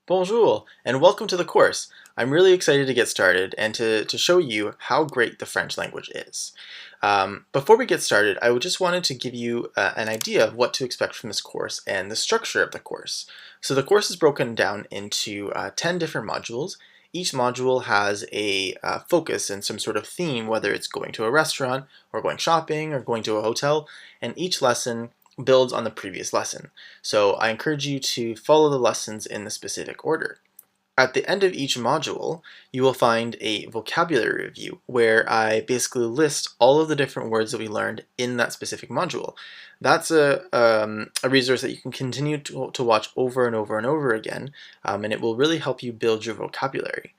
Bonjour, and welcome to the course. I'm really excited to get started and to show you how great the French language is. Before we get started, I just wanted to give you an idea of what to expect from this course and the structure of the course. So the course is broken down into 10 different modules. Each module has a focus and some sort of theme, whether it's going to a restaurant or going shopping or going to a hotel, and each lesson builds on the previous lesson. So I encourage you to follow the lessons in the specific order. At the end of each module, you will find a vocabulary review where I basically list all of the different words that we learned in that specific module. That's a resource that you can continue to watch over and over and over again, and it will really help you build your vocabulary.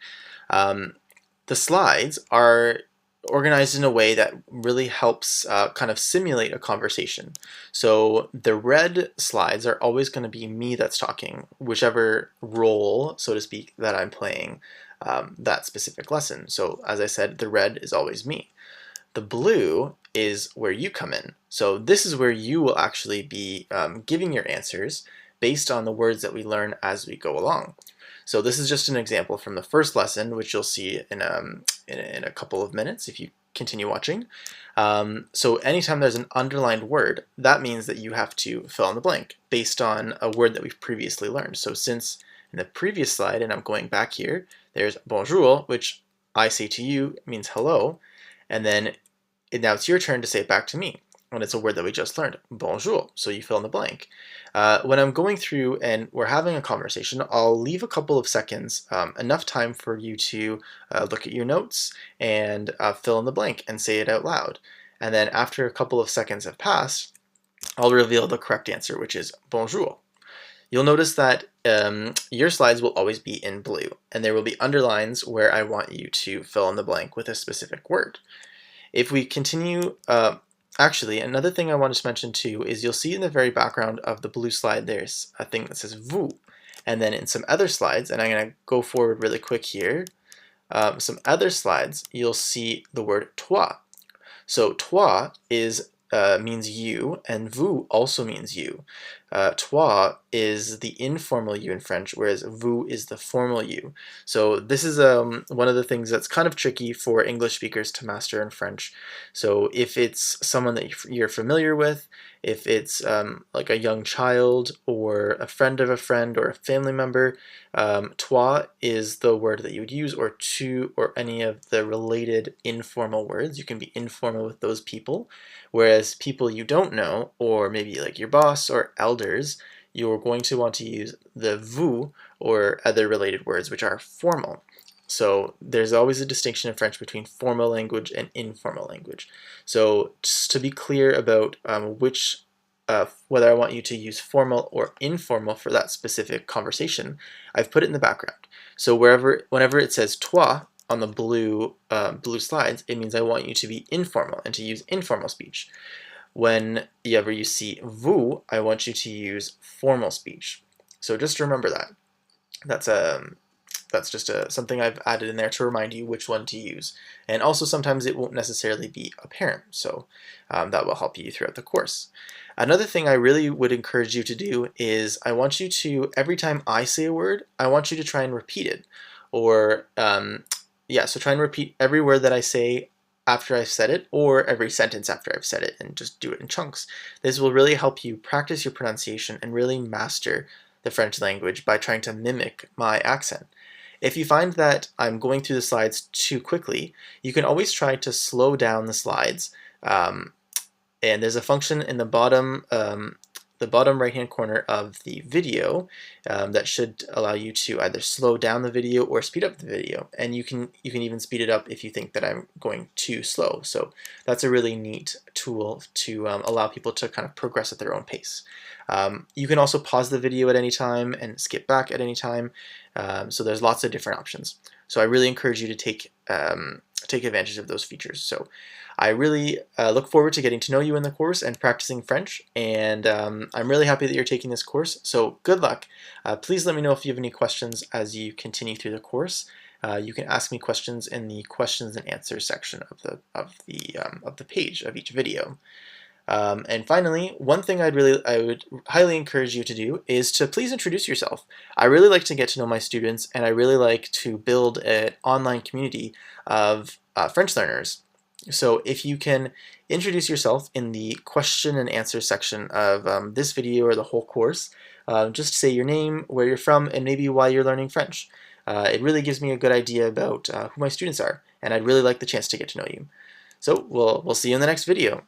The slides are organized in a way that really helps kind of simulate a conversation. So the red slides are always going to be me that's talking, whichever role, so to speak, that I'm playing that specific lesson. So as I said, the red is always me. The blue is where you come in. So this is where you will actually be giving your answers based on the words that we learn as we go along. So this is just an example from the first lesson, which you'll see in a couple of minutes if you continue watching. So anytime there's an underlined word, that means that you have to fill in the blank based on a word that we've previously learned. So since in the previous slide, and I'm going back here, there's bonjour, which I say to you means hello, and then now it's your turn to say it back to me. And it's a word that we just learned, bonjour, so you fill in the blank. When I'm going through and we're having a conversation, I'll leave a couple of seconds, enough time for you to look at your notes and fill in the blank and say it out loud. And then after a couple of seconds have passed, I'll reveal the correct answer, which is bonjour. You'll notice that your slides will always be in blue, and there will be underlines where I want you to fill in the blank with a specific word. If we continue, actually, another thing I wanted to mention too is you'll see in the very background of the blue slide there's a thing that says vous. And then in some other slides, and I'm going to go forward really quick here, some other slides, you'll see the word toi. So toi is means you, and vous also means you. Toi is the informal you in French, whereas vous is the formal you. So this is one of the things that's kind of tricky for English speakers to master in French. So if it's someone that you're familiar with, if it's like a young child or a friend of a friend or a family member, toi is the word that you would use, or tu, or any of the related informal words. You can be informal with those people, whereas people you don't know, or maybe like your boss or elders, you're going to want to use the vous or other related words which are formal. So there's always a distinction in French between formal language and informal language. So just to be clear about whether I want you to use formal or informal for that specific conversation, I've put it in the background. So whenever it says toi on the blue slides, it means I want you to be informal and to use informal speech. Whenever you see vous, I want you to use formal speech. So just remember that. That's just something I've added in there to remind you which one to use. And also sometimes it won't necessarily be apparent, so that will help you throughout the course. Another thing I really would encourage you to do is I want you to, every time I say a word, I want you to try and repeat it. Or, so try and repeat every word that I say after I've said it, or every sentence after I've said it, and just do it in chunks. This will really help you practice your pronunciation and really master the French language by trying to mimic my accent. If you find that I'm going through the slides too quickly, you can always try to slow down the slides. And there's a function in the bottom right-hand corner of the video that should allow you to either slow down the video or speed up the video. And you can even speed it up if you think that I'm going too slow. So that's a really neat tool to allow people to kind of progress at their own pace. You can also pause the video at any time and skip back at any time. So there's lots of different options. So I really encourage you to take advantage of those features. So I really look forward to getting to know you in the course and practicing French, and I'm really happy that you're taking this course, so good luck. Please let me know if you have any questions as you continue through the course. You can ask me questions in the questions and answers section of the page of each video. And finally, one thing I would highly encourage you to do is to please introduce yourself. I really like to get to know my students, and I really like to build an online community of French learners. So if you can introduce yourself in the question and answer section of this video or the whole course, just say your name, where you're from, and maybe why you're learning French. It really gives me a good idea about who my students are, and I'd really like the chance to get to know you. So we'll see you in the next video.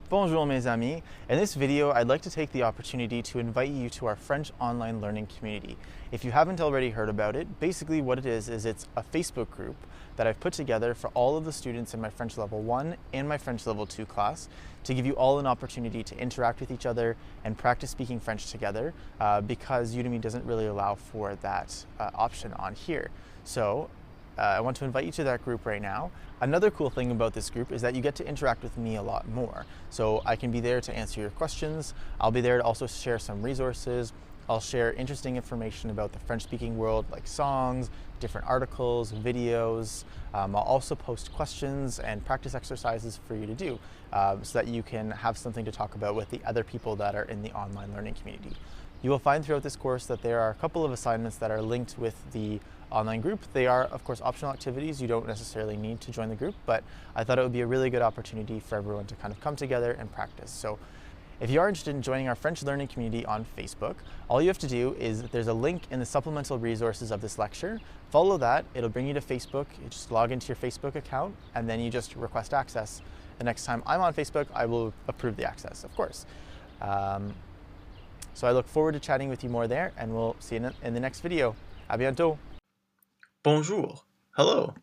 Bonjour mes amis. In this video, I'd like to take the opportunity to invite you to our French online learning community. If you haven't already heard about it, basically what it is it's a Facebook group that I've put together for all of the students in my French Level 1 and my French Level 2 class to give you all an opportunity to interact with each other and practice speaking French together because Udemy doesn't really allow for that option on here. So I want to invite you to that group right now. Another cool thing about this group is that you get to interact with me a lot more. So I can be there to answer your questions. I'll be there to also share some resources. I'll share interesting information about the French-speaking world, like songs, different articles, videos. I'll also post questions and practice exercises for you to do so that you can have something to talk about with the other people that are in the online learning community. You will find throughout this course that there are a couple of assignments that are linked with the online group. They are, of course, optional activities. You don't necessarily need to join the group, but I thought it would be a really good opportunity for everyone to kind of come together and practice. So if you are interested in joining our French learning community on Facebook, all you have to do is there's a link in the supplemental resources of this lecture. Follow that, it'll bring you to Facebook. You just log into your Facebook account and then you just request access. The next time I'm on Facebook, I will approve the access, of course. So I look forward to chatting with you more there, and we'll see you in the next video. À bientôt. Bonjour. Hello.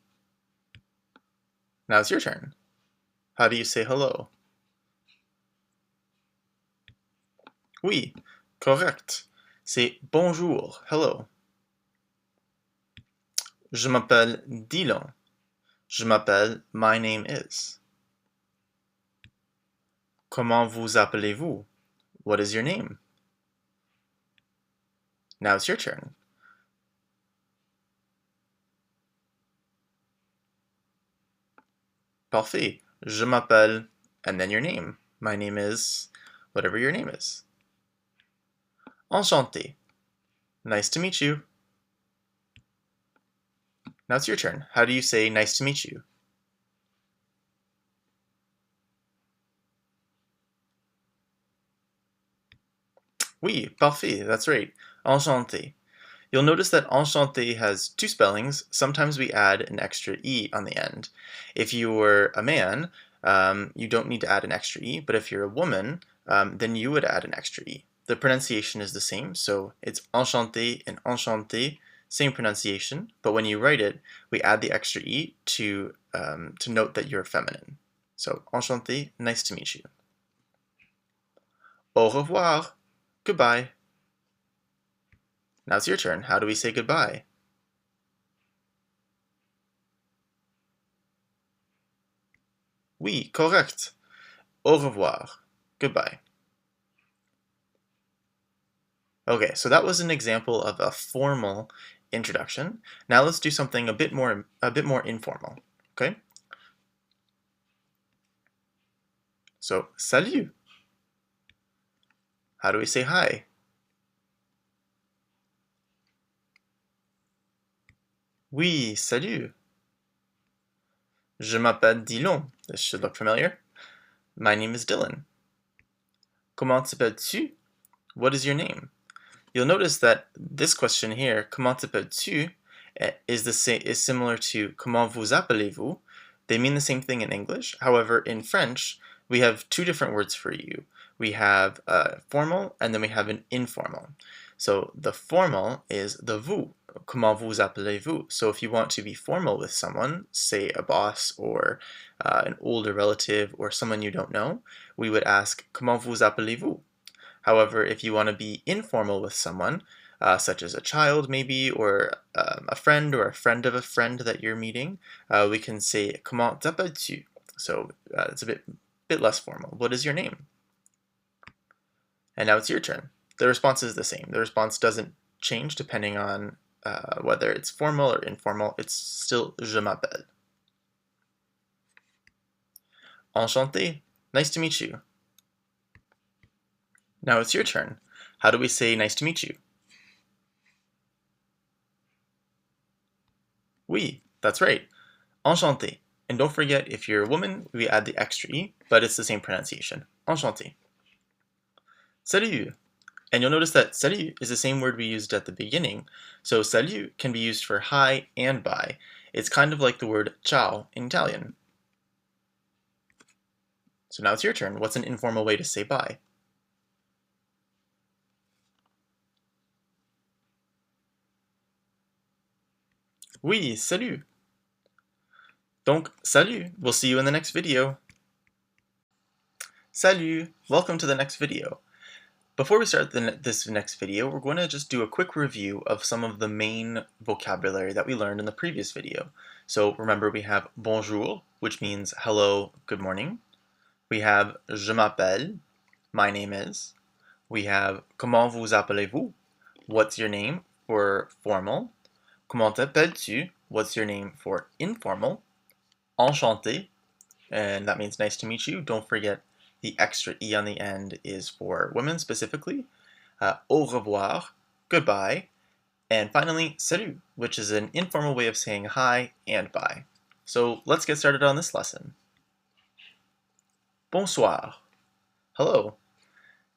Now it's your turn. How do you say hello? Oui, correct. C'est bonjour, hello. Je m'appelle Dylan. Je m'appelle, my name is. Comment vous appelez-vous? What is your name? Now it's your turn. Parfait. Je m'appelle, and then your name. My name is, whatever your name is. Enchanté. Nice to meet you. Now it's your turn. How do you say nice to meet you? Oui, parfait, that's right. Enchanté. You'll notice that enchanté has two spellings. Sometimes we add an extra E on the end. If you're a man, you don't need to add an extra E, but if you're a woman, then you would add an extra E. The pronunciation is the same, so it's enchanté and enchanté, same pronunciation, but when you write it, we add the extra E to note that you're feminine. So, enchanté, nice to meet you. Au revoir, goodbye. Now it's your turn. How do we say goodbye? Oui, correct. Au revoir. Goodbye. Okay, so that was an example of a formal introduction. Now let's do something a bit more informal. Okay? So, salut. How do we say hi? Oui, salut. Je m'appelle Dylan. This should look familiar. My name is Dylan. Comment t'appelles-tu? What is your name? You'll notice that this question here, comment t'appelles-tu, is similar to comment vous appelez-vous. They mean the same thing in English. However, in French, we have two different words for you. We have formal and then we have an informal. So the formal is the vous. Comment vous appelez-vous? So if you want to be formal with someone, say a boss or an older relative or someone you don't know, we would ask comment vous appelez-vous? However, if you want to be informal with someone, such as a child maybe, or a friend of a friend that you're meeting, we can say comment t'appelles-tu? So it's a bit less formal. What is your name? And now it's your turn. The response is the same. The response doesn't change depending on whether it's formal or informal. It's still je m'appelle. Enchanté. Nice to meet you. Now it's your turn. How do we say nice to meet you? Oui, that's right. Enchanté. And don't forget, if you're a woman, we add the extra E, but it's the same pronunciation. Enchanté. Salut. And you'll notice that salut is the same word we used at the beginning. So salut can be used for hi and bye. It's kind of like the word ciao in Italian. So now it's your turn. What's an informal way to say bye? Oui, salut. Donc, salut. We'll see you in the next video. Salut. Welcome to the next video. Before we start this next video, we're going to just do a quick review of some of the main vocabulary that we learned in the previous video. So remember, we have bonjour, which means hello, good morning. We have je m'appelle, my name is. We have comment vous appelez-vous, what's your name, for formal. Comment t'appelles-tu, what's your name, for informal. Enchanté, and that means nice to meet you. Don't forget the extra E on the end is for women specifically. Au revoir, goodbye. And finally, salut, which is an informal way of saying hi and bye. So let's get started on this lesson. Bonsoir, hello.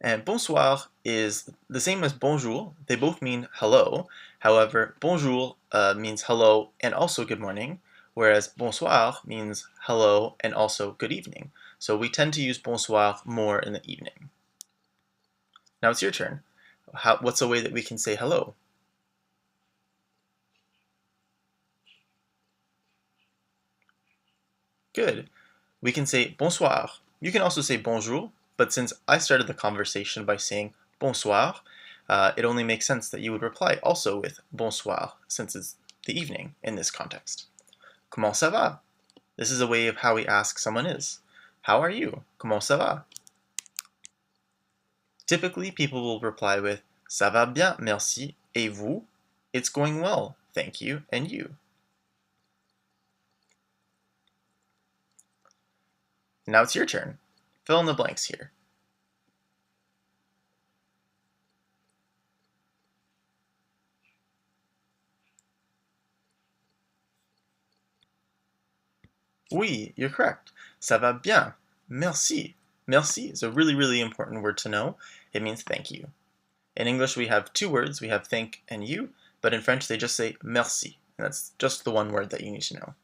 And bonsoir is the same as bonjour. They both mean hello. However, bonjour means hello and also good morning, whereas bonsoir means hello and also good evening. So we tend to use bonsoir more in the evening. Now it's your turn. What's a way that we can say hello? Good. We can say bonsoir. You can also say bonjour, but since I started the conversation by saying bonsoir, it only makes sense that you would reply also with bonsoir, since it's the evening in this context. Comment ça va? This is a way of how we ask someone is. How are you? Comment ça va? Typically, people will reply with ça va bien, merci, et vous? It's going well, thank you, and you? Now it's your turn. Fill in the blanks here. Oui, you're correct. Ça va bien. Merci. Merci is a really, really important word to know. It means thank you. In English, we have two words. We have thank and you, but in French, they just say merci. And that's just the one word that you need to know.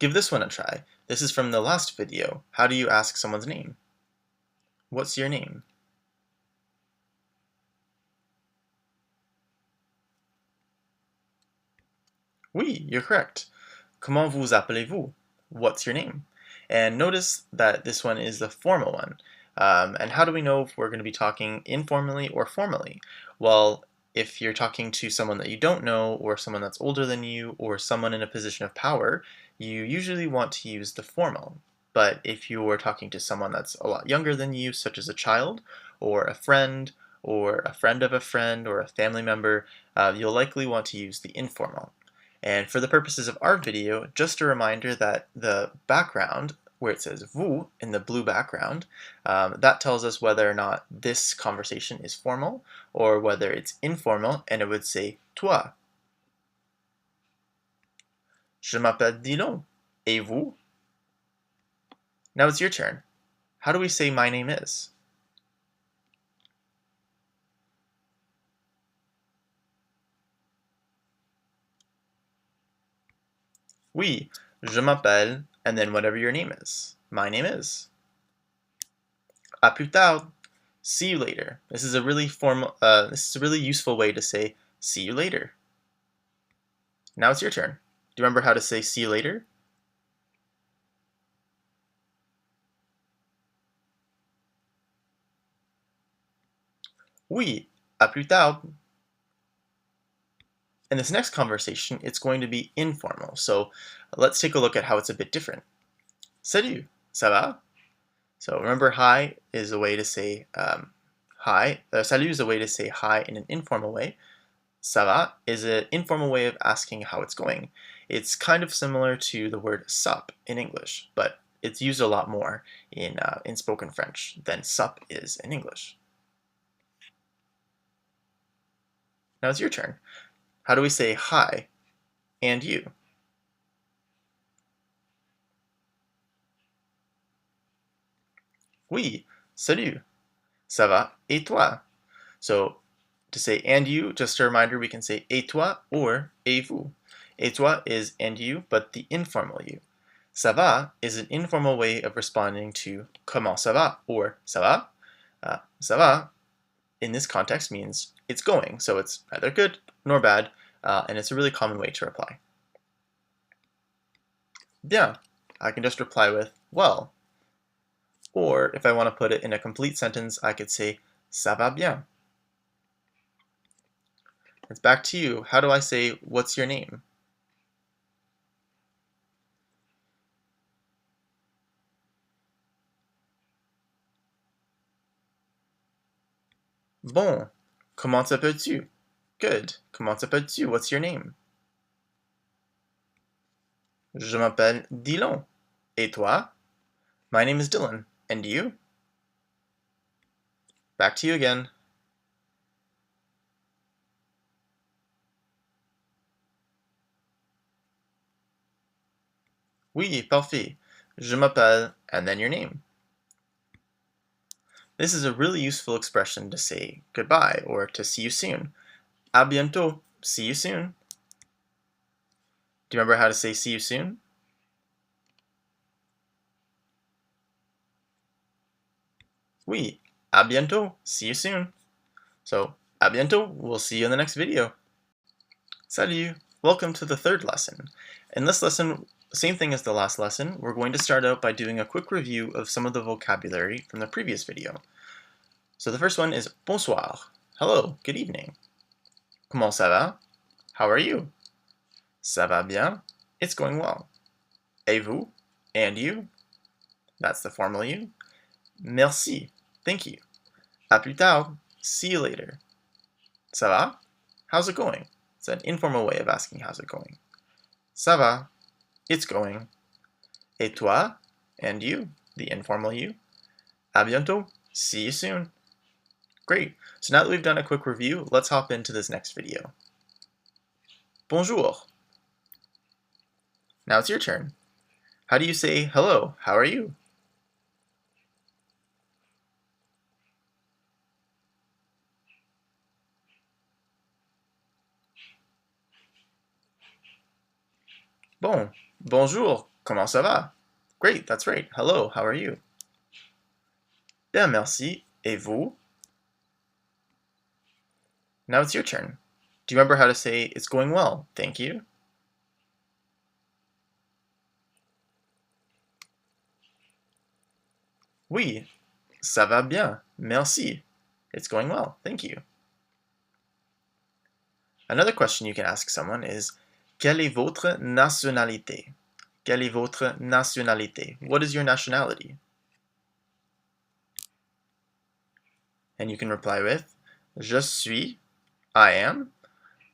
Give this one a try. This is from the last video. How do you ask someone's name? What's your name? Oui, you're correct. Comment vous appelez-vous? What's your name? And notice that this one is the formal one. And how do we know if we're going to be talking informally or formally? Well, if you're talking to someone that you don't know, or someone that's older than you, or someone in a position of power, you usually want to use the formal. But if you are talking to someone that's a lot younger than you, such as a child, or a friend of a friend, or a family member, you'll likely want to use the informal. And for the purposes of our video, just a reminder that the background, where it says vous in the blue background, that tells us whether or not this conversation is formal or whether it's informal, and it would say toi. Je m'appelle Dillon. Et vous? Now it's your turn. How do we say my name is? Oui, je m'appelle, and then whatever your name is. My name is. À plus tard. See you later. This is a really useful way to say see you later. Now it's your turn. Do you remember how to say see you later? Oui, à plus tard. In this next conversation, it's going to be informal. So let's take a look at how it's a bit different. Salut, ça va? So remember, hi is a way to say hi. Salut is a way to say hi in an informal way. Ça va is an informal way of asking how it's going. It's kind of similar to the word sup in English, but it's used a lot more in spoken French than sup is in English. Now it's your turn. How do we say hi and you? Oui, salut. Ça va et toi? So to say and you, just a reminder, we can say et toi or et vous. Et toi is and you, but the informal you. Ça va is an informal way of responding to comment ça va or ça va. Ça va in this context means it's going, so it's neither good nor bad, and it's a really common way to reply. Bien, I can just reply with well. Or if I want to put it in a complete sentence, I could say ça va bien. It's back to you. How do I say what's your name? Bon, comment t'appelles-tu? Good. Comment t'appelles-tu? What's your name? Je m'appelle Dylan. Et toi? My name is Dylan. And you? Back to you again. Oui, parfait. Je m'appelle, and then your name. This is a really useful expression to say goodbye or to see you soon. À bientôt. See you soon. Do you remember how to say see you soon? Oui, à bientôt. See you soon. So, à bientôt. We'll see you in the next video. Salut. Welcome to the third lesson. In this lesson, same thing as the last lesson, we're going to start out by doing a quick review of some of the vocabulary from the previous video. So the first one is bonsoir. Hello, good evening. Comment ça va? How are you? Ça va bien? It's going well. Et vous? And you? That's the formal you. Merci. Thank you. À plus tard. See you later. Ça va? How's it going? It's an informal way of asking how's it going. Ça va? It's going. Et toi? And you? The informal you. À bientôt. See you soon. Great. So now that we've done a quick review, let's hop into this next video. Bonjour. Now it's your turn. How do you say hello? How are you? Bon. Bonjour. Comment ça va? Great, that's right. Hello, how are you? Bien, merci. Et vous? Now it's your turn. Do you remember how to say it's going well? Thank you. Oui, ça va bien. Merci. It's going well. Thank you. Another question you can ask someone is, quelle est votre nationalité? Quelle est votre nationalité? What is your nationality? And you can reply with, je suis, I am,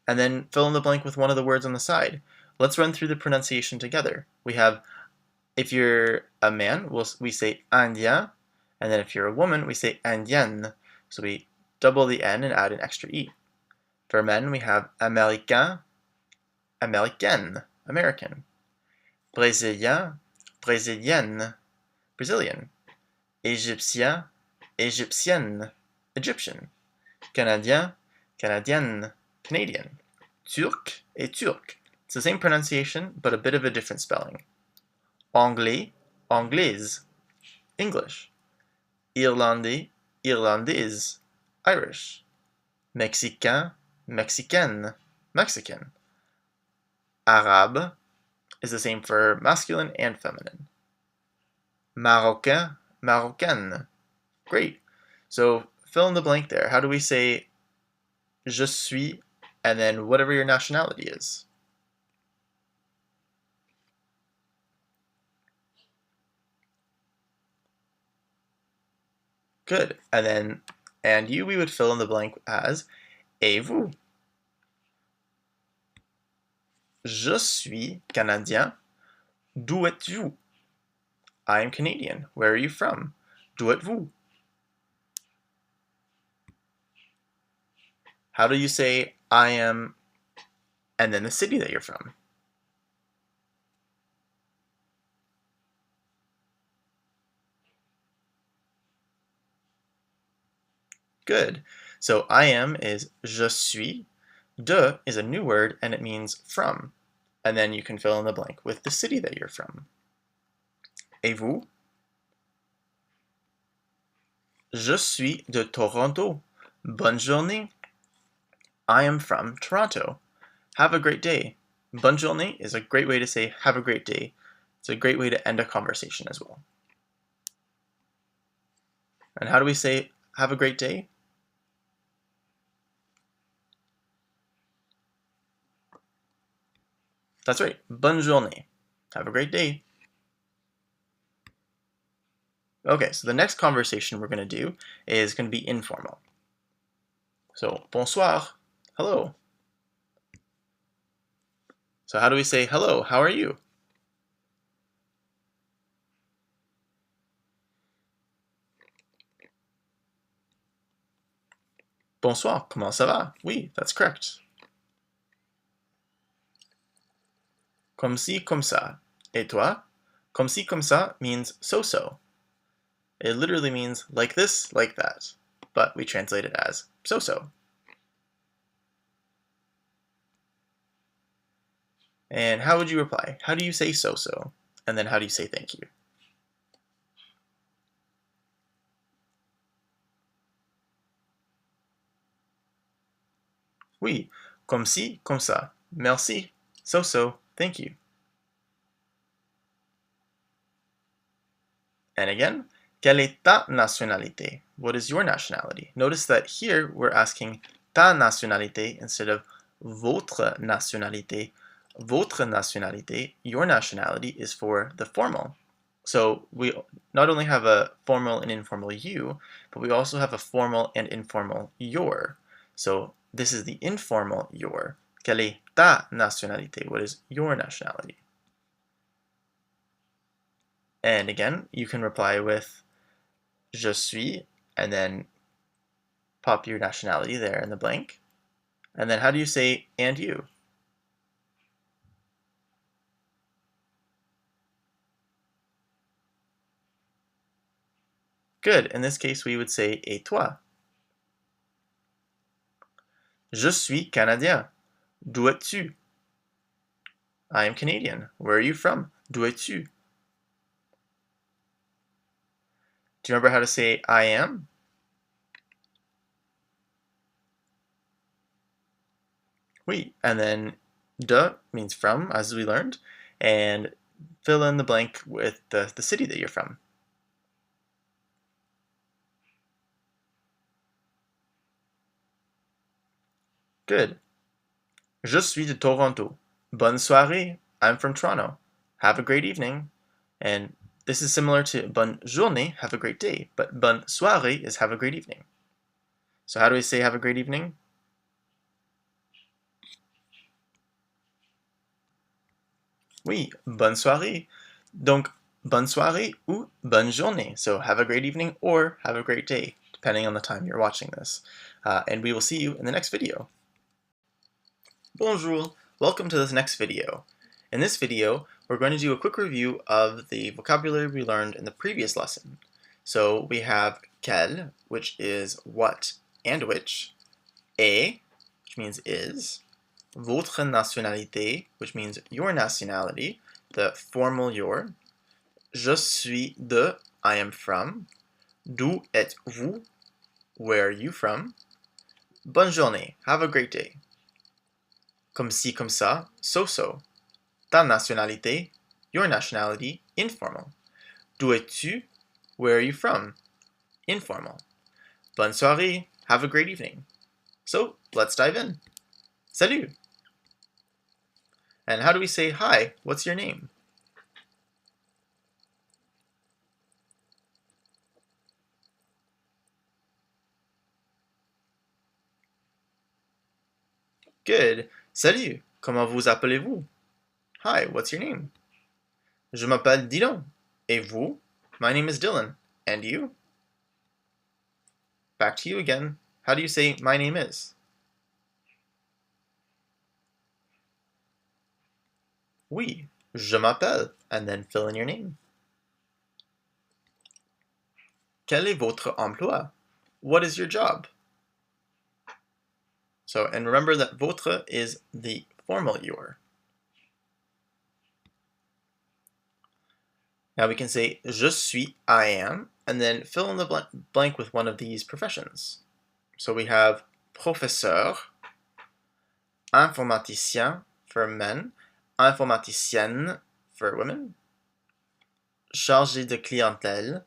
and then fill in the blank with one of the words on the side. Let's run through the pronunciation together. We have, if you're a man, we say indien, and then if you're a woman, we say indienne. So we double the N and add an extra E. For men, we have américain, américaine, American. Brésilien, brésilienne, Brazilian. Égyptien, égyptienne, Egyptian. Canadien, canadienne, Canadian. Turc et turc. It's the same pronunciation, but a bit of a different spelling. Anglais, anglaise, English. Irlandais, irlandaise, Irish. Mexicain, mexicaine, Mexican. Arabe is the same for masculine and feminine. Marocain, marocaine. Great. So fill in the blank there. How do we say je suis and then whatever your nationality is? Good. And then, and you, we would fill in the blank as et vous. Je suis Canadien. D'où êtes-vous? I am Canadian. Where are you from? D'où êtes-vous? How do you say I am and then the city that you're from? Good. So I am is je suis. De is a new word and it means from. And then you can fill in the blank with the city that you're from. Et vous? Je suis de Toronto. Bonne journée. I am from Toronto. Have a great day. Bonne journée is a great way to say have a great day. It's a great way to end a conversation as well. And how do we say have a great day? That's right. Bonne journée. Have a great day. Okay, so the next conversation we're going to do is going to be informal. So, bonsoir. Hello. So how do we say hello? How are you? Bonsoir. Comment ça va? Oui, that's correct. Comme ci, comme ça. Et toi? Comme ci, comme ça means so-so. It literally means like this, like that. But we translate it as so-so. And how would you reply? How do you say so-so? And then how do you say thank you? Oui, comme ci, comme ça. Merci. So-so. Thank you. And again, quelle est ta nationalité? What is your nationality? Notice that here we're asking ta nationalité instead of votre nationalité. Votre nationalité, your nationality, is for the formal. So we not only have a formal and informal you, but we also have a formal and informal your. So this is the informal your. Quelle est ta nationalité? What is your nationality? And again, you can reply with je suis, and then pop your nationality there in the blank. And then how do you say and you? Good. In this case, we would say et toi? Je suis Canadien. D'où es-tu? I am Canadian. Where are you from? D'où es-tu? Do you remember how to say I am? Oui. And then de means from, as we learned, and fill in the blank with the city that you're from. Good. Je suis de Toronto. Bonne soirée. I'm from Toronto. Have a great evening. And this is similar to bonne journée, have a great day, but bonne soirée is have a great evening. So how do we say have a great evening? Oui, bonne soirée. Donc, bonne soirée ou bonne journée. So have a great evening or have a great day, depending on the time you're watching this. And we will see you in the next video. Bonjour, welcome to this next video. In this video, we're going to do a quick review of the vocabulary we learned in the previous lesson. So we have quel, which is what and which, est, which means is, votre nationalité, which means your nationality, the formal your, je suis de, I am from, d'où êtes-vous, where are you from, bonne journée, have a great day, comme ci, comme ça, so-so, ta nationalité, your nationality, informal, d'où es-tu, where are you from, informal, bonne soirée, have a great evening. So let's dive in. Salut! And how do we say hi? What's your name? Good. Salut. Comment vous appelez-vous? Hi, what's your name? Je m'appelle Dillon. Et vous? My name is Dylan. And you? Back to you again. How do you say my name is? Oui, je m'appelle, and then fill in your name. Quel est votre emploi? What is your job? So, and remember that votre is the formal your. Now we can say je suis, I am, and then fill in the blank with one of these professions. So we have professeur, informaticien for men, informaticienne for women, chargé de clientèle,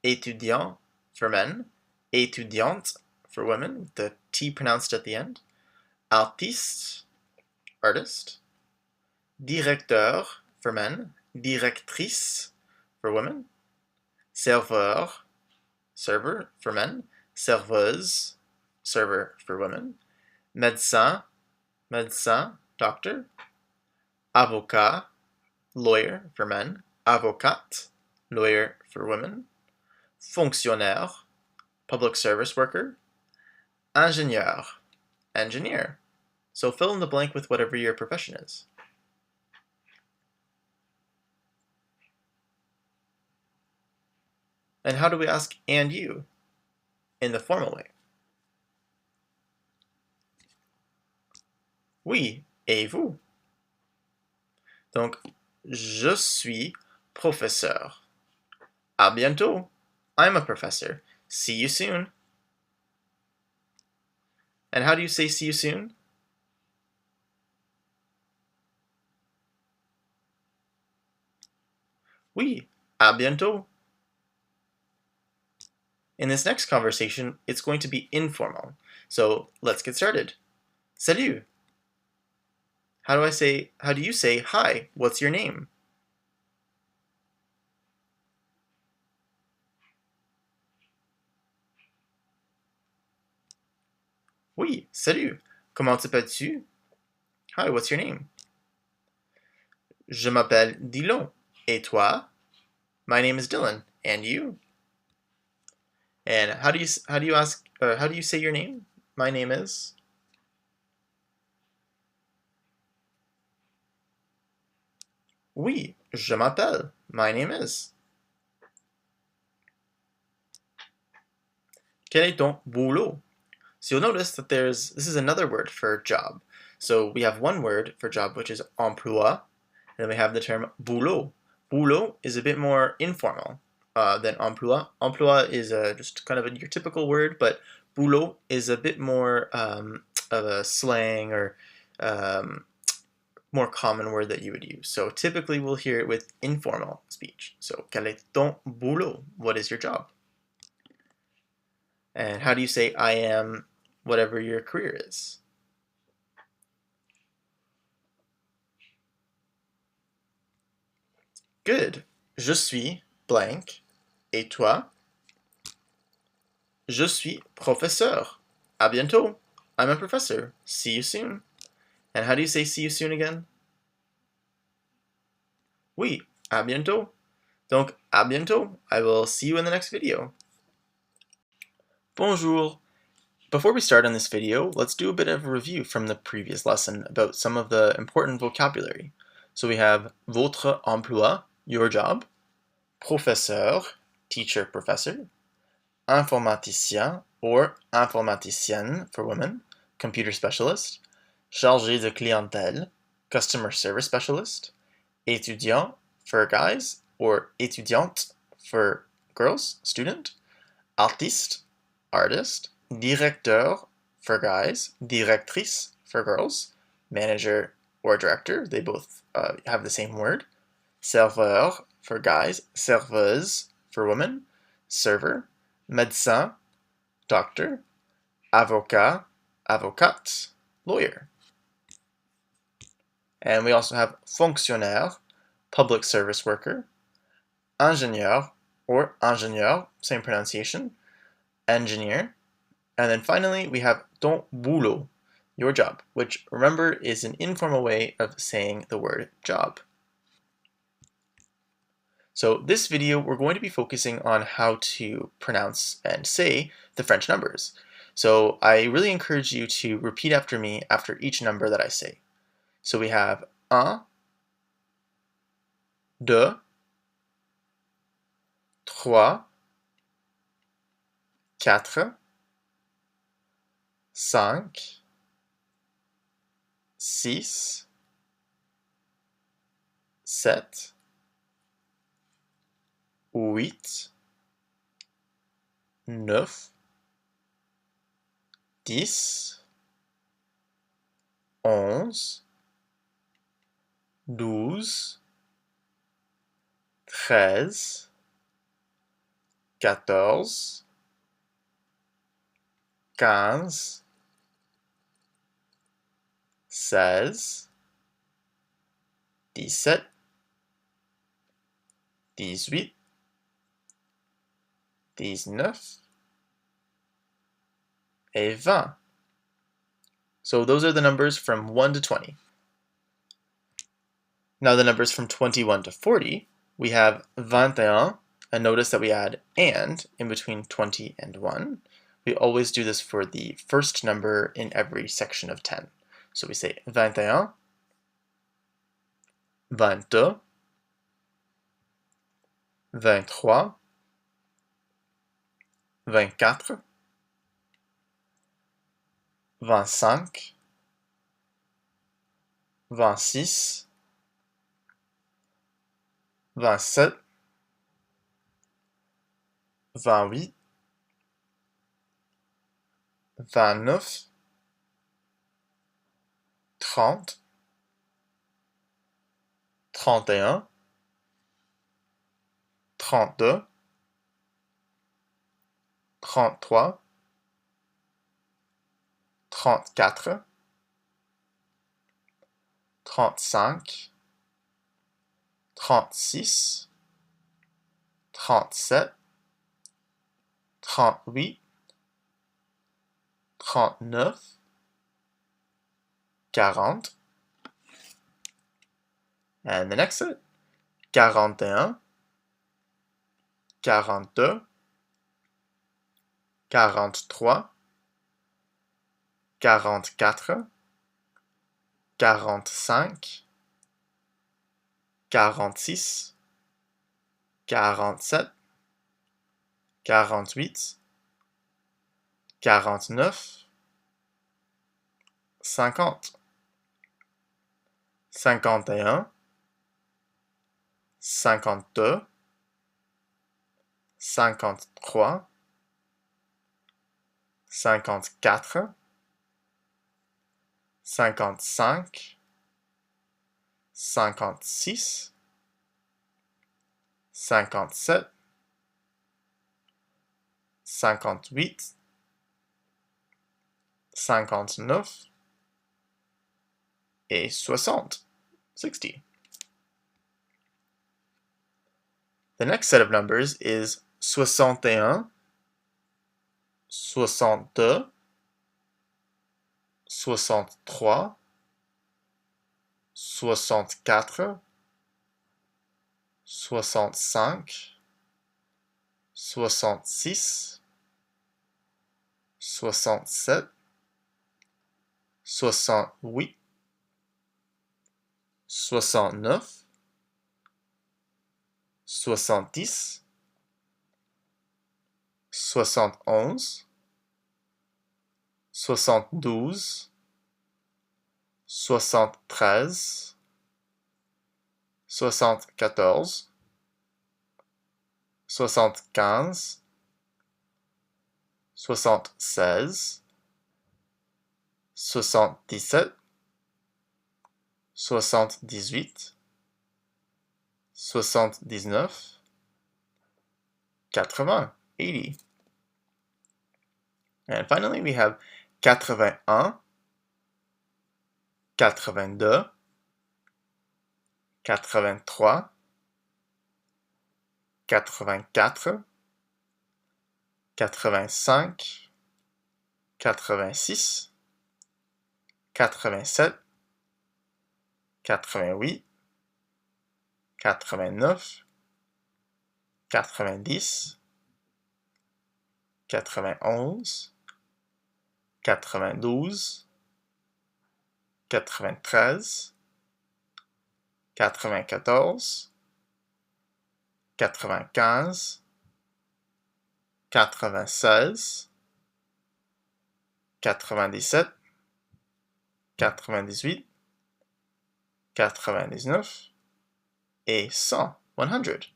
étudiant for men, étudiante for women, with the T pronounced at the end, artiste, artist, directeur for men, directrice for women, serveur, server for men, serveuse, server for women, médecin, médecin, doctor, avocat, lawyer for men, avocate, lawyer for women, fonctionnaire, public service worker, ingénieur, engineer. So fill in the blank with whatever your profession is. And how do we ask and you in the formal way? Oui, et vous? Donc, je suis professeur. À bientôt. I'm a professor. See you soon. And how do you say see you soon? Oui, à bientôt. In this next conversation, it's going to be informal. So let's get started. Salut. How do you say hi? What's your name? Oui, salut. Comment t'appelles-tu? Hi, what's your name? Je m'appelle Dylan. Et toi? My name is Dylan. And you? And how do you say your name? My name is. Oui, je m'appelle. My name is. Quel est ton boulot? So you'll notice that this is another word for job. So we have one word for job, which is emploi, and then we have the term boulot. Boulot is a bit more informal than emploi. Emploi is just kind of your typical word, but boulot is a bit more of a slang or more common word that you would use. So typically we'll hear it with informal speech. So, quel est ton boulot? What is your job? And how do you say I am whatever your career is? Good. Je suis blank. Et toi? Je suis professeur. À bientôt. I'm a professor. See you soon. And how do you say see you soon again? Oui, à bientôt. Donc, à bientôt. I will see you in the next video. Bonjour. Before we start on this video, let's do a bit of a review from the previous lesson about some of the important vocabulary. So we have votre emploi, your job, professeur, teacher, professor, informaticien or informaticienne for women, computer specialist, chargé de clientèle, customer service specialist, étudiant for guys or étudiante for girls, student, artiste, artist, directeur for guys, directrice for girls, manager or director, they both have the same word, serveur for guys, serveuse for women, server, médecin, doctor, avocat, avocate, lawyer. And we also have fonctionnaire, public service worker, ingénieur or ingénieur, same pronunciation, engineer. And then finally, we have ton boulot, your job, which remember is an informal way of saying the word job. So this video, we're going to be focusing on how to pronounce and say the French numbers. So I really encourage you to repeat after me after each number that I say. So we have 1, 2, 3, 4, 5, 6, 7, 8, 9, 10, 11, 12, 13, 14, 15, 16, 17, 18, 19 et 20. So those are the numbers from 1 to 20. Now the numbers from 21 to 40, we have 21, and notice that we add and in between 20 and 1. We always do this for the first number in every section of 10. So we say 21, 22, 23, 24, 25, 26, 27, 28, 29, 30, 31, 32, 33, 34, 35, 36, 37, 38, 39, 40. And the next set, 41, 42, 43, 44, 45, 46, 47, 48, 49, 50, 51, 52, 53, 54, 55, 56, 57, 58, 59 et 60, 60. The next set of numbers is 61, 62, 63, 64, 65, 66, 67, 68, 69, 70, 71, 72, 73, 74, 75, 76, 77, 78, 79, 80, 80. And finally, we have 81, 82, 83, 84, 85, 86, 87, 88, 89 90, 91, 92, 93, 94, 95, 96, 97, 98, 99, et 100, 100.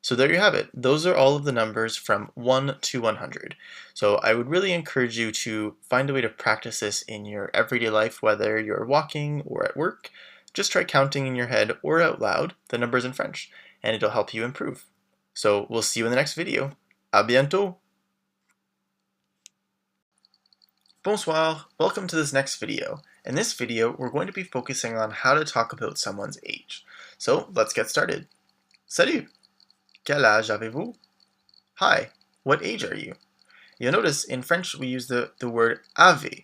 So there you have it. Those are all of the numbers from 1 to 100. So I would really encourage you to find a way to practice this in your everyday life, whether you're walking or at work. Just try counting in your head or out loud the numbers in French, and it'll help you improve. So we'll see you in the next video. À bientôt! Bonsoir! Welcome to this next video. In this video, we're going to be focusing on how to talk about someone's age. So let's get started. Salut! Quel âge avez-vous? Hi, what age are you? You'll notice in French we use the word avez.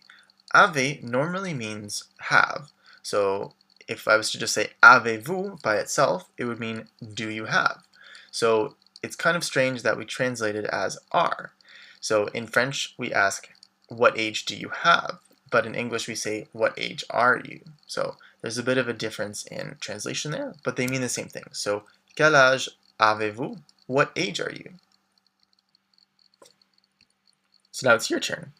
Avez normally means have. So if I was to just say avez-vous by itself, it would mean do you have. So it's kind of strange that we translate it as are. So in French we ask what age do you have? But in English we say what age are you? So there's a bit of a difference in translation there, but they mean the same thing. So quel âge avez-vous? What age are you? So now it's your turn.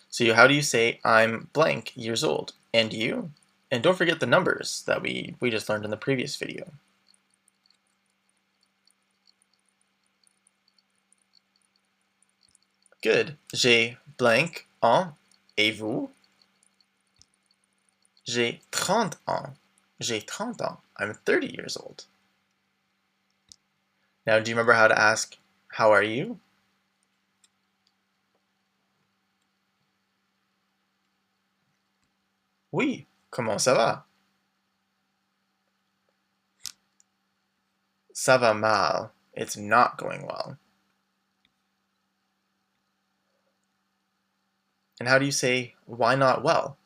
So how do you say I'm blank years old? And you? And don't forget the numbers that we just learned in the previous video. Good. J'ai blank ans. Et vous? J'ai 30 ans. J'ai 30 ans. I'm 30 years old. Now, do you remember how to ask, how are you? Oui, comment ça va? Ça va mal. It's not going well. And how do you say, why not well?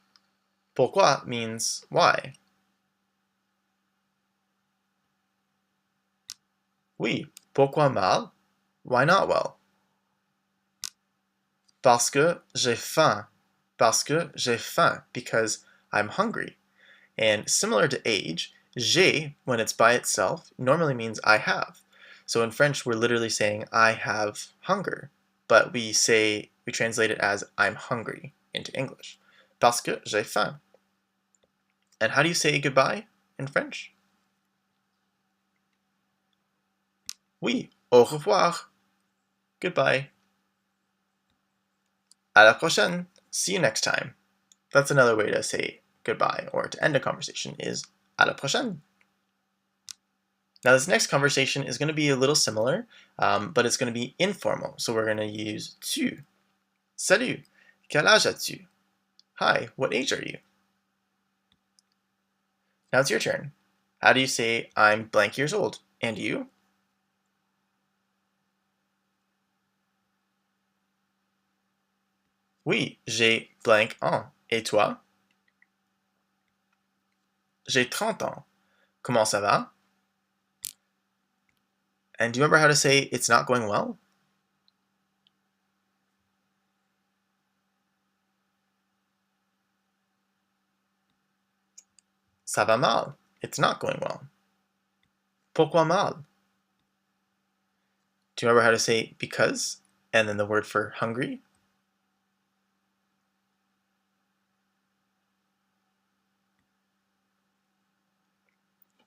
Pourquoi means why. Oui, pourquoi mal? Why not well? Parce que j'ai faim. Parce que j'ai faim, because I'm hungry. And similar to age, j'ai, when it's by itself, normally means I have. So in French, we're literally saying I have hunger, but we translate it as I'm hungry into English. Parce que j'ai faim. And how do you say goodbye in French? Oui, au revoir. Goodbye. À la prochaine. See you next time. That's another way to say goodbye or to end a conversation is à la prochaine. Now this next conversation is going to be a little similar, but it's going to be informal. So we're going to use tu. Salut, quel âge as-tu? Hi, what age are you? Now it's your turn. How do you say I'm blank years old? And you? Oui, j'ai blank ans. Et toi? J'ai 30 ans. Comment ça va? And do you remember how to say it's not going well? Ça va mal. It's not going well. Pourquoi mal? Do you remember how to say because? And then the word for hungry?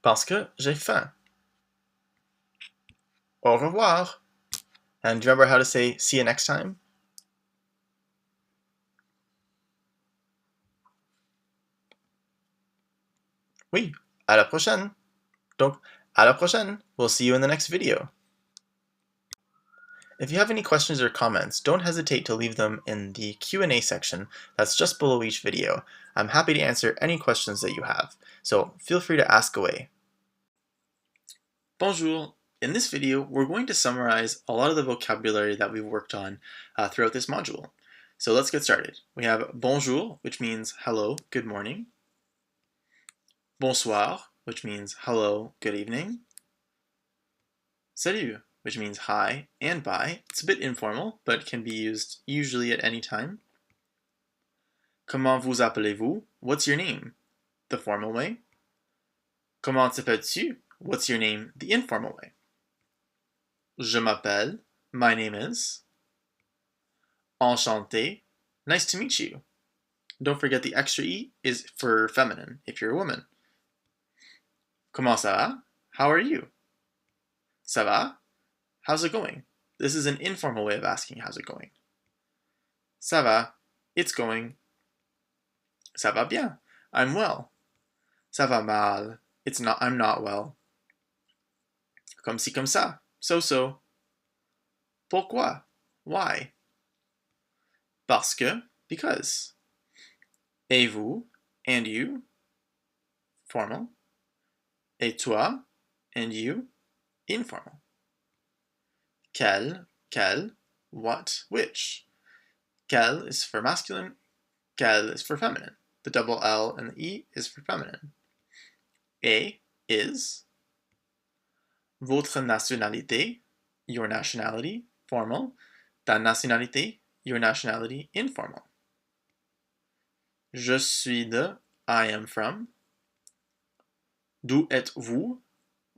Parce que j'ai faim. Au revoir. And do you remember how to say see you next time? Oui, à la prochaine. Donc, à la prochaine. We'll see you in the next video. If you have any questions or comments, don't hesitate to leave them in the Q&A section that's just below each video. I'm happy to answer any questions that you have, so feel free to ask away. Bonjour! In this video, we're going to summarize a lot of the vocabulary that we've worked on throughout this module. So let's get started. We have bonjour, which means hello, good morning. Bonsoir, which means hello, good evening. Salut, which means hi and bye. It's a bit informal, but can be used usually at any time. Comment vous appelez-vous? What's your name? The formal way. Comment t'appelles-tu? What's your name? The informal way. Je m'appelle. My name is. Enchanté. Nice to meet you. Don't forget the extra E is for feminine, if you're a woman. Comment ça va? How are you? Ça va? How's it going? This is an informal way of asking how's it going. Ça va. It's going. Ça va bien. I'm well. Ça va mal. I'm not well. Comme ci comme ça. So. Pourquoi? Why? Parce que. Because. Et vous? And you? Formal. Et toi? And you? Informal. Quel? What? Which? Quel is for masculine. Quel is for feminine. The double L and the E is for feminine. Et is. Votre nationalité. Your nationality. Formal. Ta nationalité. Your nationality. Informal. Je suis de. I am from. D'où êtes-vous?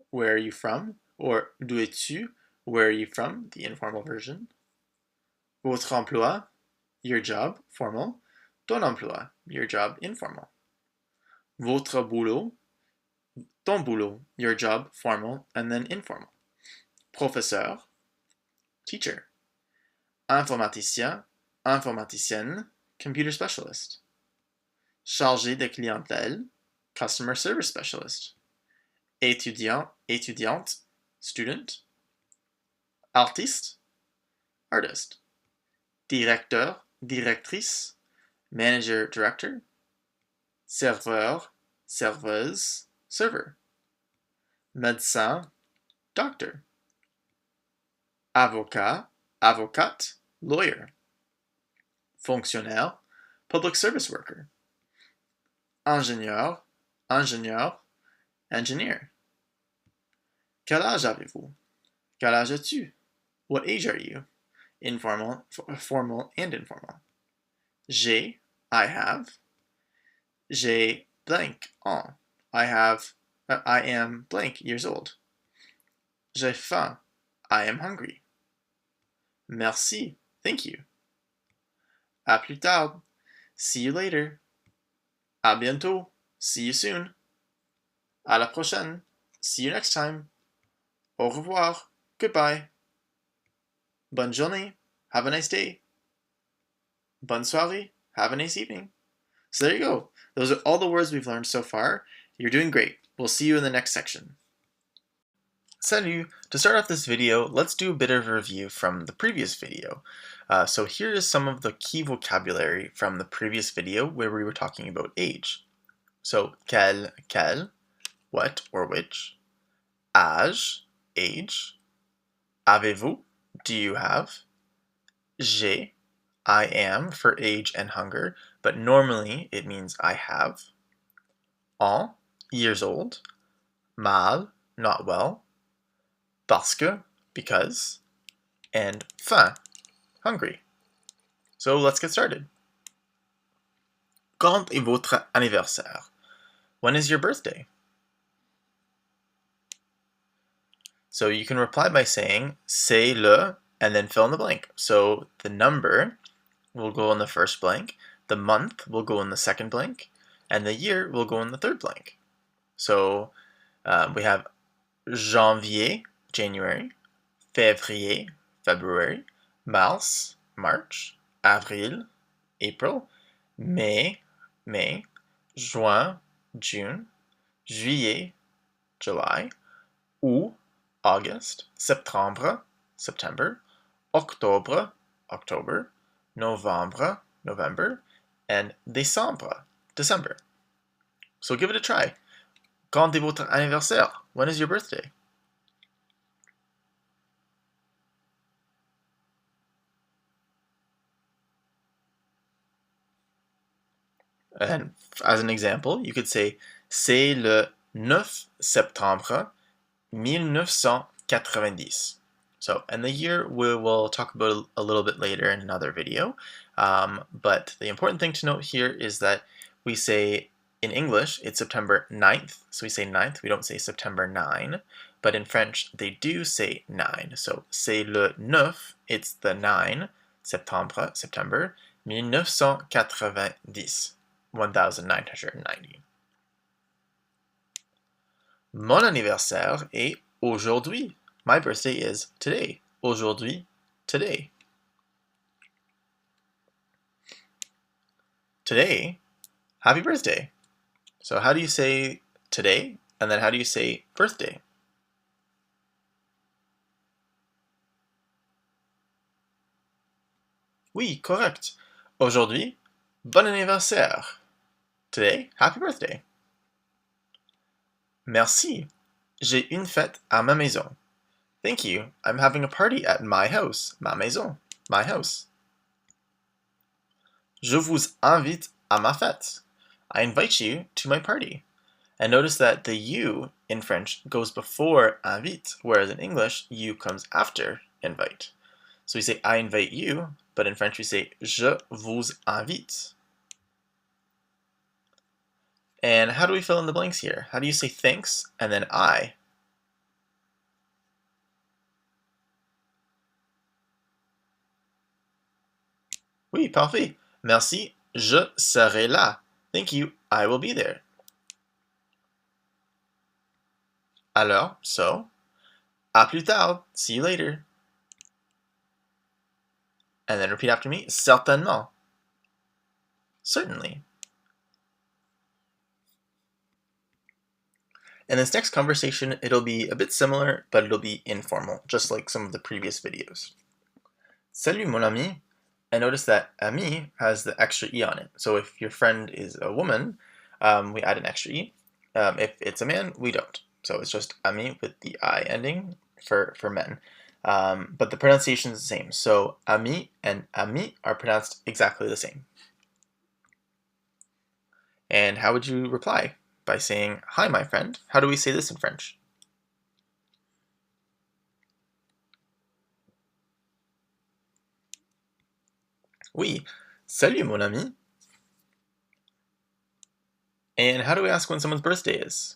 Where are you from? Or d'où es-tu? Where are you from? The informal version. Votre emploi? Your job. Formal. Ton emploi? Your job. Informal. Votre boulot? Ton boulot? Your job. Formal. And then informal. Professeur? Teacher. Informaticien? Informaticienne? Computer specialist. Chargé de clientèle? Customer service specialist. Étudiant, étudiante, student. Artiste, artist. Directeur, directrice, manager, director. Serveur, serveuse, server. Médecin, doctor. Avocat, avocate, lawyer. Fonctionnaire, public service worker. Ingénieur, ingénieur, engineer. Quel âge avez-vous? Quel âge as-tu? What age are you? Informal, formal, and informal. J'ai, I have. J'ai blank ans. I am blank years old. J'ai faim. I am hungry. Merci. Thank you. À plus tard. See you later. À bientôt. See you soon. À la prochaine. See you next time. Au revoir. Goodbye. Bonne journée. Have a nice day. Bonne soirée. Have a nice evening. So there you go. Those are all the words we've learned so far. You're doing great. We'll see you in the next section. Salut! To start off this video, let's do a bit of a review from the previous video. So here is some of the key vocabulary from the previous video where we were talking about age. So, quel, what or which. Âge, age. Avez-vous, do you have. J'ai, I am for age and hunger, but normally it means I have. Ans, years old. Mal, not well. Parce que, because. And faim, hungry. So let's get started. Quand est votre anniversaire? When is your birthday? So you can reply by saying c'est le and then fill in the blank. So the number will go in the first blank, the month will go in the second blank, and the year will go in the third blank. So we have janvier, January, février, February, mars, March, avril, April, mai, May, juin, June, juillet, July, août, August, septembre, September, octobre, October, novembre, November, and décembre, December. So give it a try. Quand est votre anniversaire? When is your birthday? And as an example, you could say c'est le 9 septembre 1990. So, and the year we will talk about a little bit later in another video. But the important thing to note here is that we say in English it's September 9th. So we say 9th, we don't say September 9. But in French, they do say 9. So c'est le 9, it's the 9, septembre, September, 1990, 1990. Mon anniversaire est aujourd'hui. My birthday is today. Aujourd'hui, today. Today, happy birthday. So how do you say today? And then how do you say birthday? Oui, correct. Aujourd'hui, bon anniversaire. Today, happy birthday. Merci. J'ai une fête à ma maison. Thank you. I'm having a party at my house. Ma maison. My house. Je vous invite à ma fête. I invite you to my party. And notice that the you in French goes before invite, whereas in English, you comes after invite. So we say I invite you, but in French we say je vous invite. And how do we fill in the blanks here? How do you say thanks and then I? Oui, parfait. Merci, je serai là. Thank you, I will be there. Alors, so, à plus tard, see you later. And then repeat after me, certainement. Certainly. In this next conversation, it'll be a bit similar, but it'll be informal, just like some of the previous videos. Salut mon ami. And notice that ami has the extra e on it. So if your friend is a woman, we add an extra e. If it's a man, we don't. So it's just ami with the I ending for men. But the pronunciation is the same. So ami and ami are pronounced exactly the same. And how would you reply? By saying, hi, my friend. How do we say this in French? Oui, salut mon ami. And how do we ask when someone's birthday is?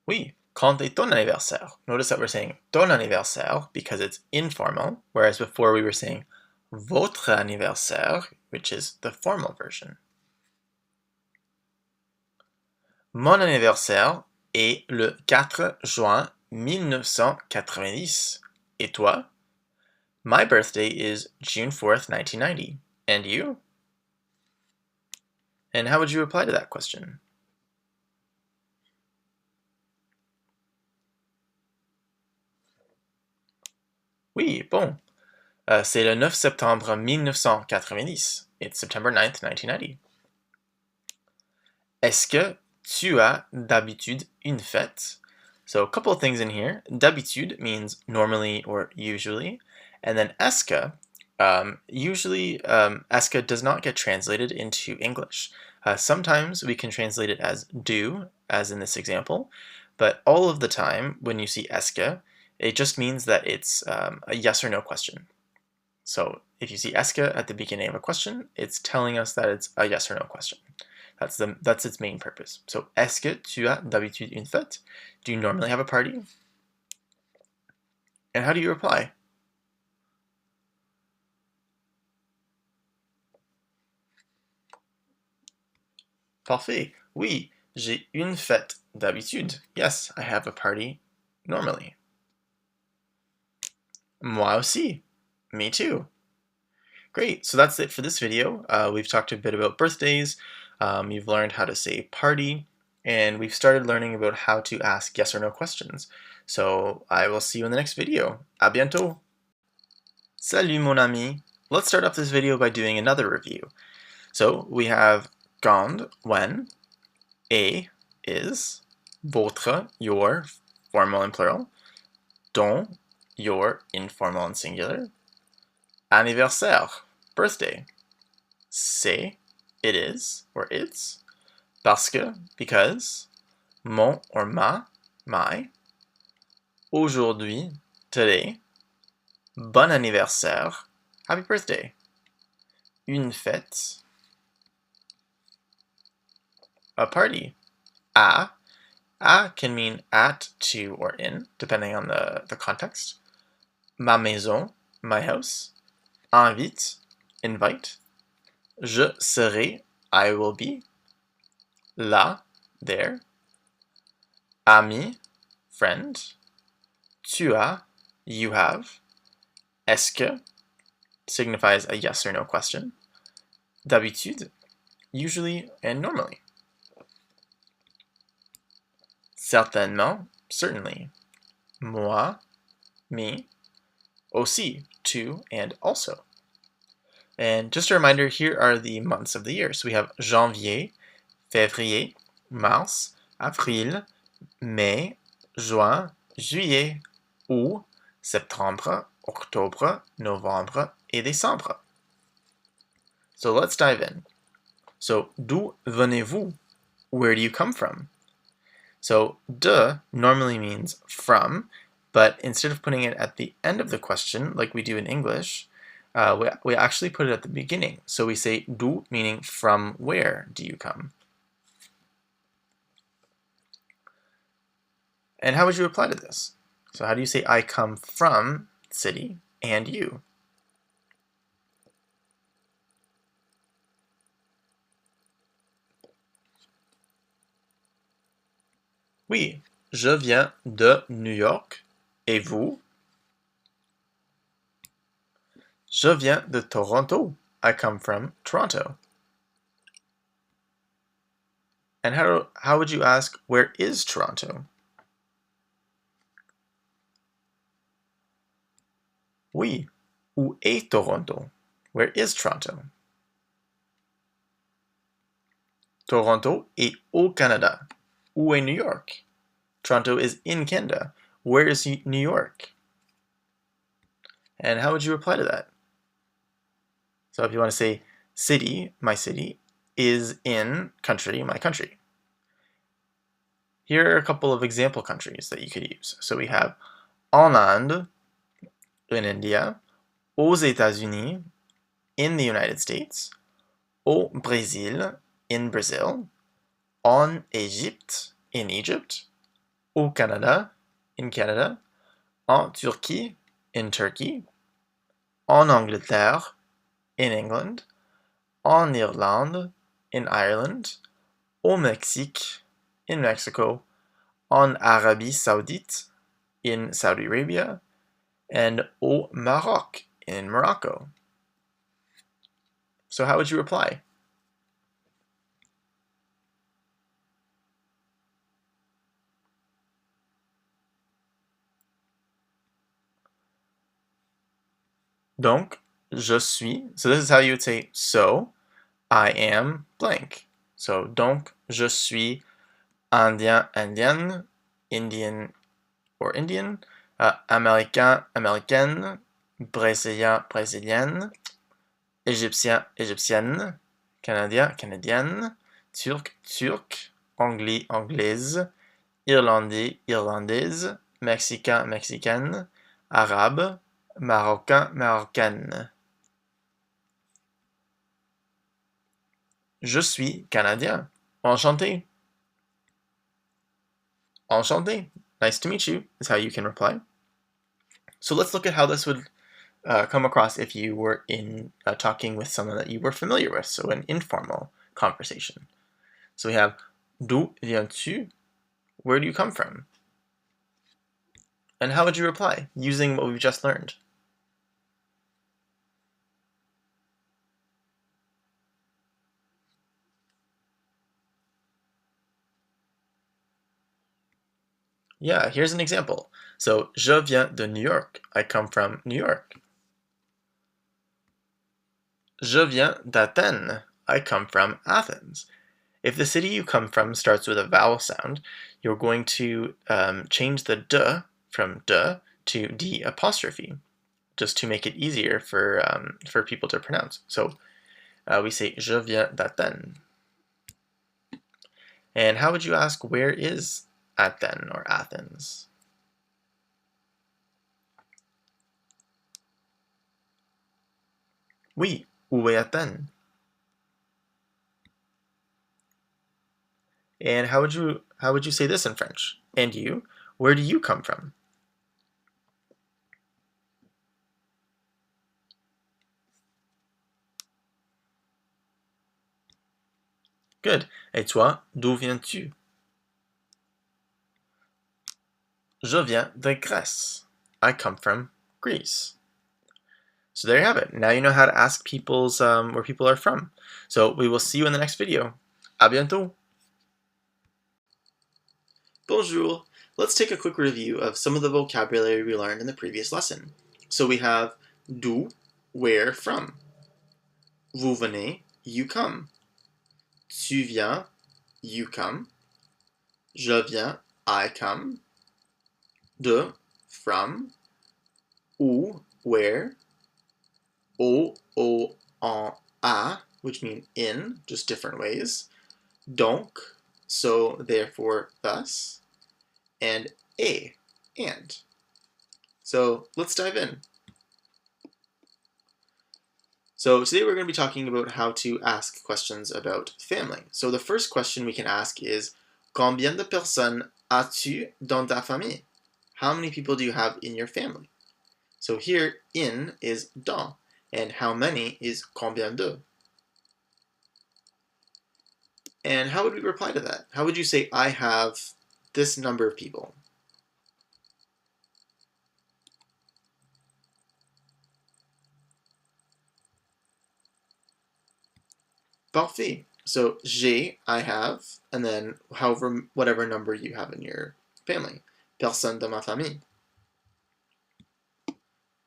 Oui, quand est ton anniversaire? Notice that we're saying ton anniversaire because it's informal, whereas before we were saying votre anniversaire, which is the formal version. Mon anniversaire est le 4 juin 1990. Et toi? My birthday is June 4th, 1990. And you? And how would you reply to that question? Oui, bon. C'est le 9 septembre 1990. It's September 9th, 1990. Est-ce que tu as d'habitude une fête? So a couple of things in here. D'habitude means normally or usually. And then est-ce que, usually est-ce que does not get translated into English. Sometimes we can translate it as do, as in this example. But all of the time, when you see est-ce que, it just means that it's a yes or no question. So if you see est-ce que at the beginning of a question, it's telling us that it's a yes or no question. That's its main purpose. So, est-ce que tu as d'habitude une fête? Do you normally have a party? And how do you reply? Parfait. Oui, j'ai une fête d'habitude. Yes, I have a party normally. Moi aussi. Me too. Great, so that's it for this video. We've talked a bit about birthdays, you've learned how to say party, and we've started learning about how to ask yes or no questions. So I will see you in the next video. À bientôt! Salut mon ami! Let's start off this video by doing another review. So we have quand, when, est, is, votre, your, formal and plural, ton, your, informal and singular, anniversaire, birthday, c'est, it is, or it's, Parce que, because. Mon or ma, my. Aujourd'hui, today. Bon anniversaire, happy birthday. Une fête, a party. À can mean at, to, or in, depending on the context. Ma maison, my house. Invite, invite. Je serai, I will be. Là, there. Ami, friend. Tu as, you have. Est-ce que signifies a yes or no question. D'habitude, usually and normally. Certainement, certainly. Moi, me. Aussi, too, and also. And just a reminder, here are the months of the year. So we have janvier, février, mars, avril, mai, juin, juillet, août, septembre, octobre, novembre, et décembre. So let's dive in. So, d'où venez-vous? Where do you come from? So, de normally means from, but instead of putting it at the end of the question, like we do in English, we actually put it at the beginning. So we say d'où, meaning from where do you come? And how would you reply to this? So how do you say I come from city and you? Oui, je viens de New York. Et vous? Je viens de Toronto. I come from Toronto. And how would you ask, where is Toronto? Oui, où est Toronto? Where is Toronto? Toronto est au Canada. Où est New York? Toronto is in Canada. Where is New York? And how would you reply to that? So if you want to say city, my city, is in country, my country. Here are a couple of example countries that you could use. So we have en Inde, in India, aux États-Unis, in the United States, au Brésil, in Brazil, en Égypte, in Egypt, au Canada, in Canada, en Turquie, in Turkey, en Angleterre, in England, en Irlande, in Ireland, au Mexique, in Mexico, en Arabie Saoudite, in Saudi Arabia, and au Maroc, in Morocco. So how would you reply? Donc, je suis, so this is how you would say so, I am blank. So, donc, je suis indien, indienne, Indian or Indian, américain, américaine, brésilien, brésilienne, égyptien, égyptienne, canadien, canadienne, turc, turc, anglais, anglaise, irlandais, irlandaise, mexicain, mexicaine, arabe, marocain, marocaine. Je suis canadien. Enchanté. Enchanté. Nice to meet you is how you can reply. So let's look at how this would come across if you were in talking with someone that you were familiar with, so an informal conversation. So we have d'où viens-tu? Where do you come from? And how would you reply using what we've just learned? Yeah, here's an example. So, je viens de New York. I come from New York. Je viens d'Athènes. I come from Athens. If the city you come from starts with a vowel sound, you're going to change the de from de to d apostrophe, just to make it easier for people to pronounce. So we say je viens d'Athènes. And how would you ask where is Athens or Athens? Oui, où est Athens? And how would you say this in French? And you, where do you come from? Good. Et toi, d'où viens-tu? Je viens de Grèce. I come from Greece. So there you have it. Now you know how to ask people's where people are from. So we will see you in the next video. À bientôt. Bonjour. Let's take a quick review of some of the vocabulary we learned in the previous lesson. So we have d'où, where, from. Vous venez, you come. Tu viens, you come. Je viens, I come. De, from. Où, where. Au, en, à, which mean in, just different ways. Donc, so, therefore, thus. And et, and. So let's dive in. So today we're going to be talking about how to ask questions about family. So the first question we can ask is, combien de personnes as-tu dans ta famille? How many people do you have in your family? So here, in is dans, and how many is combien de? And how would we reply to that? How would you say, I have this number of people? Parfait. So j'ai, I have, and then whatever number you have in your family. Personne de ma famille.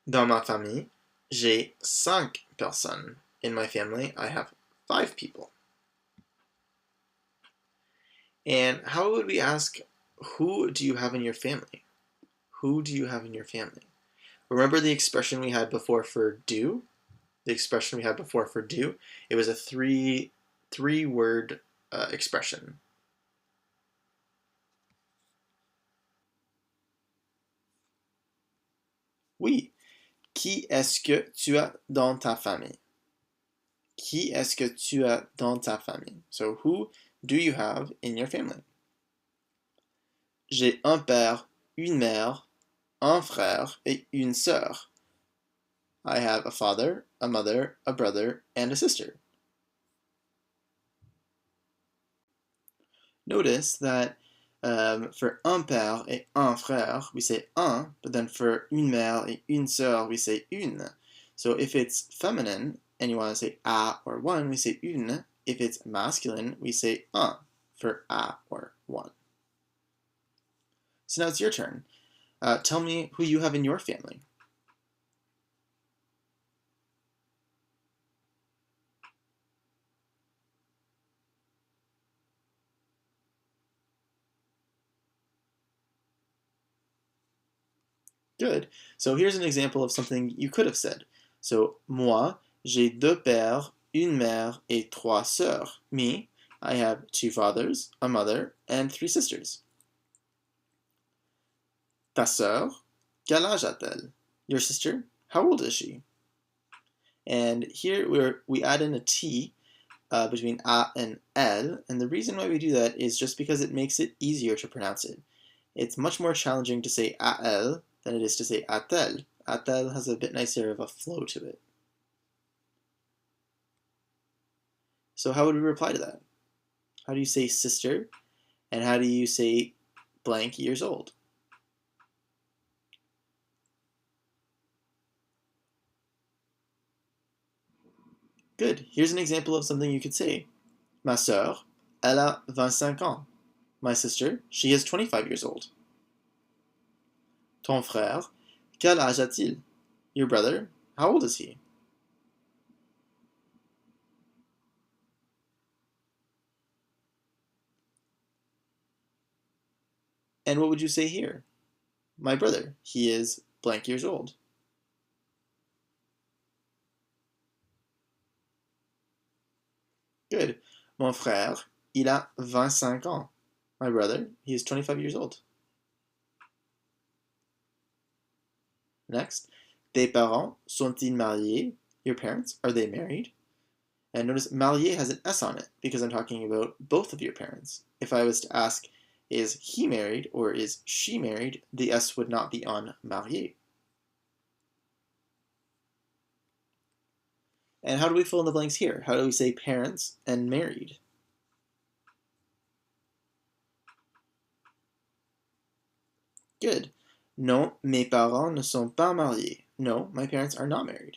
Dans ma famille, j'ai 5 personnes. In my family, I have 5 people. And how would we ask, who do you have in your family? Who do you have in your family? Remember the expression we had before for do? The expression we had before for do? It was a three-word expression. Oui. Qui est-ce que tu as dans ta famille? Qui est-ce que tu as dans ta famille? So, who do you have in your family? J'ai un père, une mère, un frère et une sœur. I have a father, a mother, a brother, and a sister. Notice that for un père et un frère, we say un, but then for une mère et une sœur, we say une. So if it's feminine and you want to say a or one, we say une. If it's masculine, we say un for a or one. So now it's your turn. Tell me who you have in your family. Good. So here's an example of something you could have said. So, moi, j'ai 2 pères, une mère et 3 sœurs. Me, I have 2 fathers, a mother, and 3 sisters. Ta sœur, quel âge a-t-elle? Your sister, how old is she? And here we add in a T between a and elle, and the reason why we do that is just because it makes it easier to pronounce it. It's much more challenging to say a elle than it is to say a-t-elle. A-t-elle has a bit nicer of a flow to it. So how would we reply to that? How do you say sister? And how do you say blank years old? Good. Here's an example of something you could say. Ma sœur, elle a 25 ans. My sister, she is 25 years old. Ton frère, quel âge a-t-il? Your brother, how old is he? And what would you say here? My brother, he is blank years old. Good. Mon frère, il a 25 ans. My brother, he is 25 years old. Next, tes parents sont-ils mariés? Your parents, are they married? And notice marié has an S on it because I'm talking about both of your parents. If I was to ask, is he married or is she married, the S would not be on marié. And how do we fill in the blanks here? How do we say parents and married? Good. Non, mes parents ne sont pas mariés. No, my parents are not married.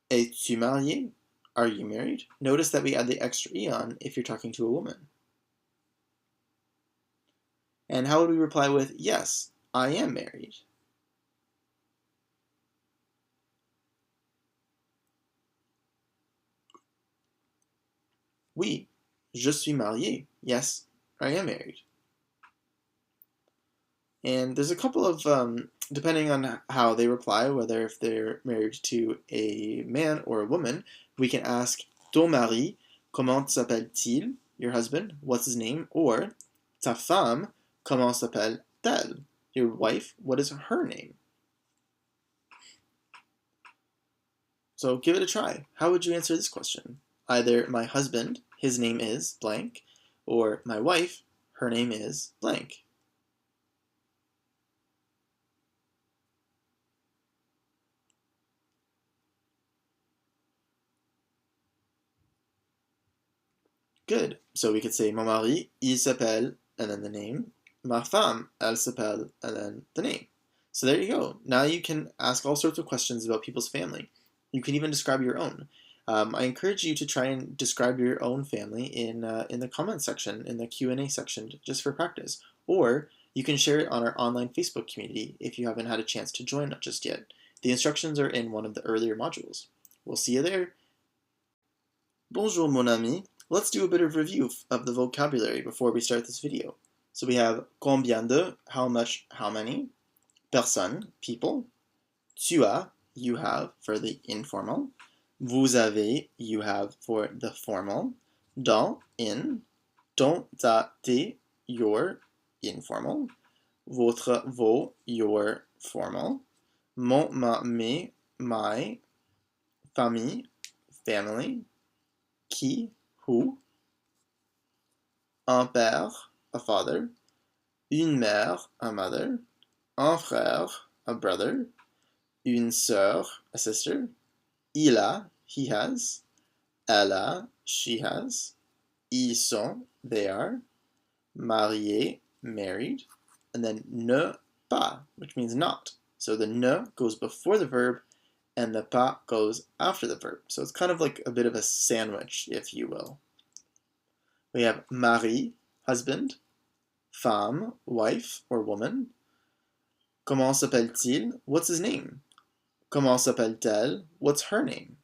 Es-tu marié? Are you married? Notice that we add the extra E on if you're talking to a woman. And how would we reply with, yes, I am married? Oui, je suis marié. Yes, I am married. And there's a couple of, depending on how they reply, whether if they're married to a man or a woman, we can ask, ton mari, comment s'appelle-t-il? Your husband, what's his name? Or, ta femme, comment s'appelle-t-elle? Your wife, what is her name? So give it a try. How would you answer this question? Either my husband, his name is blank, or my wife, her name is blank. Good. So we could say mon mari, il s'appelle, and then the name. Ma femme, elle s'appelle, and then the name. So there you go. Now you can ask all sorts of questions about people's family. You can even describe your own. I encourage you to try and describe your own family in the comment section, in the Q&A section, just for practice. Or you can share it on our online Facebook community if you haven't had a chance to join just yet. The instructions are in one of the earlier modules. We'll see you there. Bonjour mon ami. Let's do a bit of review of the vocabulary before we start this video. So we have combien de, how much, how many, personnes, people, tu as, you have for the informal, vous avez, you have for the formal, dans, in, ton, ta, tes, your, informal, votre, vos, your, formal, mon, ma, mes, my, famille, family, qui, who, un père, a father, une mère, a mother, un frère, a brother, une sœur, a sister, il a, he has, elle a, she has, ils sont, they are, marié, married, and then ne pas, which means not. So the ne goes before the verb, and the pas goes after the verb. So it's kind of like a bit of a sandwich, if you will. We have mari, husband, femme, wife or woman. Comment s'appelle-t-il? What's his name? Comment s'appelle-t-elle? What's her name?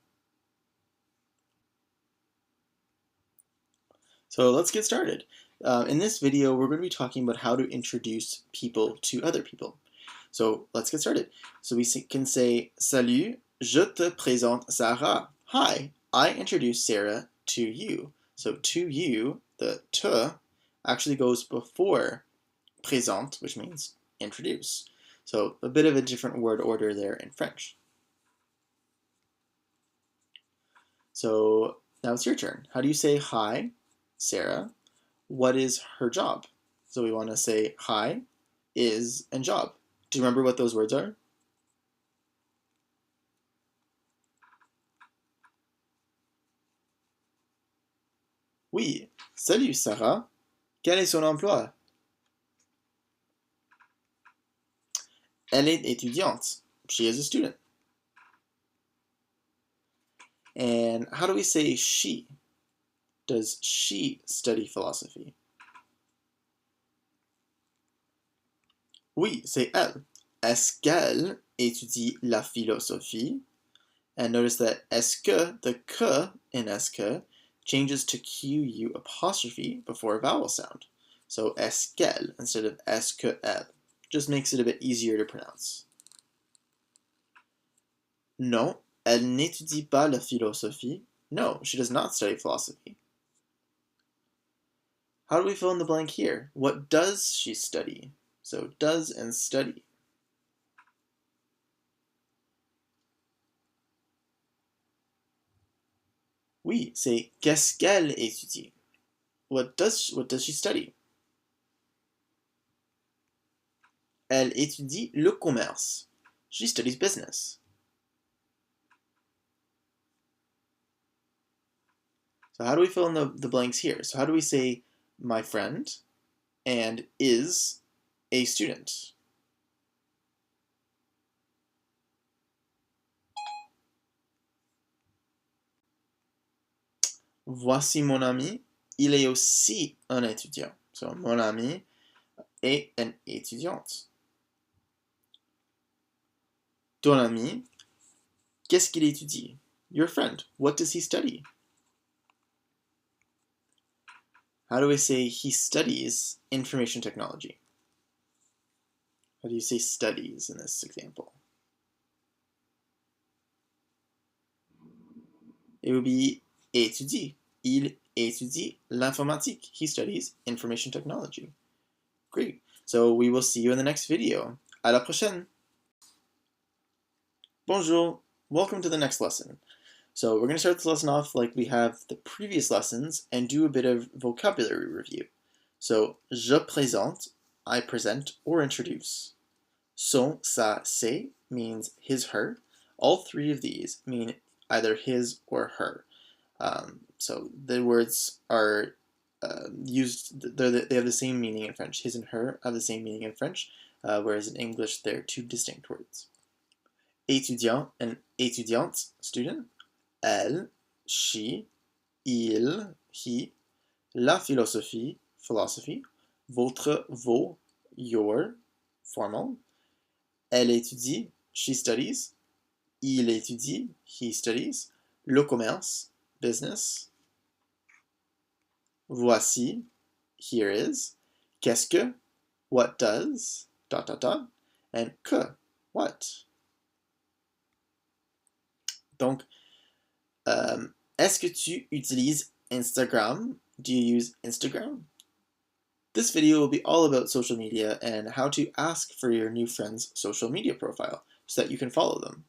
So let's get started. In this video, we're going to be talking about how to introduce people to other people. So let's get started. So we can say, Salut, je te présente Sarah. Hi, I introduce Sarah to you. So to you, the te actually goes before présente, which means introduce. So a bit of a different word order there in French. So now it's your turn. How do you say hi, Sarah? What is her job? So we want to say hi, is, and job. Do you remember what those words are? Oui. Salut Sarah. Quel est son emploi? Elle est étudiante. She is a student. And how do we say she? Does she study philosophy? Oui, c'est elle. Est-ce qu'elle étudie la philosophie? And notice that est-ce que, the que in est-ce que, changes to QU apostrophe before a vowel sound. So est-ce qu'elle instead of est-ce que elle. Just makes it a bit easier to pronounce. Non, elle n'étudie pas la philosophie. No, she does not study philosophy. How do we fill in the blank here? What does she study? So does and study. Oui, c'est qu'est-ce qu'elle étudie? What does she study? Elle étudie le commerce. She studies business. So how do we fill in the blanks here? So how do we say my friend and is a student? Voici mon ami, il est aussi un étudiant. So mon ami est une étudiante. Ton ami, qu'est-ce qu'il étudie? Your friend, what does he study? How do we say he studies information technology? How do you say studies in this example? It would be étudie. Il étudie l'informatique. He studies information technology. Great. So we will see you in the next video. À la prochaine. Bonjour. Welcome to the next lesson. So we're going to start this lesson off like we have the previous lessons and do a bit of vocabulary review. So, je présente, I present or introduce. Son, sa, ses means his, her. All three of these mean either his or her. So the words are used, they have the same meaning in French. His and her have the same meaning in French, whereas in English they're two distinct words. Étudiant and étudiante, student. Elle, she, il, he. La philosophie, philosophy. Votre, vos, your, formal. Elle étudie, she studies. Il étudie, he studies. Le commerce, business. Voici, here is. Qu'est-ce que, what does, dot dot dot. And que, what. Donc, est-ce que tu utilises Instagram? Do you use Instagram? This video will be all about social media and how to ask for your new friend's social media profile so that you can follow them.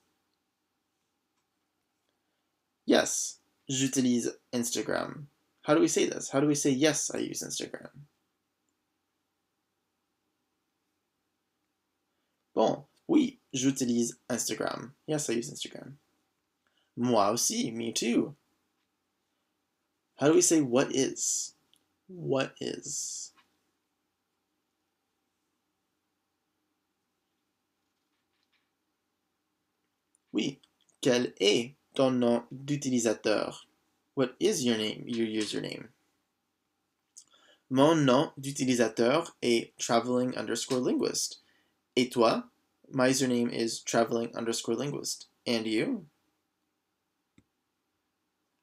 Yes, j'utilise Instagram. How do we say this? How do we say yes, I use Instagram? Bon, oui, j'utilise Instagram. Yes, I use Instagram. Moi aussi, me too. How do we say what is? What is? Oui, quel est ton nom d'utilisateur? What is your name, your username? Mon nom d'utilisateur est traveling_linguist. Et toi? My username is traveling_linguist. And you?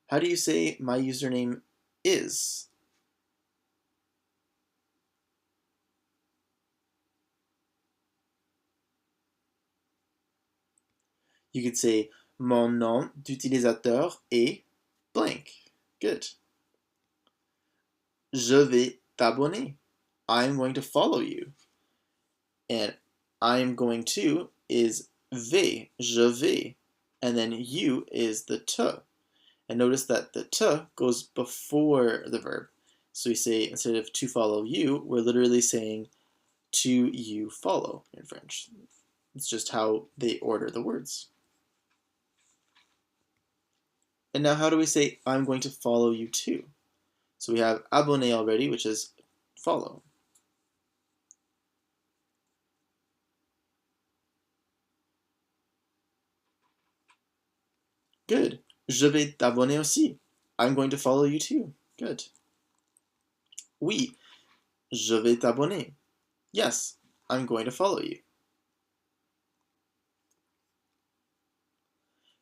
How do you say my username is? You could say mon nom d'utilisateur est blank. Good. Je vais t'abonner. I'm going to follow you. And I'm going to is vais, je vais. And then you is the te. And notice that the te goes before the verb. So we say, instead of to follow you, we're literally saying to you follow in French. It's just how they order the words. And now how do we say, I'm going to follow you too? So we have abonner already, which is follow. Good. Je vais t'abonner aussi. I'm going to follow you too. Good. Oui, je vais t'abonner. Yes, I'm going to follow you.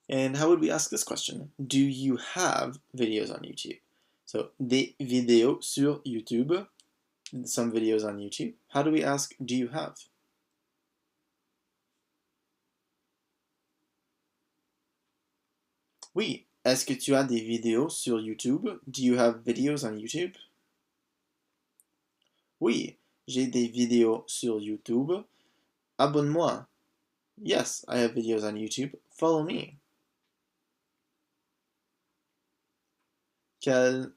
And how would we ask this question? Do you have videos on YouTube? So, des vidéos sur YouTube. Some videos on YouTube. How do we ask, do you have? Oui, Est-ce que tu as des vidéos sur YouTube? Do you have videos on YouTube? Oui, j'ai des vidéos sur YouTube. Abonne-moi. Yes, I have videos on YouTube. Follow me. Quel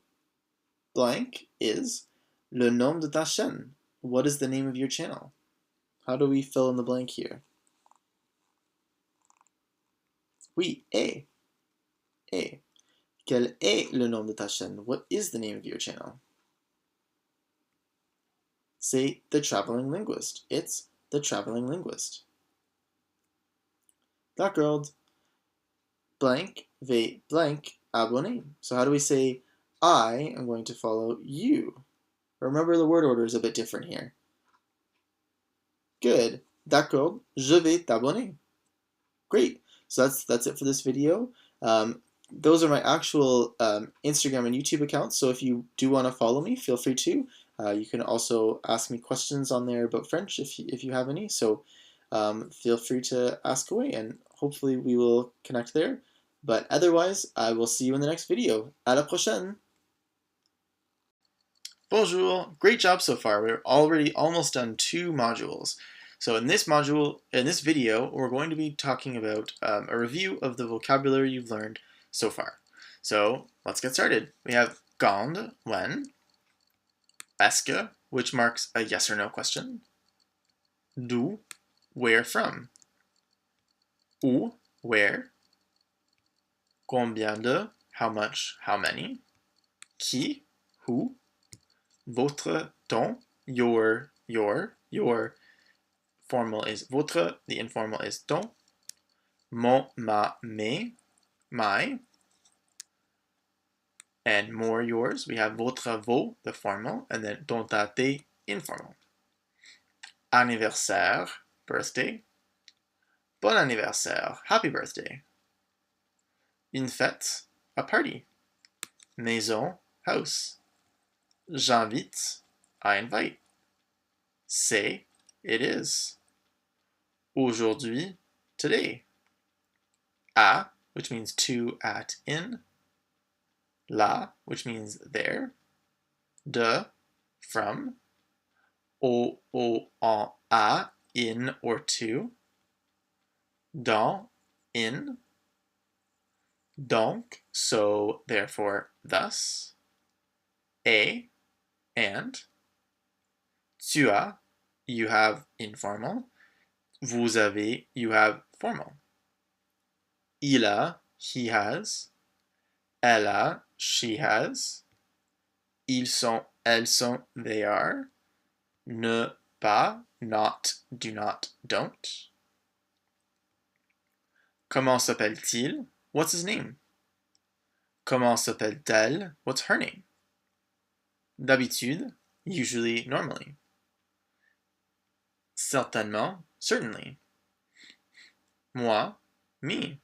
blank is le nom de ta chaîne? What is the name of your channel? How do we fill in the blank here? Oui, est. Est. Quel est le nom de ta chaîne? What is the name of your channel? Say The Traveling Linguist. It's The Traveling Linguist. D'accord. Blank va blank abonner. So how do we say I am going to follow you? Remember the word order is a bit different here. Good. D'accord. Je vais t'abonner. Great. So that's it for this video. Those are my actual Instagram and YouTube accounts. So if you do want to follow me, feel free to. You can also ask me questions on there about French if you have any. So feel free to ask away, and hopefully we will connect there. But otherwise, I will see you in the next video. À la prochaine! Bonjour! Great job so far. We're already almost done 2 modules. So in this video, we're going to be talking about a review of the vocabulary you've learned so far. So let's get started. We have quand, when, est-ce que, which marks a yes or no question, d'où, where from, où, where, combien de, how much, how many, qui, who, votre, ton, your, formal is votre, the informal is ton, mon, ma, mes, my, and more, yours. We have votre, vos, the formal, and then ton, ta, tes, informal. Anniversaire, birthday. Bon anniversaire, happy birthday. Une fête, a party. Maison, house. J'invite, I invite. C'est, it is. Aujourd'hui, today. À, which means to, at, in. Là, which means there. De, from. Au, en, à, in, or to. Dans, in. Donc, so, therefore, thus. Et, and. Tu as, you have informal. Vous avez, you have formal. Il a, he has. Elle a, she has. Ils sont, elles sont, they are. Ne pas, not, do not, don't. Comment s'appelle-t-il? What's his name? Comment s'appelle-t-elle? What's her name? D'habitude, usually, normally. Certainement, certainly. Moi, me.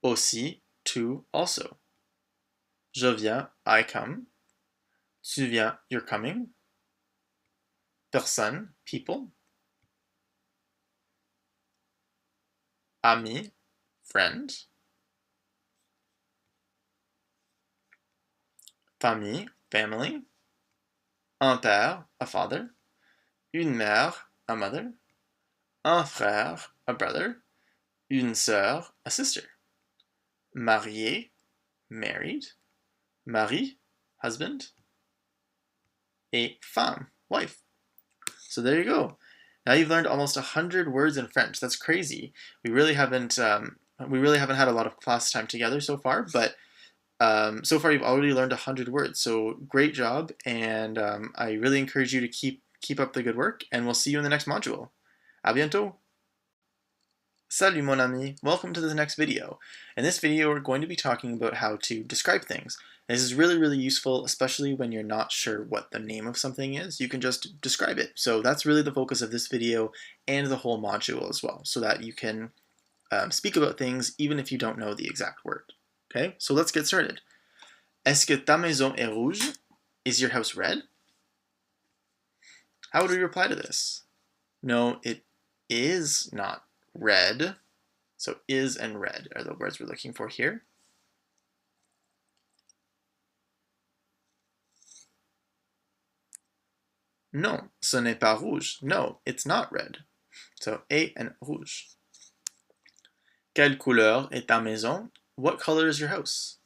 Aussi, to, also. Je viens, I come. Tu viens, you're coming. Personne, people. Ami, friend. Famille, family. Un père, a father. Une mère, a mother. Un frère, a brother. Une sœur, a sister. Marié, married. Mari, husband. Et femme, wife. So there you go. Now you've learned almost 100 words in French. That's crazy. We really haven't had a lot of class time together so far, but so far you've already learned 100 words. So great job, and I really encourage you to keep up the good work, and we'll see you in the next module. À bientôt! Salut mon ami! Welcome to the next video. In this video we're going to be talking about how to describe things. This is really, really useful, especially when you're not sure what the name of something is. You can just describe it. So that's really the focus of this video and the whole module as well, so that you can speak about things even if you don't know the exact word. Okay, so let's get started. Est-ce que ta maison est rouge? Is your house red? How would we reply to this? No, it is not red. So is and red are the words we're looking for here. Non, ce n'est pas rouge. No, it's not red. So A and rouge. Quelle couleur est ta maison? What color is your house?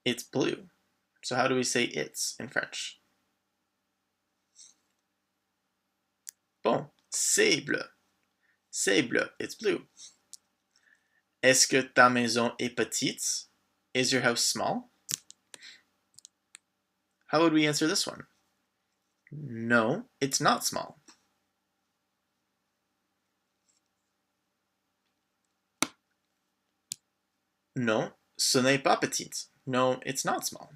It's blue. So how do we say it's in French? Bon, c'est bleu. C'est bleu. It's blue. Est-ce que ta maison est petite? Is your house small? How would we answer this one? No, it's not small. Non, ce n'est pas petit. No, it's not small.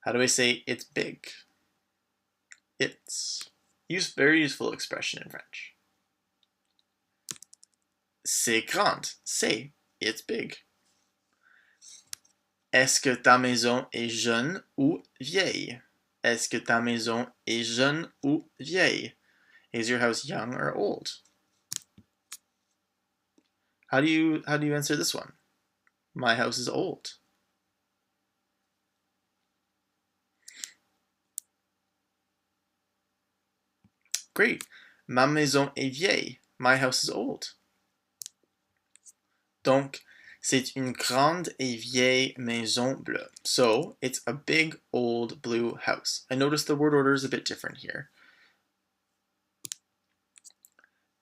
How do I say it's big? It's. Very useful expression in French. C'est grand. C'est. It's big. Est-ce que ta maison est jeune ou vieille? Est-ce que ta maison est jeune ou vieille? Is your house young or old? How do you answer this one? My house is old. Great. Ma maison est vieille. My house is old. Donc, c'est une grande et vieille maison bleue. So, it's a big old blue house. I notice the word order is a bit different here.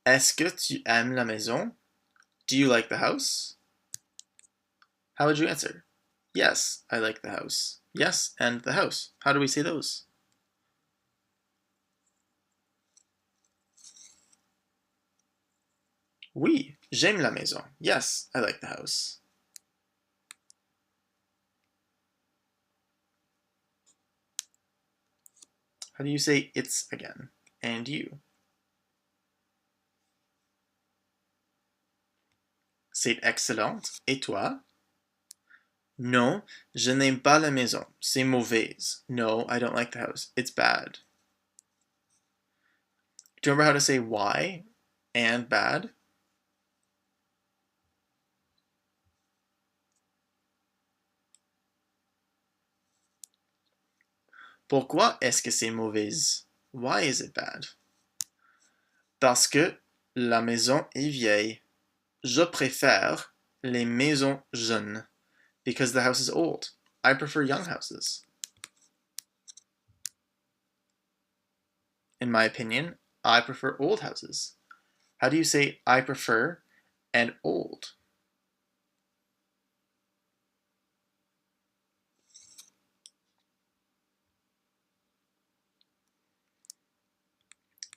Est-ce que tu aimes la maison? Do you like the house? How would you answer? Yes, I like the house. Yes, and the house. How do we say those? Oui, j'aime la maison. Yes, I like the house. How do you say it's again? And you? C'est excellent. Et toi? Non, je n'aime pas la maison. C'est mauvaise. No, I don't like the house. It's bad. Do you remember how to say why and bad? Pourquoi est-ce que c'est mauvaise? Why is it bad? Parce que la maison est vieille. Je préfère les maisons jeunes. Because the house is old. I prefer young houses. In my opinion, I prefer old houses. How do you say I prefer and old?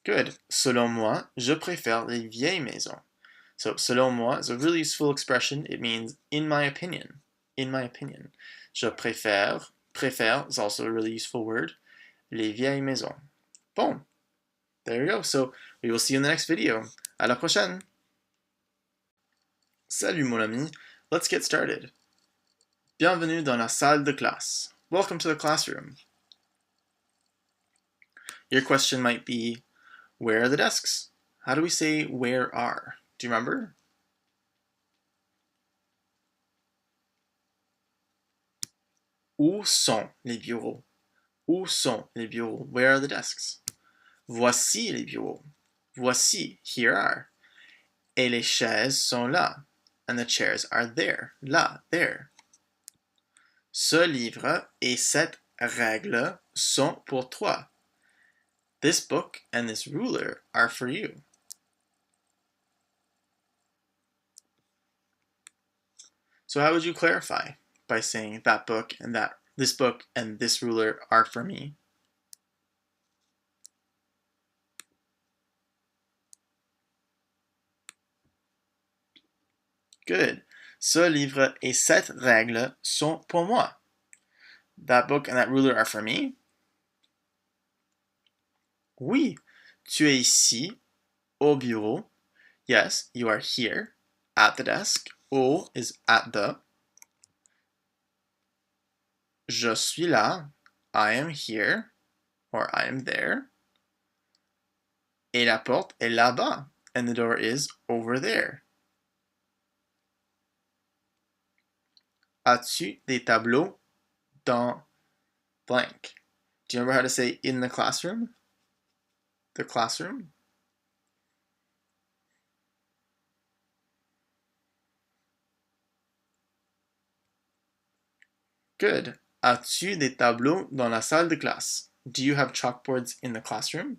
Good. Selon moi, je préfère les vieilles maisons. So, selon moi is a really useful expression. It means in my opinion. In my opinion. Je préfère. Préfère is also a really useful word. Les vieilles maisons. Bon. There you go. So, we will see you in the next video. À la prochaine. Salut mon ami. Let's get started. Bienvenue dans la salle de classe. Welcome to the classroom. Your question might be, where are the desks? How do we say where are? Do you remember? Où sont les bureaux? Où sont les bureaux? Where are the desks? Voici les bureaux. Voici, here are. Et les chaises sont là. And the chairs are there. Là, there. Ce livre et cette règle sont pour toi. This book and this ruler are for you. So how would you clarify? By saying that book and this book and this ruler are for me. Good. Ce livre et cette règle sont pour moi. That book and that ruler are for me. Oui, tu es ici, au bureau. Yes, you are here, at the desk. Au is at the. Je suis là, I am here, or I am there. Et la porte est là-bas, and the door is over there. As-tu des tableaux dans blank? Do you remember how to say in the classroom? The classroom? Good. As-tu des tableaux dans la salle de classe? Do you have chalkboards in the classroom?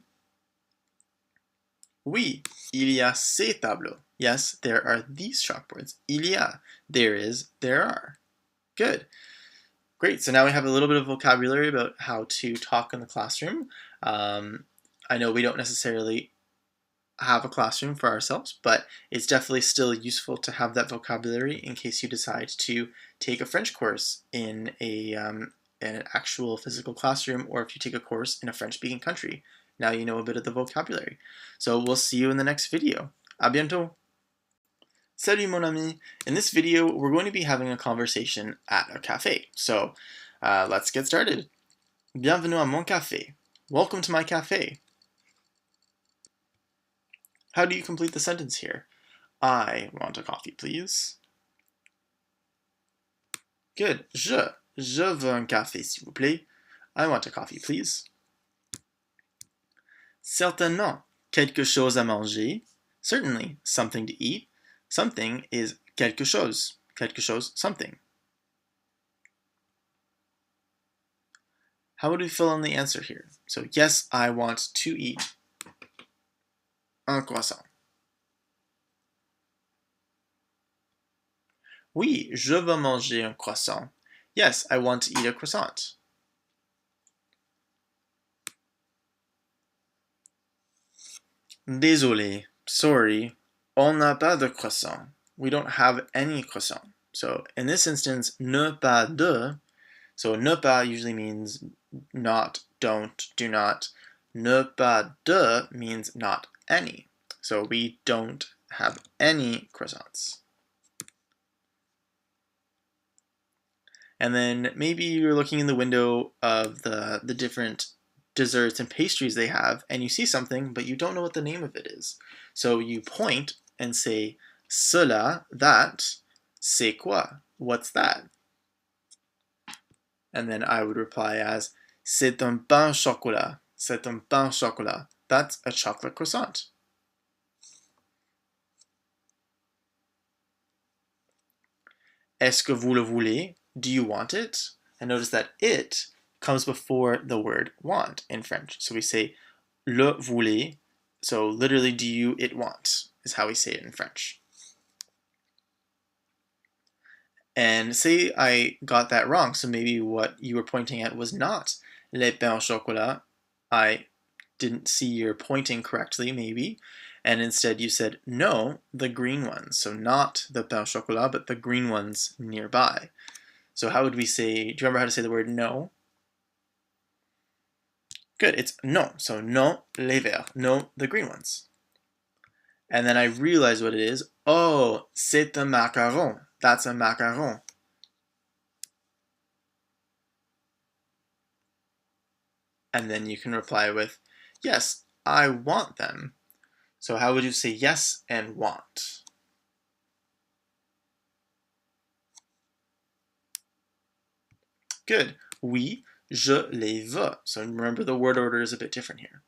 Oui, il y a ces tableaux. Yes, there are these chalkboards. Il y a. There is. There are. Good. Great. So now we have a little bit of vocabulary about how to talk in the classroom. I know we don't necessarily have a classroom for ourselves, but it's definitely still useful to have that vocabulary in case you decide to take a French course in an actual physical classroom, or if you take a course in a French-speaking country. Now you know a bit of the vocabulary. So we'll see you in the next video. À bientôt! Salut mon ami! In this video, we're going to be having a conversation at a cafe. So let's get started. Bienvenue à mon café. Welcome to my cafe. How do you complete the sentence here? I want a coffee, please. Good. Je veux un café, s'il vous plaît. I want a coffee, please. Certainement. Quelque chose à manger. Certainly. Something to eat. Something is quelque chose. Quelque chose, something. How would we fill in the answer here? So, yes, I want to eat un croissant. Oui, je veux manger un croissant. Yes, I want to eat a croissant. Désolé, sorry, on n'a pas de croissant. We don't have any croissant. So in this instance, ne pas de, so ne pas usually means not, don't, do not. Ne pas de means not any. So we don't have any croissants. And then maybe you're looking in the window of the different desserts and pastries they have, and you see something, but you don't know what the name of it is. So you point and say, cela, that, c'est quoi? What's that? And then I would reply as, c'est un pain au chocolat. C'est un pain au chocolat. That's a chocolate croissant. Est-ce que vous le voulez? Do you want it? And notice that it comes before the word want in French. So we say le voulez. So literally, do you it want is how we say it in French. And say I got that wrong. So maybe what you were pointing at was not les pains au chocolat. I didn't see your pointing correctly, maybe. And instead you said, no, the green ones. So not the pain au chocolat, but the green ones nearby. So how would we say, do you remember how to say the word no? Good, it's non. So non, les verts. No, the green ones. And then I realize what it is. Oh, c'est un macaron. That's a macaron. And then you can reply with, yes, I want them. So how would you say yes and want? Good. Oui, je les veux. So remember the word order is a bit different here.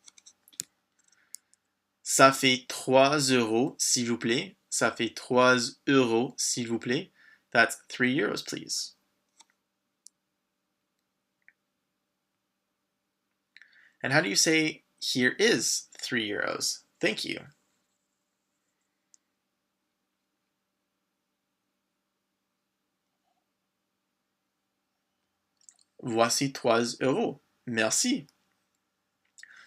Ça fait 3 euros, s'il vous plaît. Ça fait 3 euros, s'il vous plaît. That's 3 euros, please. And how do you say, here is 3 euros? Thank you. Voici 3 euros. Merci.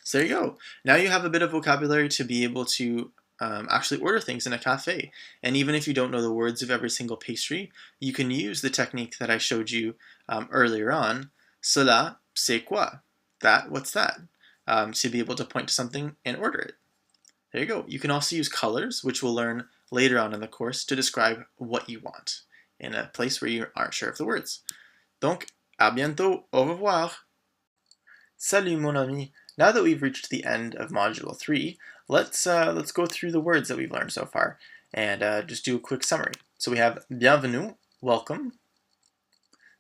So there you go. Now you have a bit of vocabulary to be able to actually order things in a cafe. And even if you don't know the words of every single pastry, you can use the technique that I showed you earlier on. Cela, c'est quoi? That, what's that? To be able to point to something and order it. There you go. You can also use colors, which we'll learn later on in the course, to describe what you want in a place where you aren't sure of the words. Donc, à bientôt. Au revoir. Salut mon ami. Now that we've reached the end of Module 3, let's go through the words that we've learned so far and just do a quick summary. So we have bienvenue, welcome.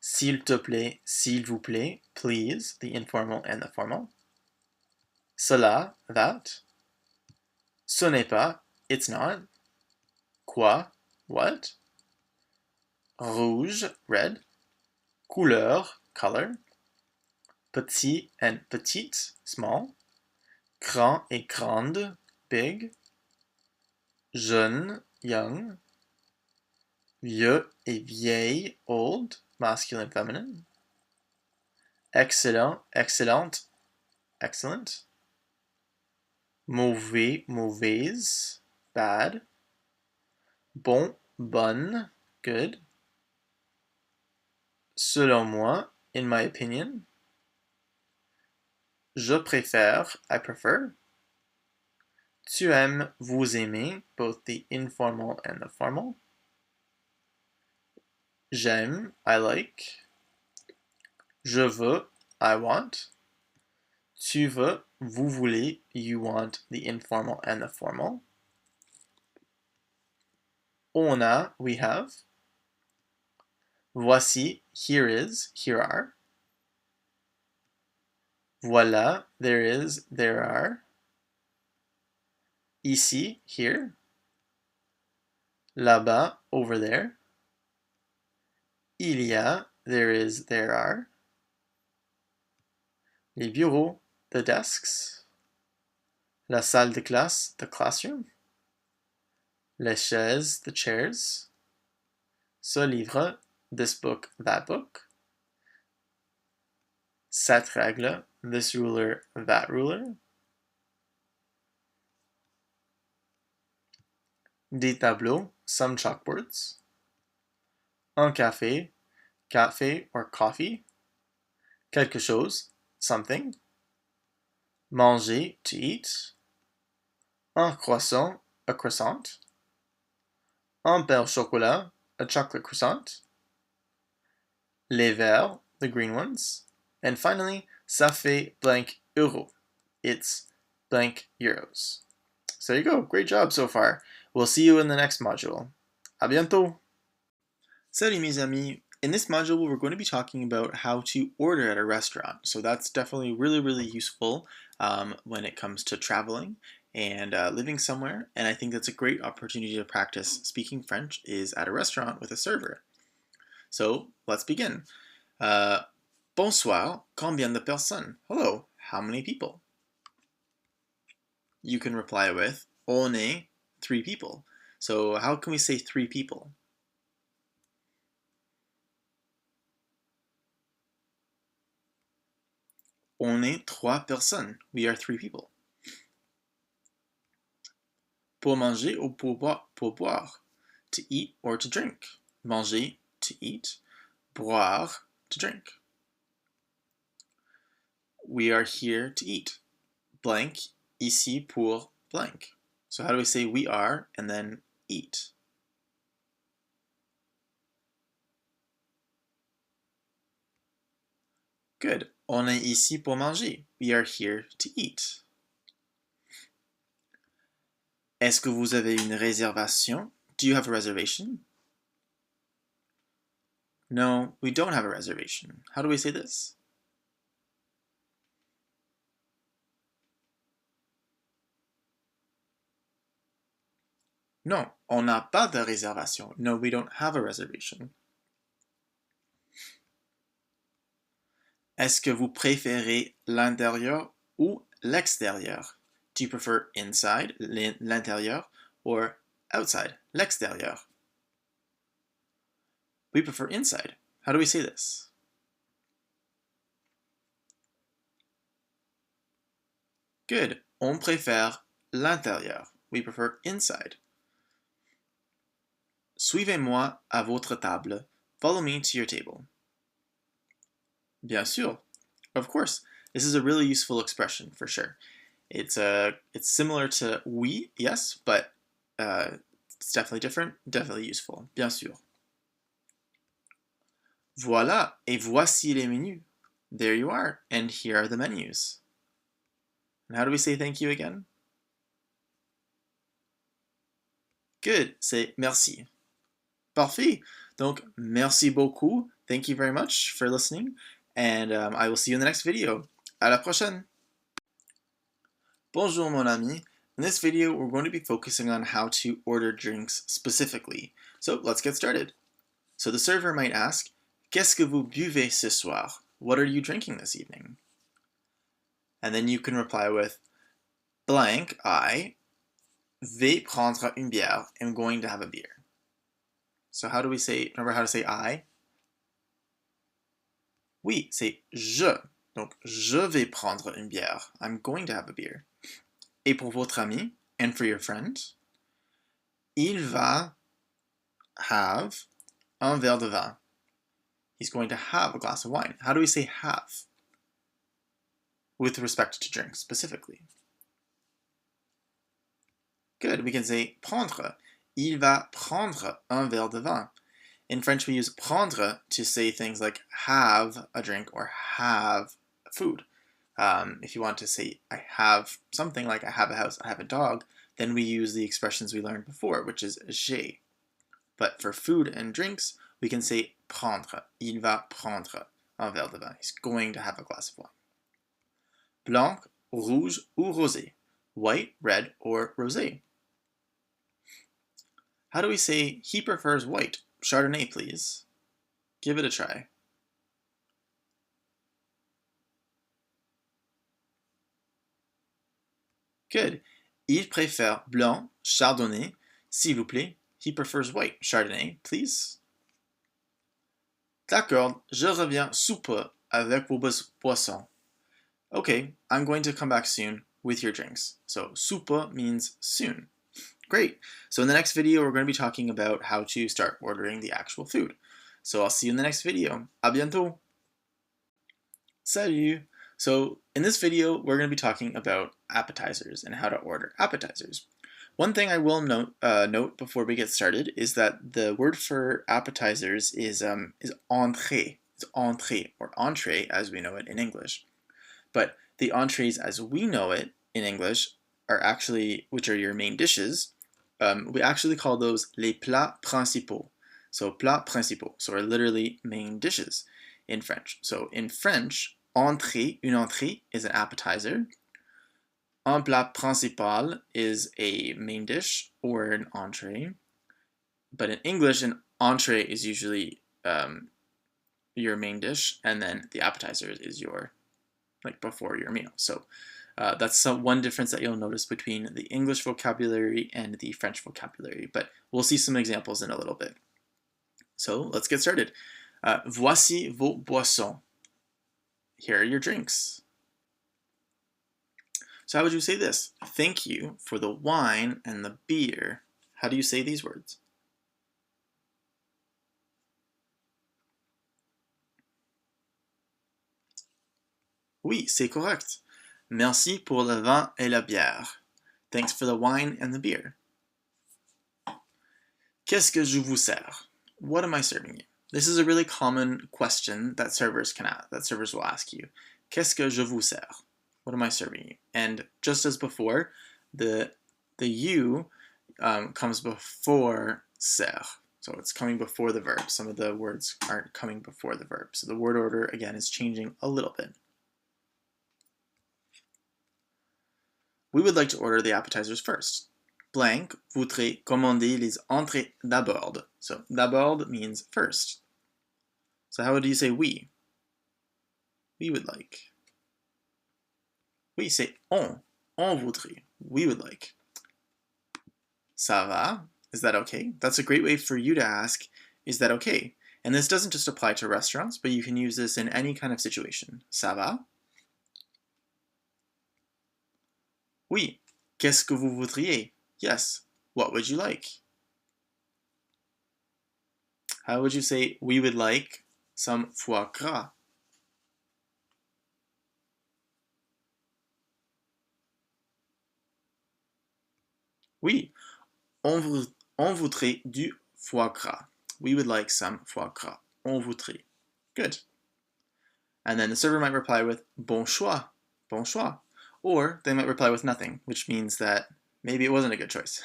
S'il te plaît, s'il vous plaît, please, the informal and the formal. Cela, that. Ce n'est pas, it's not. Quoi, what. Rouge, red. Couleur, color. Petit and petite, small. Grand et grande, big. Jeune, young. Vieux et vieille, old, masculine, feminine. Excellent, excellente, excellent. Mauvais, mauvaise, bad. Bon, bonne, good. Selon moi, in my opinion. Je préfère, I prefer. Tu aimes, vous aimez, both the informal and the formal. J'aime, I like. Je veux, I want. Tu veux, vous voulez, you want the informal and the formal. On a, we have. Voici, here is, here are. Voilà, there is, there are. Ici, here. Là-bas, over there. Il y a, there is, there are. Les bureaux, the desks. La salle de classe, the classroom. Les chaises, the chairs. Ce livre, this book, that book. Cette règle, this ruler, that ruler. Des tableaux, some chalkboards. Un café, café or coffee. Quelque chose, something. Manger, to eat. Un croissant, a croissant. Un pain au chocolat, a chocolate croissant. Les verts, the green ones. And finally, ça fait blank euro. It's blank euros. So there you go. Great job so far. We'll see you in the next module. À bientôt! Salut mes amis! In this module, we're going to be talking about how to order at a restaurant. So that's definitely really useful when it comes to traveling and living somewhere. And I think that's a great opportunity to practice speaking French is at a restaurant with a server. So let's begin. Bonsoir, combien de personnes? Hello, how many people? You can reply with, on est 3 people. So how can we say 3 people? On est 3 personnes. We are 3 people. Pour manger ou pour boire? To eat or to drink. Manger, to eat. Boire, to drink. We are here to eat. Blank, ici pour blank. So how do we say we are and then eat? Good. On est ici pour manger. We are here to eat. Est-ce que vous avez une réservation? Do you have a reservation? No, we don't have a reservation. How do we say this? Non, on n'a pas de réservation. No, we don't have a reservation. Est-ce que vous préférez l'intérieur ou l'extérieur? Do you prefer inside, l'intérieur, or outside, l'extérieur? We prefer inside. How do we say this? Good. On préfère l'intérieur. We prefer inside. Suivez-moi à votre table. Follow me to your table. Bien sûr. Of course. This is a really useful expression for sure. It's similar to oui, yes, but it's definitely different, definitely useful. Bien sûr. Voilà, et voici les menus. There you are, and here are the menus. And how do we say thank you again? Good, c'est merci. Parfait. Donc, merci beaucoup, Thank you very much for listening, and I will see you in the next video. À la prochaine! Bonjour mon ami. In this video, we're going to be focusing on how to order drinks specifically. So let's get started. So the server might ask, Qu'est-ce que vous buvez ce soir? What are you drinking this evening? And then you can reply with, blank, I vais prendre une bière. I'm going to have a beer. So how do we say, remember how to say I? Oui, c'est je. Donc, je vais prendre une bière. I'm going to have a beer. Et pour votre ami, and for your friend, il va have un verre de vin. He's going to have a glass of wine. How do we say have? With respect to drinks specifically. Good, we can say prendre. Il va prendre un verre de vin. In French, we use prendre to say things like have a drink or have food. If you want to say I have something like I have a house, I have a dog, then we use the expressions we learned before, which is j'ai. But for food and drinks, we can say prendre. Il va prendre un verre de vin. He's going to have a glass of wine. Blanc, rouge ou rosé. White, red, or rosé. How do we say he prefers white? Chardonnay, please. Give it a try. Good. Il préfère blanc, chardonnay. S'il vous plaît. He prefers white. Chardonnay, please. D'accord, je reviens sous peu avec vos boissons. Okay, I'm going to come back soon with your drinks. So, sous peu means soon. Great. So in the next video, we're going to be talking about how to start ordering the actual food. So I'll see you in the next video. À bientôt. Salut. So in this video, we're going to be talking about appetizers and how to order appetizers. One thing I will note before we get started is that the word for appetizers is entrée. It's entrée, or entree as we know it in English. But the entrees as we know it in English are actually, which are your main dishes, we actually call those les plats principaux. So plats principaux, so are literally main dishes in French. So in French, entrée, une entrée is an appetizer. Un plat principal is a main dish or an entree. But in English, an entree is usually your main dish, and then the appetizer is your, like before your meal. So that's one difference that you'll notice between the English vocabulary and the French vocabulary, but we'll see some examples in a little bit. So let's get started. Voici vos boissons. Here are your drinks. So how would you say this? Thank you for the wine and the beer. How do you say these words? Oui, c'est correct. Merci pour le vin et la bière. Thanks for the wine and the beer. Qu'est-ce que je vous sers? What am I serving you? This is a really common question that servers will ask you. Qu'est-ce que je vous sers? What am I serving you? And just as before, the you comes before ser. So it's coming before the verb. Some of the words aren't coming before the verb. So the word order, again, is changing a little bit. We would like to order the appetizers first. Blank voudrait commander les entrées d'abord. So d'abord means first. So how would you say we? We would like. Oui, c'est on. On voudrait. We would like. Ça va? Is that okay? That's a great way for you to ask, is that okay? And this doesn't just apply to restaurants, but you can use this in any kind of situation. Ça va? Oui. Qu'est-ce que vous voudriez? Yes. What would you like? How would you say we would like some foie gras? Oui. On voudrait du foie gras. We would like some foie gras. On voudrait. Good. And then the server might reply with bon choix. Bon choix. Or they might reply with nothing, which means that maybe it wasn't a good choice.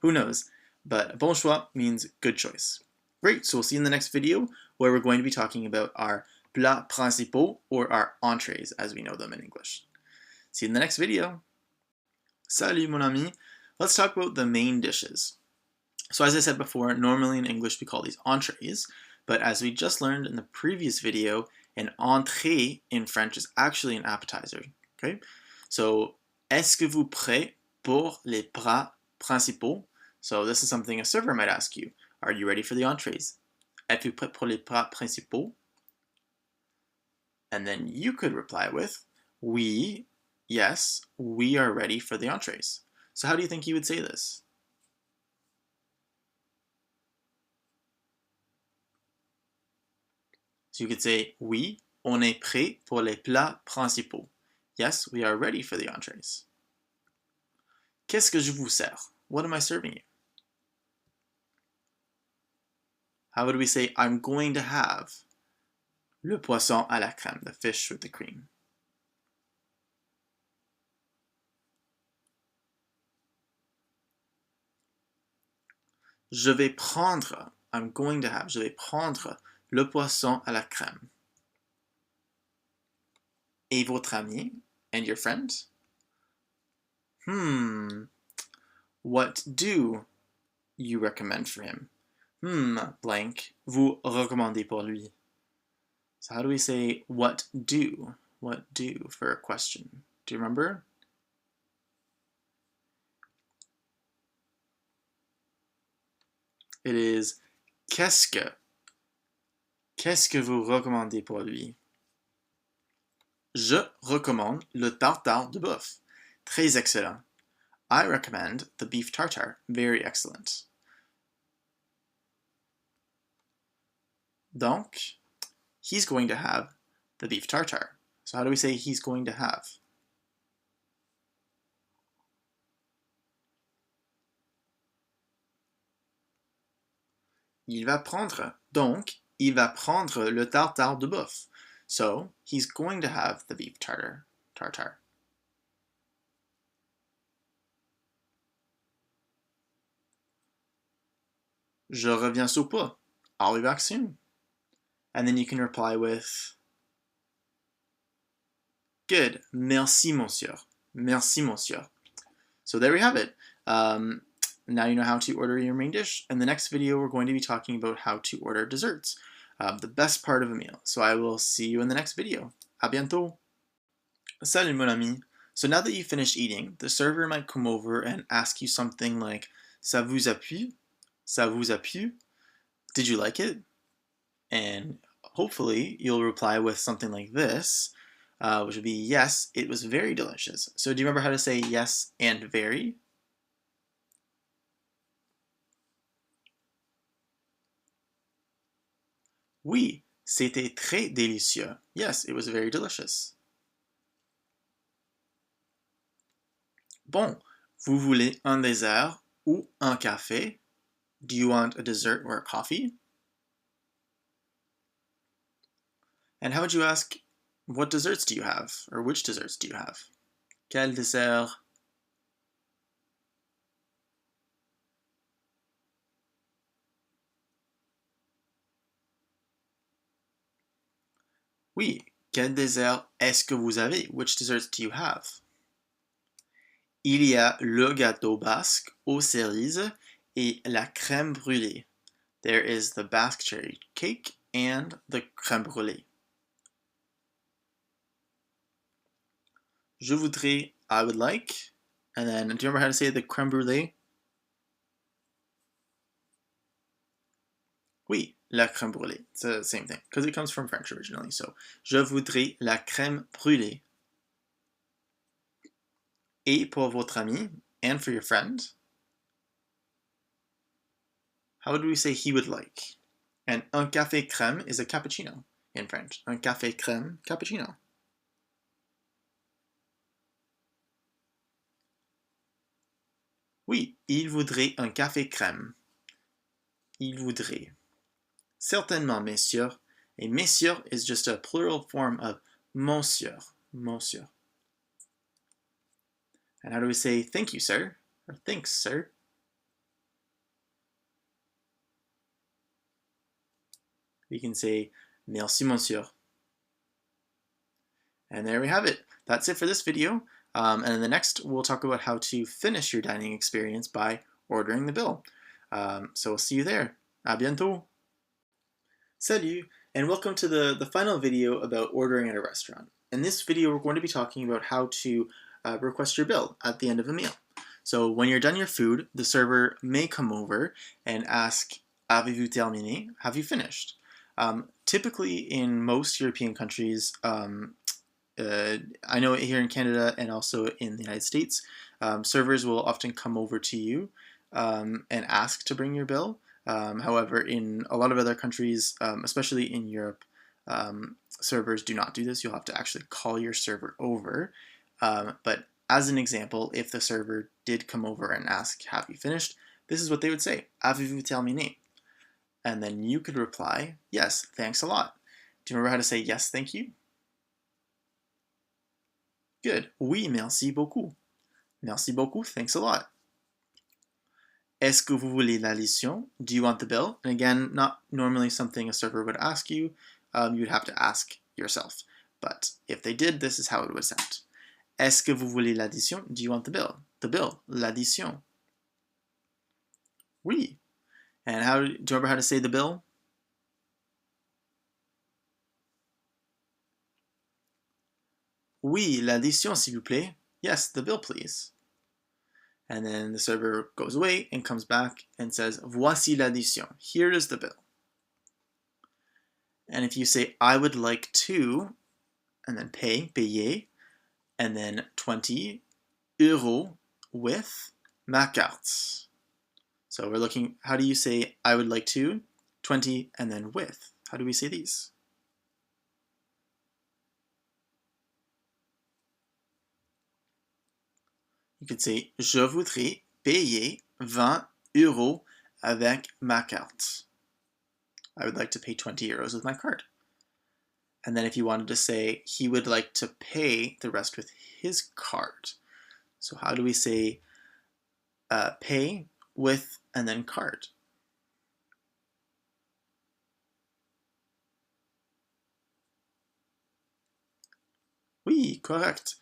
Who knows? But bon choix means good choice. Great, so we'll see you in the next video where we're going to be talking about our plats principaux, or our entrees as we know them in English. See you in the next video. Salut mon ami. Let's talk about the main dishes. So as I said before, normally in English we call these entrees, but as we just learned in the previous video, an entrée in French is actually an appetizer. Okay? So, est-ce que vous prêt pour les plats principaux? So this is something a server might ask you. Are you ready for the entrees? Êtes-vous prêt pour les plats principaux? And then you could reply with, oui, yes, we are ready for the entrees. So how do you think you would say this? So you could say, oui, on est prêt pour les plats principaux. Yes, we are ready for the entrees. Qu'est-ce que je vous sers? What am I serving you? How would we say, I'm going to have le poisson à la crème, the fish with the cream? Je vais prendre, I'm going to have, je vais prendre le poisson à la crème. Et votre ami, and your friend? What do you recommend for him? Blank, vous recommandez pour lui. So how do we say what do? What do for a question? Do you remember? It is qu'est-ce que? Qu'est-ce que vous recommandez pour lui? Je recommande le tartare de bœuf. Très excellent. I recommend the beef tartare. Very excellent. Donc, he's going to have the beef tartare. So how do we say he's going to have? Il va prendre. Donc, il va prendre le tartare de bœuf. So, he's going to have the beef tartare. Je reviens sous peu. I'll be back soon. And then you can reply with, good, merci monsieur. Merci monsieur. So there we have it. Now you know how to order your main dish. In the next video, we're going to be talking about how to order desserts, the best part of a meal. So I will see you in the next video. À bientôt. Salut mon ami. So now that you've finished eating, the server might come over and ask you something like, ça vous a plu? Ça vous a plu? Did you like it? And hopefully you'll reply with something like this, which would be, yes, it was very delicious. So do you remember how to say yes and very? Oui, c'était très délicieux. Yes, it was very delicious. Bon, vous voulez un dessert ou un café? Do you want a dessert or a coffee? And how would you ask, what desserts do you have? Or which desserts do you have? Quel dessert? Oui, quel dessert est-ce que vous avez? Which desserts do you have? Il y a le gâteau basque aux cerises et la crème brûlée. There is the Basque cherry cake and the crème brûlée. Je voudrais, I would like. And then, do you remember how to say the crème brûlée? Oui, la crème brûlée. It's the same thing, because it comes from French originally. So, je voudrais la crème brûlée. Et pour votre ami, and for your friend, how would we say he would like? And un café crème is a cappuccino in French. Un café crème, cappuccino. Oui, il voudrait un café crème. Il voudrait. Certainement, messieurs. Et messieurs is just a plural form of monsieur. Monsieur. And how do we say thank you, sir? Or thanks, sir? We can say merci monsieur. And there we have it. That's it for this video. And in the next, we'll talk about how to finish your dining experience by ordering the bill. So we'll see you there. À bientôt. Salut, and welcome to the final video about ordering at a restaurant. In this video, we're going to be talking about how to request your bill at the end of a meal. So when you're done your food, the server may come over and ask, avez-vous terminé? Have you finished? Typically in most European countries, I know here in Canada and also in the United States, servers will often come over to you and ask to bring your bill. However, in a lot of other countries, especially in Europe, servers do not do this. You'll have to actually call your server over. But as an example, if the server did come over and ask, have you finished? This is what they would say, avez-vous terminé? And then you could reply, yes, thanks a lot. Do you remember how to say yes, thank you? Good. Oui, merci beaucoup. Merci beaucoup, thanks a lot. Est-ce que vous voulez l'addition? Do you want the bill? And again, not normally something a server would ask you. You would have to ask yourself. But if they did, this is how it would sound. Est-ce que vous voulez l'addition? Do you want the bill? The bill, l'addition. Oui. And do you remember how to say the bill? Oui, l'addition, s'il vous plaît. Yes, the bill, please. And then the server goes away and comes back and says, voici l'addition. Here is the bill. And if you say, I would like to, and then pay, payer, and then 20 euros with ma carte. So we're looking, how do you say, I would like to, 20, and then with? How do we say these? You could say, je voudrais payer 20 euros avec ma carte. I would like to pay 20 euros with my card. And then if you wanted to say, he would like to pay the rest with his card. So how do we say pay with and then card? Oui, correct.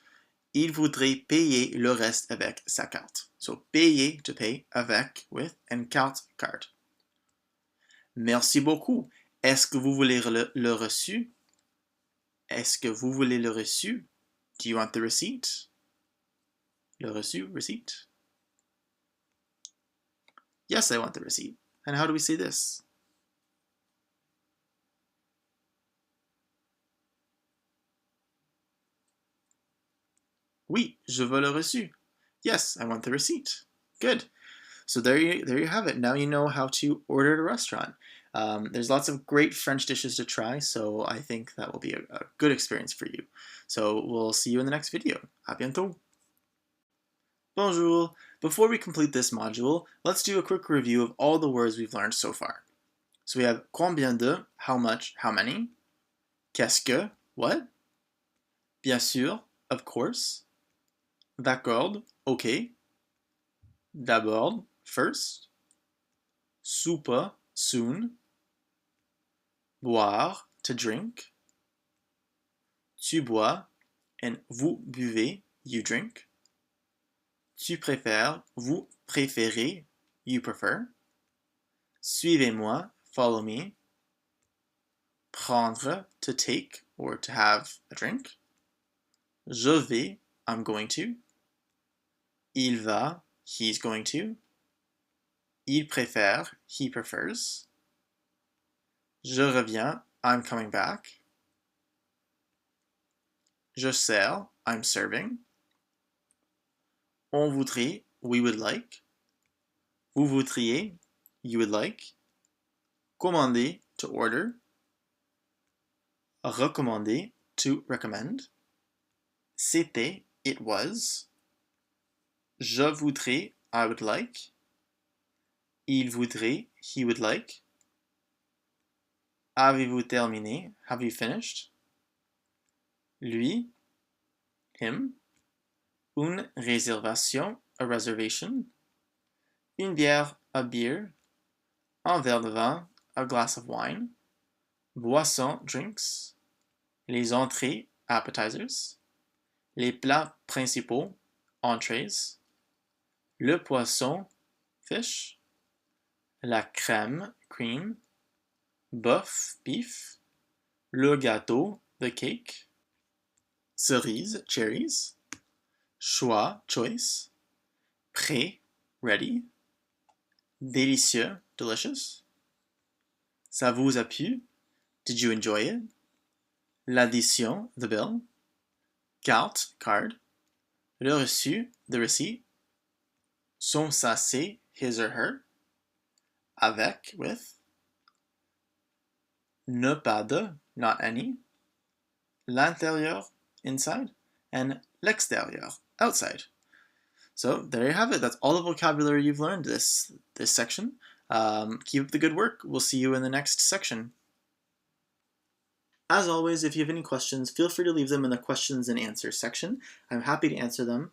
Il voudrait payer le reste avec sa carte. So payer, to pay, avec, with, and carte, card. Merci beaucoup. Est-ce que vous voulez le reçu? Est-ce que vous voulez le reçu? Do you want the receipt? Le reçu, receipt? Yes, I want the receipt. And how do we say this? Oui, je veux le reçu. Yes, I want the receipt. Good. So there you have it. Now you know how to order at a restaurant. There's lots of great French dishes to try, so I think that will be a good experience for you. So we'll see you in the next video. À bientôt. Bonjour. Before we complete this module, let's do a quick review of all the words we've learned so far. So we have combien de, how much, how many. Qu'est-ce que, what. Bien sûr, of course. D'accord, okay. D'abord, first. Soupe, soon. Boire, to drink. Tu bois, and vous buvez, you drink. Tu préfères, vous préférez, you prefer. Suivez-moi, follow me. Prendre, to take or to have a drink. Je vais, I'm going to. Il va, he's going to. Il préfère, he prefers. Je reviens, I'm coming back. Je sers, I'm serving. On voudrait, we would like. Vous voudriez, you would like. Commander, to order. Recommander, to recommend. C'était, it was. Je voudrais, I would like. Il voudrait, he would like. Avez-vous terminé? Have you finished? Lui, him. Une réservation, a reservation. Une bière, a beer. Un verre de vin, a glass of wine. boissons, drinks, les entrées, appetizers, les plats principaux, entrees, le poisson, fish, la crème, cream, bœuf, beef, le gâteau, the cake, cerise, cherries, choix, choice, prêt, ready, délicieux, delicious, ça vous a plu, did you enjoy it, l'addition, the bill, carte, card, le reçu, the receipt, son sachet, his or her, avec, with, ne pas de, not any, l'intérieur, inside, and l'extérieur, outside. So there you have it. That's all the vocabulary you've learned this section. Keep up the good work. We'll see you in the next section. As always, if you have any questions, feel free to leave them in the questions and answers section. I'm happy to answer them.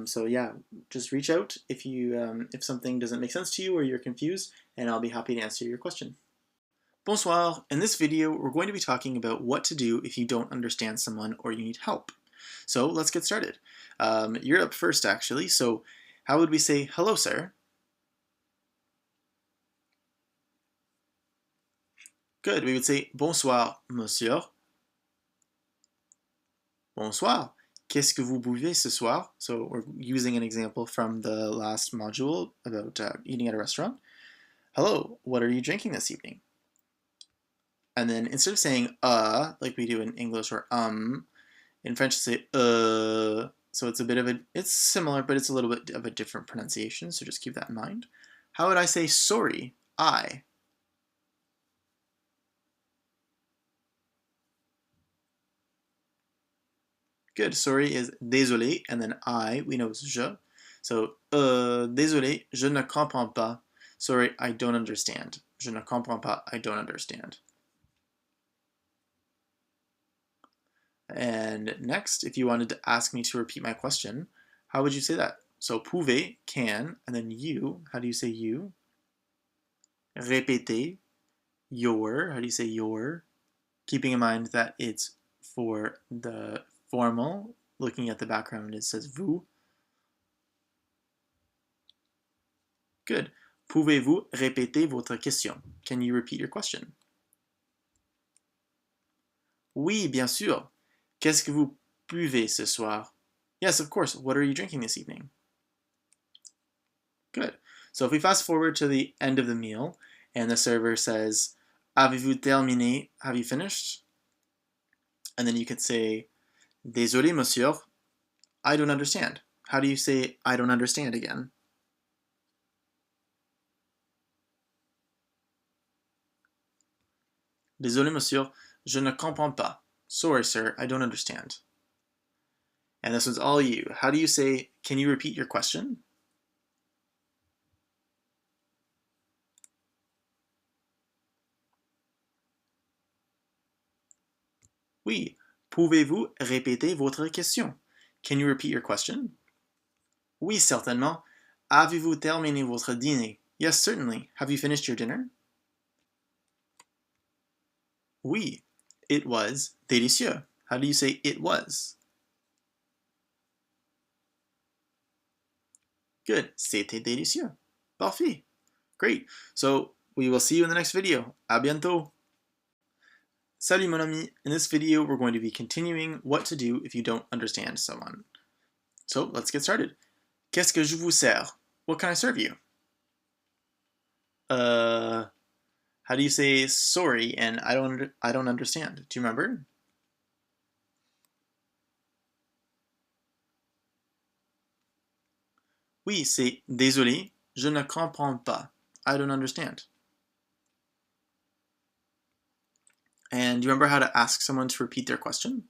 So yeah, just reach out if something doesn't make sense to you or you're confused, and I'll be happy to answer your question. Bonsoir. In this video, we're going to be talking about what to do if you don't understand someone or you need help. So let's get started. You're up first, actually. So how would we say hello, sir? Good. We would say bonsoir, monsieur. Bonsoir. Qu'est-ce que vous buvez ce soir? So we're using an example from the last module about eating at a restaurant. Hello, what are you drinking this evening? And then instead of saying like we do in English or in French say so it's similar, but it's a little bit of a different pronunciation, so just keep that in mind. How would I say sorry? I. Good. Sorry is désolé, and then I, we know is je. So, désolé, je ne comprends pas. Sorry, I don't understand. Je ne comprends pas, I don't understand. And next, if you wanted to ask me to repeat my question, how would you say that? So, pouvez, can, and then you, how do you say you? Répéter, your, how do you say your? Keeping in mind that it's for the formal, looking at the background, it says vous. Good. Pouvez-vous répéter votre question? Can you repeat your question? Oui, bien sûr. Qu'est-ce que vous buvez ce soir? Yes, of course. What are you drinking this evening? Good. So if we fast forward to the end of the meal and the server says, avez-vous terminé? Have you finished? And then you could say, désolé, monsieur, I don't understand. How do you say I don't understand again? Désolé, monsieur, je ne comprends pas. Sorry, sir, I don't understand. And this one's all you. How do you say, can you repeat your question? Oui. Pouvez-vous répéter votre question? Can you repeat your question? Oui, certainement. Avez-vous terminé votre dîner? Yes, certainly. Have you finished your dinner? Oui. It was délicieux. How do you say it was? Good. C'était délicieux. Parfait. Great. So we will see you in the next video. À bientôt. Salut mon ami. In this video, we're going to be continuing what to do if you don't understand someone. So let's get started. Qu'est-ce que je vous sers? What can I serve you? How do you say sorry and I don't understand? Do you remember? Oui, c'est désolé, je ne comprends pas. I don't understand. And do you remember how to ask someone to repeat their question?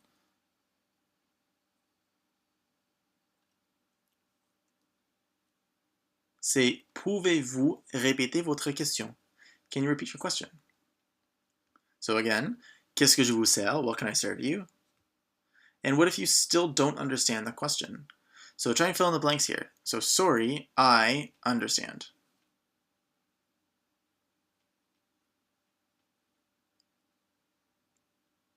C'est pouvez-vous répéter votre question? Can you repeat your question? So again, qu'est-ce que je vous sers? What can I serve you? And what if you still don't understand the question? So try and fill in the blanks here. So sorry, I understand.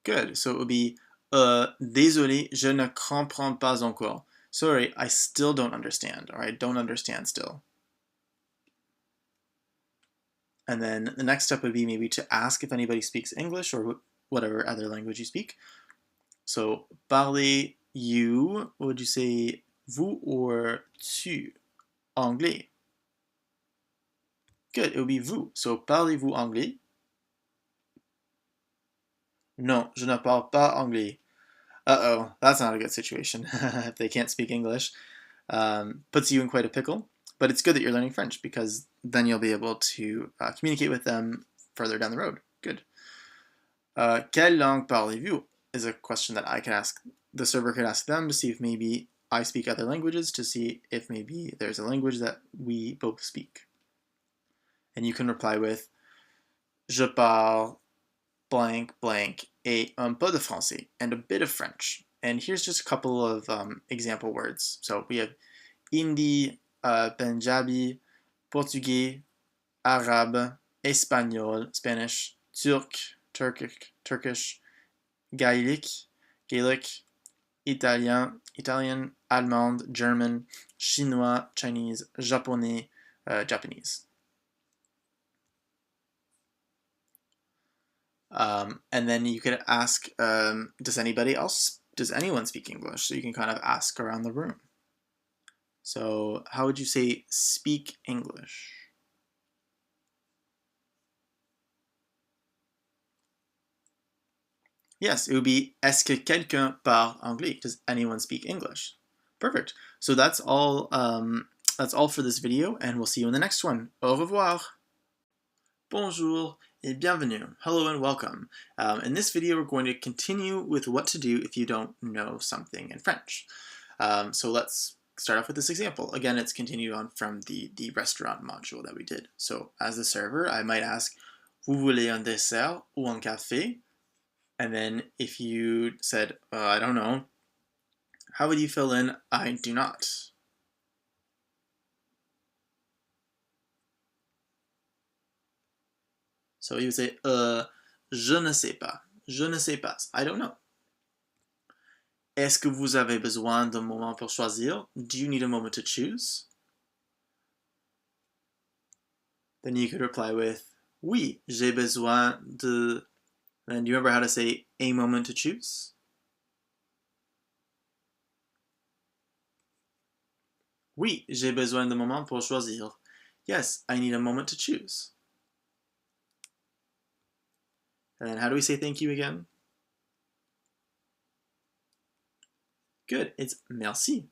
Good. So it would be désolé, je ne comprends pas encore. Sorry, I still don't understand, or I don't understand still. And then the next step would be maybe to ask if anybody speaks English or whatever other language you speak. So, parlez you, would you say vous or tu? Anglais. Good, it would be vous. So, parlez-vous anglais? Non, je ne parle pas anglais. Uh-oh, that's not a good situation if they can't speak English. Puts you in quite a pickle. But it's good that you're learning French because then you'll be able to communicate with them further down the road. Good. Quelle langue parlez-vous is a question that I can ask. The server could ask them to see if maybe I speak other languages, to see if maybe there's a language that we both speak. And you can reply with Je parle blank blank et un peu de français and a bit of French. And here's just a couple of example words. So we have Hindi, Punjabi, Portuguese, Arabe, Espagnol, Spanish, Turkish, Gaelic, Italian, Allemand, German, Chinois, Chinese, Japonais, Japanese. And then you could ask, does anyone speak English? So you can kind of ask around the room. So how would you say speak English? Yes, it would be est-ce que quelqu'un parle anglais? Does anyone speak English? Perfect. So that's all for this video, and we'll see you in the next one. Au revoir. Bonjour et bienvenue. Hello and welcome. In this video, we're going to continue with what to do if you don't know something in French. So let's start off with this example. Again, it's continued on from the restaurant module that we did. So as the server, I might ask, vous voulez un dessert ou un café? And then if you said, I don't know, how would you fill in I do not? So you would say, je ne sais pas. Je ne sais pas. I don't know. Est-ce que vous avez besoin d'un moment pour choisir? Do you need a moment to choose? Then you could reply with, oui, j'ai besoin de... And do you remember how to say a moment to choose? Oui, j'ai besoin d'un moment pour choisir. Yes, I need a moment to choose. And then how do we say thank you again? Good, it's merci.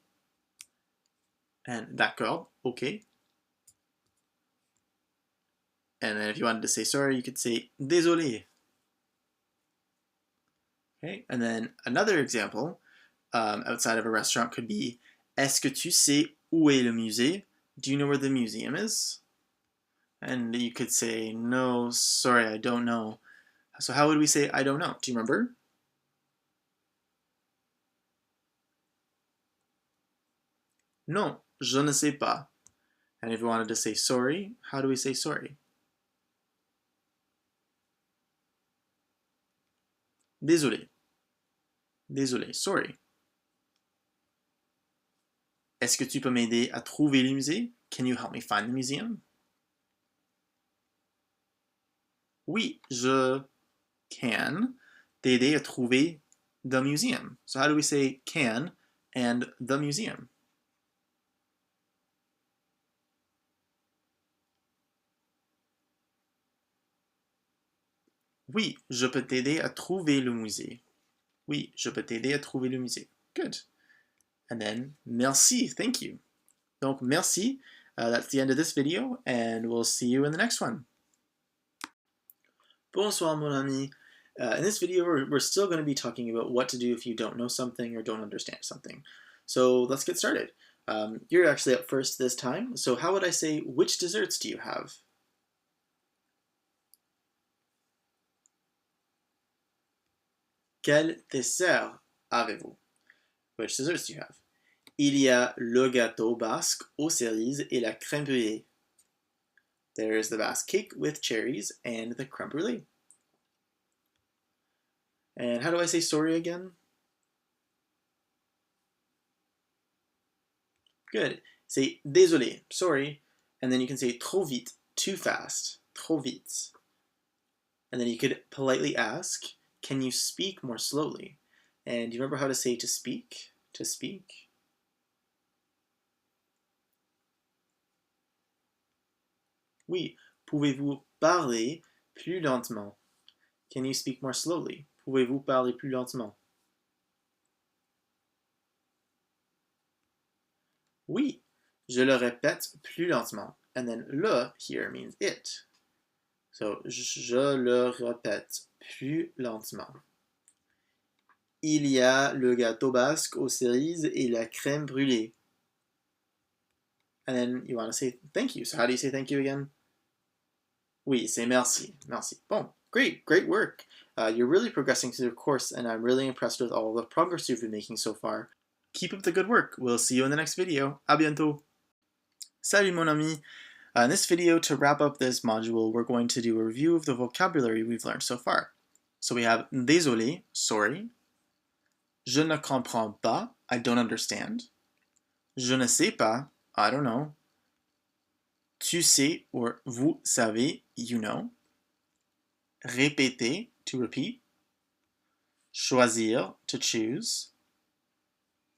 And d'accord, okay. And then if you wanted to say sorry, you could say désolé. Okay, and then another example outside of a restaurant could be, est-ce que tu sais où est le musée? Do you know where the museum is? And you could say, no, sorry, I don't know. So how would we say I don't know? Do you remember? Non, je ne sais pas. And if you wanted to say sorry, how do we say sorry? Désolé. Désolé, sorry. Est-ce que tu peux m'aider à trouver le musée? Can you help me find the museum? Oui, je can t'aider à trouver the museum. So how do we say can and the museum? Oui, je peux t'aider à trouver le musée. Oui, je peux t'aider à trouver le musée. Good. And then, merci, thank you. Donc, merci. That's the end of this video, and we'll see you in the next one. Bonsoir, mon ami. In this video, we're still going to be talking about what to do if you don't know something or don't understand something. So let's get started. You're actually up first this time, so how would I say, which desserts do you have? Quel dessert avez-vous? Which desserts do you have? Il y a le gâteau basque aux cerises et la crème brûlée. There is the Basque cake with cherries and the crème brûlée. And how do I say sorry again? Good. Say désolé, sorry. And then you can say trop vite, too fast, trop vite. And then you could politely ask, can you speak more slowly? And do you remember how to say to speak? To speak? Oui. Pouvez-vous parler plus lentement? Can you speak more slowly? Pouvez-vous parler plus lentement? Oui. Je le répète plus lentement. And then le here means it. So, je le répète plus lentement. Il y a le gâteau basque aux cerises et la crème brûlée. And then you want to say thank you. So how do you say thank you again? Oui, say merci. Merci. Bon, great work. You're really progressing through the course, and I'm really impressed with all the progress you've been making so far. Keep up the good work. We'll see you in the next video. À bientôt. Salut mon ami. In this video, to wrap up this module, we're going to do a review of the vocabulary we've learned so far. So we have désolé, sorry. Je ne comprends pas, I don't understand. Je ne sais pas, I don't know. Tu sais or vous savez, you know. Répéter, to repeat. Choisir, to choose.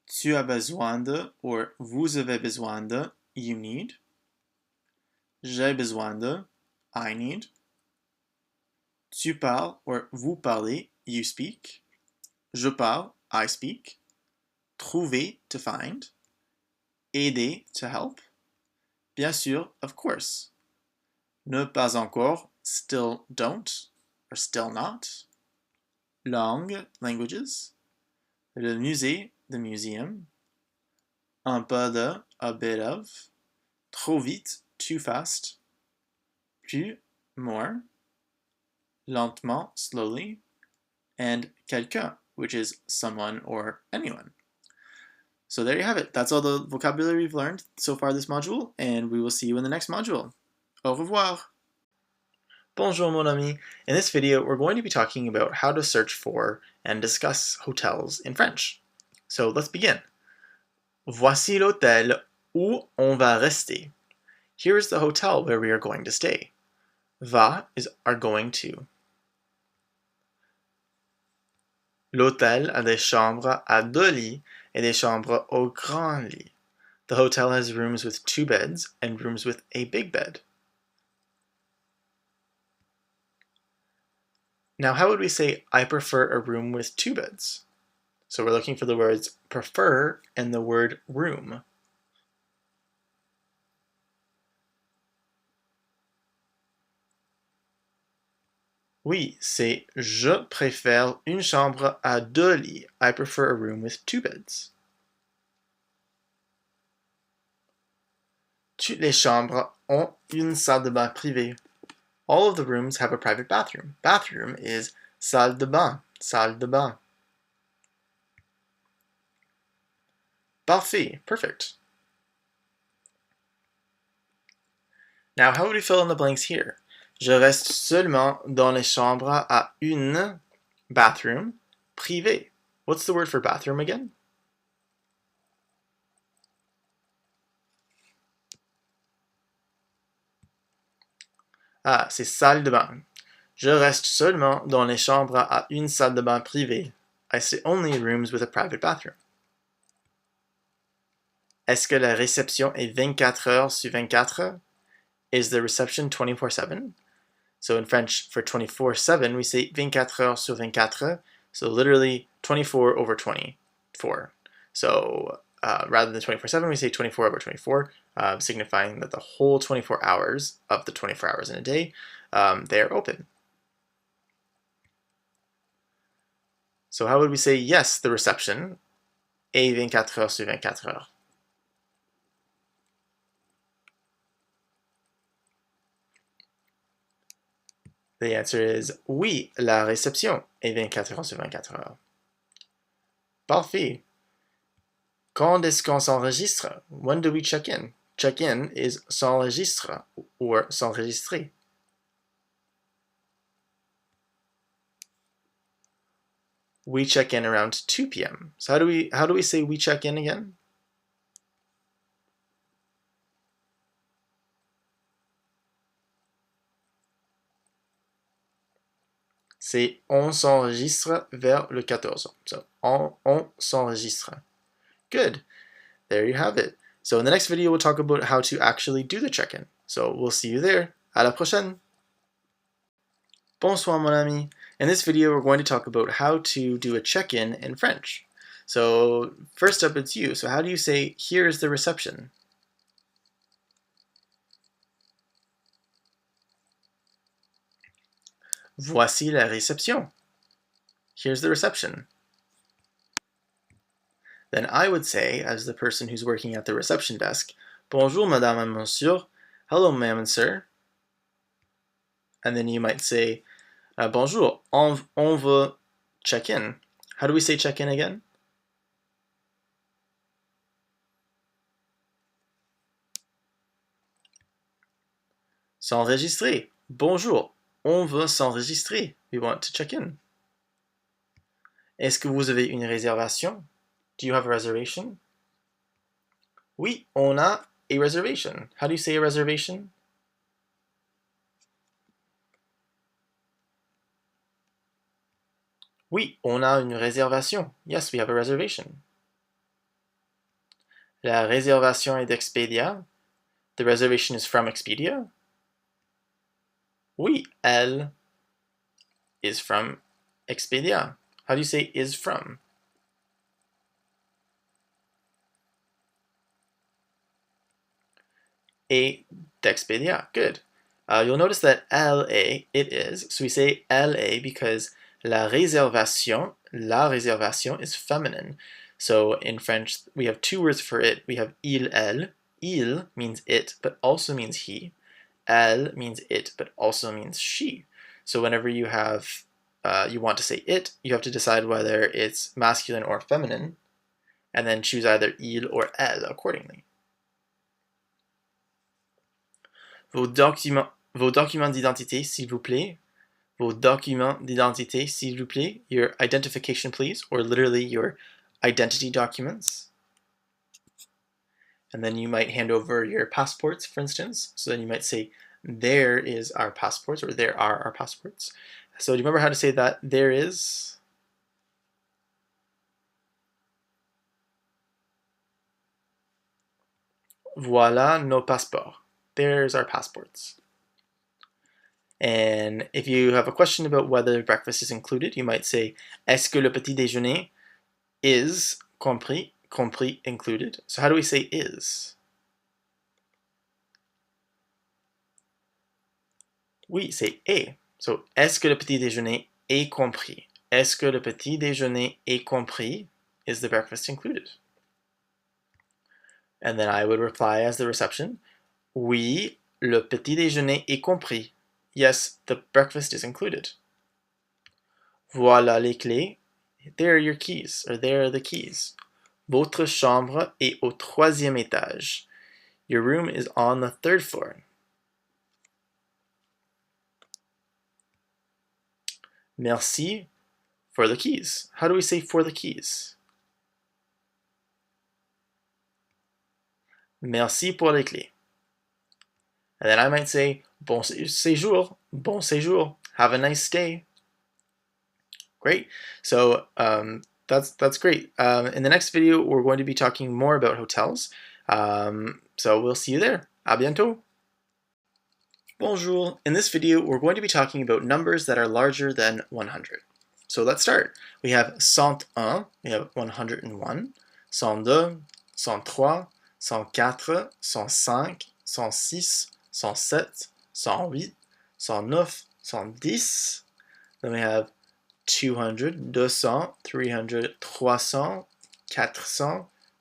Tu as besoin de or vous avez besoin de, you need. J'ai besoin de, I need. Tu parles or vous parlez, you speak. Je parle, I speak. Trouver, to find. Aider, to help. Bien sûr, of course. Ne pas encore, still don't, or still not. Langue, languages. Le musée, the museum. Un peu de, a bit of. Trop vite, too fast. Plus, more. Lentement, slowly. And quelqu'un, which is someone or anyone. So there you have it. That's all the vocabulary we've learned so far this module, and we will see you in the next module. Au revoir! Bonjour mon ami. In this video, we're going to be talking about how to search for and discuss hotels in French. So let's begin. Voici l'hôtel où on va rester. Here is the hotel where we are going to stay. Va is are going to. L'hôtel a des chambres à 2 lits et des chambres au grand lit. The hotel has rooms with 2 beds and rooms with a big bed. Now, how would we say, I prefer a room with 2 beds? So we're looking for the words prefer and the word room. Oui, c'est je préfère une chambre à 2 lits. I prefer a room with 2 beds. Toutes les chambres ont une salle de bain privée. All of the rooms have a private bathroom. Bathroom is salle de bain, salle de bain. Parfait, perfect. Now, how would we fill in the blanks here? Je reste seulement dans les chambres à une bathroom privée. What's the word for bathroom again? Ah, c'est salle de bain. Je reste seulement dans les chambres à une salle de bain privée. I stay only in rooms with a private bathroom. Est-ce que la réception est 24 heures sur 24? Is the reception 24/7? So in French, for 24/7, we say 24 heures sur 24. So literally 24 over 24. So rather than 24/7, we say 24 over 24, signifying that the whole 24 hours of the 24 hours in a day, they are open. So how would we say yes, the reception est 24 heures sur 24 heures? The answer is oui, la réception est 24 heures sur 24 heures. Parfait. Quand est-ce qu'on s'enregistre? When do we check in? Check in is s'enregistre or s'enregistrer. we check in around 2 p.m. So how do we say we check in again? C'est on s'enregistre vers le 14. So on s'enregistre. Good. There you have it. So in the next video, we'll talk about how to actually do the check-in. So we'll see you there. À la prochaine. Bonsoir, mon ami. In this video, we're going to talk about how to do a check-in in French. So first up, it's you. So how do you say, here's the reception? Voici la réception. Here's the reception. Then I would say, as the person who's working at the reception desk, Bonjour, madame et monsieur. Hello, ma'am and sir. And then you might say, Bonjour, on veut check in. How do we say check in again? S'enregistrer. Bonjour, on veut s'enregistrer. We want to check in. Est-ce que vous avez une réservation? Do you have a reservation? Oui, on a a reservation. How do you say a reservation? Oui, on a une réservation. Yes, we have a reservation. La réservation est d'Expedia. The reservation is from Expedia. Oui, elle is from Expedia. How do you say is from? Et d'Expedia. Good. You'll notice that LA, it is. So we say LA because la réservation is feminine. So in French, we have two words for it. We have il, elle. Il means it, but also means he. Elle means it, but also means she. So whenever you have, you want to say it, you have to decide whether it's masculine or feminine, and then choose either il or elle accordingly. Vos documents d'identité, s'il vous plaît. Vos documents d'identité, s'il vous plaît. Your identification, please, or literally your identity documents. And then you might hand over your passports, for instance. So then you might say, there is our passports, or there are our passports. So do you remember how to say that? There is? Voilà nos passeports. There's our passports. And if you have a question about whether breakfast is included, you might say, est-ce que le petit déjeuner is compris, compris included? So how do we say is? Oui, say est. So, est-ce que le petit déjeuner est compris? Est-ce que le petit déjeuner est compris? Is the breakfast included? And then I would reply as the reception, oui, le petit déjeuner est compris. Yes, the breakfast is included. Voilà les clés. There are your keys, or there are the keys. Votre chambre est au 3e étage. Your room is on the 3rd floor. Merci for the keys. How do we say for the keys? Merci pour les clés. And then I might say, bon séjour, bon séjour, have a nice stay. Great. So that's great. In the next video, we're going to be talking more about hotels. So we'll see you there. À bientôt. Bonjour. In this video, we're going to be talking about numbers that are larger than 100. So let's start. We have 101, we have 101, 102, 103, 104, 105, 106, 107, 108, 109, 110. Then we have 200, 200, 300, 300, 400,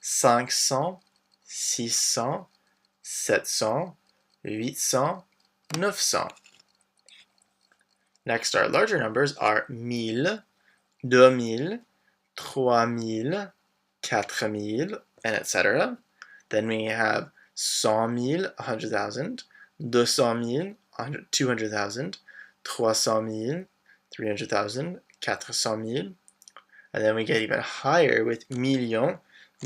500, 600, 700, 800, 900. Next, our larger numbers are 1000, 2000, 3000, 4000, and etc. Then we have 100,000, 100,000, 200,000, 200,000, 300,000, 300,000, 400,000, And then we get even higher with million,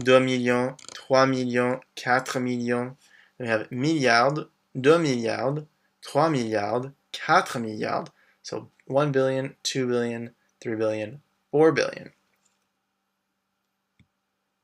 2 millions, 3 millions, 4 millions. Then we have milliard, 2 milliards, 3 milliards, 4 milliards. So 1 billion, 2 billion, 3 billion, 4 billion.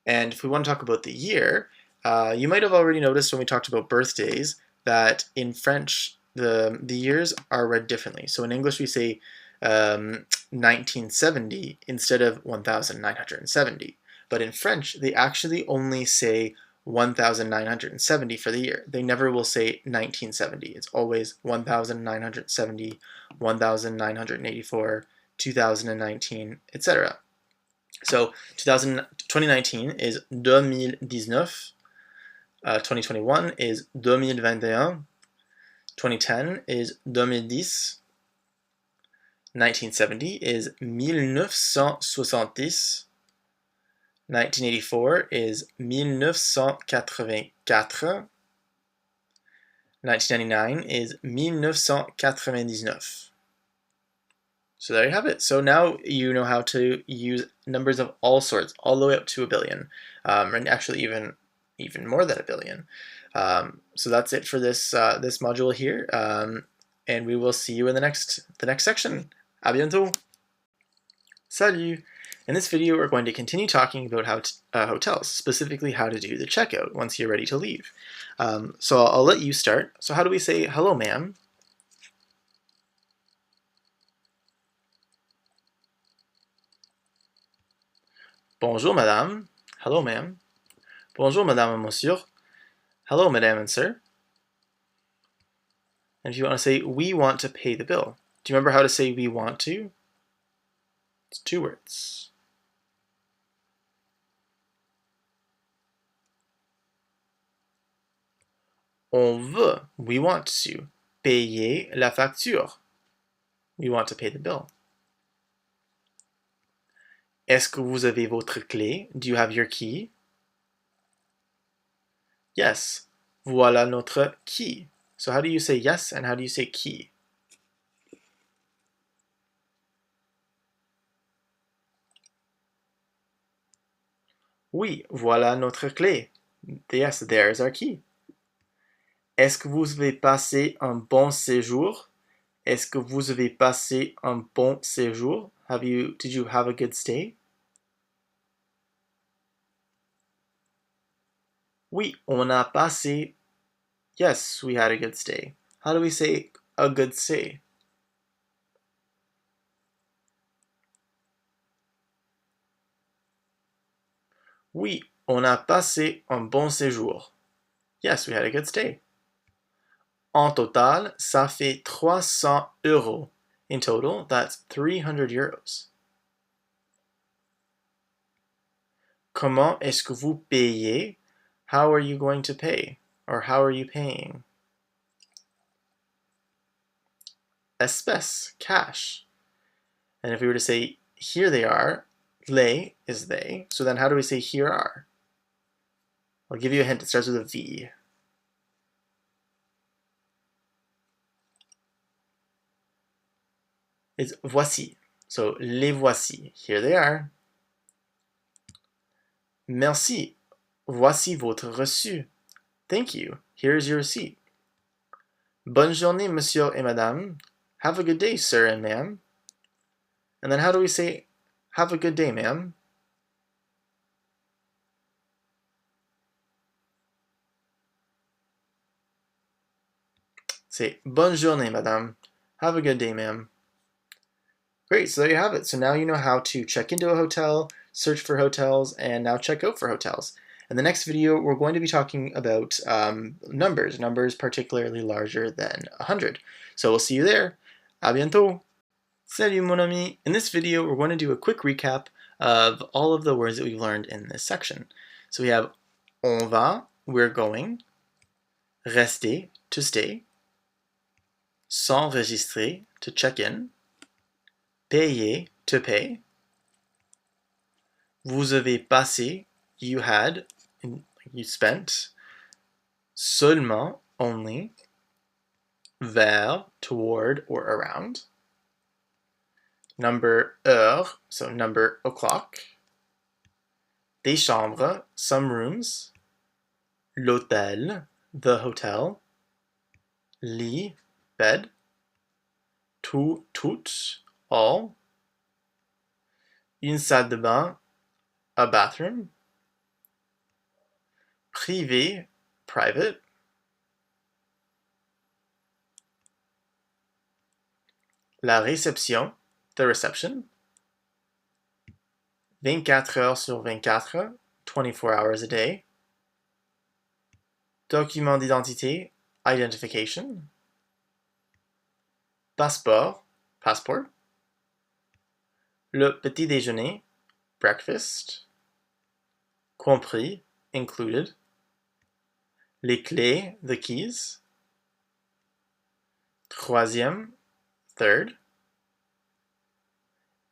And if we want to talk about the year, you might have already noticed when we talked about birthdays that in French, the years are read differently. So in English, we say 1970 instead of 1970. But in French, they actually only say 1970 for the year. They never will say 1970. It's always 1970, 1984, 2019, etc. So 2019 is 2019, 2021 is 2021, 2010 is 2010, 1970 is 1970, 1984 is 1984, 1999 is 1999. So there you have it. So now you know how to use numbers of all sorts, all the way up to a billion, and actually even more than a billion. So that's it for this this module here, and we will see you in the next section. À bientôt. Salut. In this video, we're going to continue talking about hotels, specifically how to do the checkout once you're ready to leave. So I'll let you start. So how do we say hello, ma'am? Bonjour, madame. Hello, ma'am. Bonjour, madame and monsieur. Hello, madame and sir. And if you want to say, we want to pay the bill. Do you remember how to say we want to? It's 2 words. On veut, we want to, payer la facture. We want to pay the bill. Est-ce que vous avez votre clé? Do you have your key? Yes. Voilà notre key. So how do you say yes and how do you say key? Oui, voilà notre clé. Yes, there's our key. Est-ce que vous avez passé un bon séjour? Est-ce que vous avez passé un bon séjour? Did you have a good stay? Oui, on a passé. Yes, we had a good stay. How do we say a good stay? Oui, on a passé un bon séjour. Yes, we had a good stay. En total, ça fait 300 euros. In total, that's 300 euros. Comment est-ce que vous payez? How are you going to pay? Or how are you paying? Espèces, cash. And if we were to say, here they are, les is they. So then how do we say here are? I'll give you a hint, it starts with a V. It's voici. So les voici. Here they are. Merci. Voici votre reçu. Thank you. Here is your receipt. Bonne journée, monsieur et madame. Have a good day, sir and ma'am. And then how do we say, have a good day, ma'am? Say, bonne journée, madame. Have a good day, ma'am. Great, so there you have it. So now you know how to check into a hotel, search for hotels, and now check out for hotels. In the next video, we're going to be talking about numbers particularly larger than 100. So we'll see you there. À bientôt. Salut mon ami. In this video, we're going to do a quick recap of all of the words that we've learned in this section. So we have on va, we're going, rester, to stay, s'enregistrer, to check in, payer, to pay, vous avez passé, you had, you spent, seulement, only, vers, toward or around, number heure, so number o'clock. Des chambres, some rooms. L'hôtel, the hotel. Lit, bed. Tout, toutes, all. Une salle de bain, a bathroom. Privé, private. La réception, the reception. 24 heures sur 24, 24 hours a day. Document d'identité, identification. Passeport, passport. Le petit déjeuner, breakfast. Compris, included. Les clés, the keys. Troisième, third.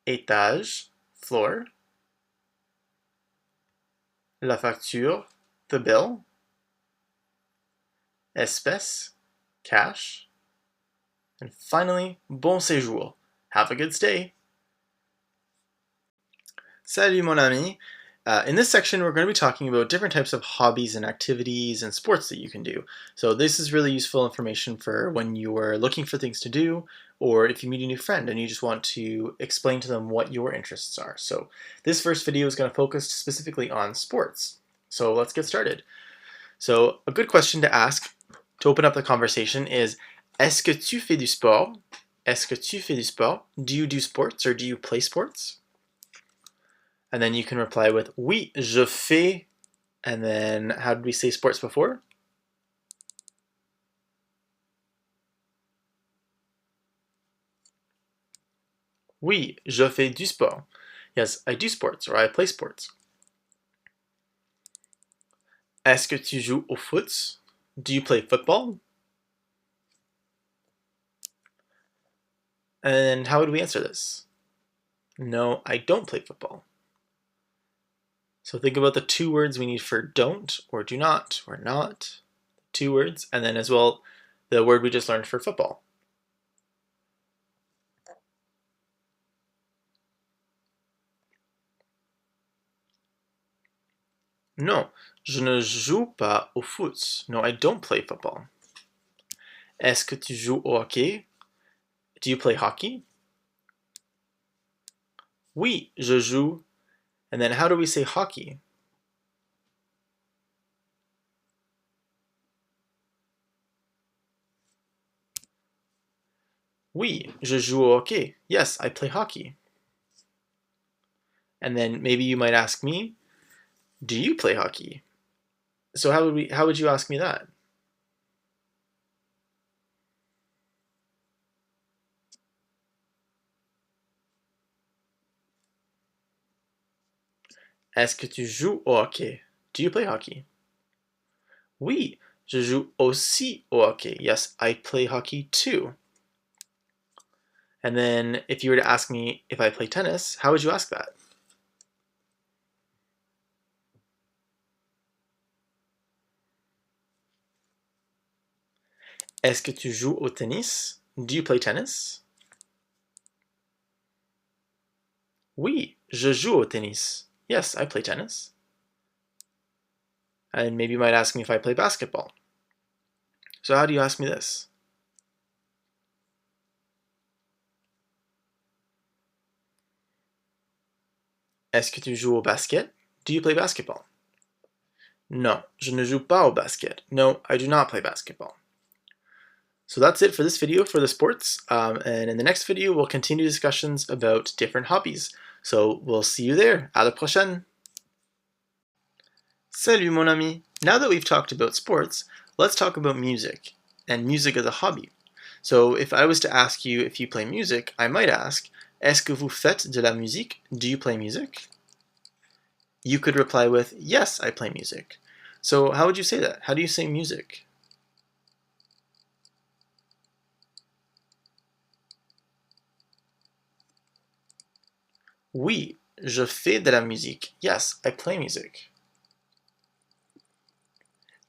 Étage, floor. La facture, the bill. Espèce, cash. And finally, bon séjour. Have a good stay. Salut mon ami. In this section, we're going to be talking about different types of hobbies and activities and sports that you can do. So this is really useful information for when you are looking for things to do, or if you meet a new friend and you just want to explain to them what your interests are. So this first video is going to focus specifically on sports. So let's get started. So a good question to ask to open up the conversation is, est-ce que tu fais du sport? Est-ce que tu fais du sport? Do you do sports or do you play sports? And then you can reply with oui, je fais, and then how did we say sports before? Oui, je fais du sport. Yes, I do sports, or I play sports. Est-ce que tu joues au foot? Do you play football? And how would we answer this? No, I don't play football. So think about the two words we need for don't, or do not, or not. Two words, and then as well, the word we just learned for football. Non, je ne joue pas au foot. No, I don't play football. Est-ce que tu joues au hockey? Do you play hockey? Oui, je joue. And then how do we say hockey? Oui, je joue au hockey. Yes, I play hockey. And then maybe you might ask me, do you play hockey? So how would you ask me that? Est-ce que tu joues au hockey? Do you play hockey? Oui, je joue aussi au hockey. Yes, I play hockey too. And then if you were to ask me if I play tennis, how would you ask that? Est-ce que tu joues au tennis? Do you play tennis? Oui, je joue au tennis. Yes, I play tennis. And maybe you might ask me if I play basketball. So how do you ask me this? Est-ce que tu joues au basket? Do you play basketball? Non, je ne joue pas au basket. No, I do not play basketball. So that's it for this video for the sports. And in the next video, we'll continue discussions about different hobbies. So we'll see you there. À la prochaine! Salut mon ami! Now that we've talked about sports, let's talk about music, and music as a hobby. So if I was to ask you if you play music, I might ask, est-ce que vous faites de la musique? Do you play music? You could reply with, yes, I play music. So how would you say that? How do you say music? Oui, je fais de la musique. Yes, I play music.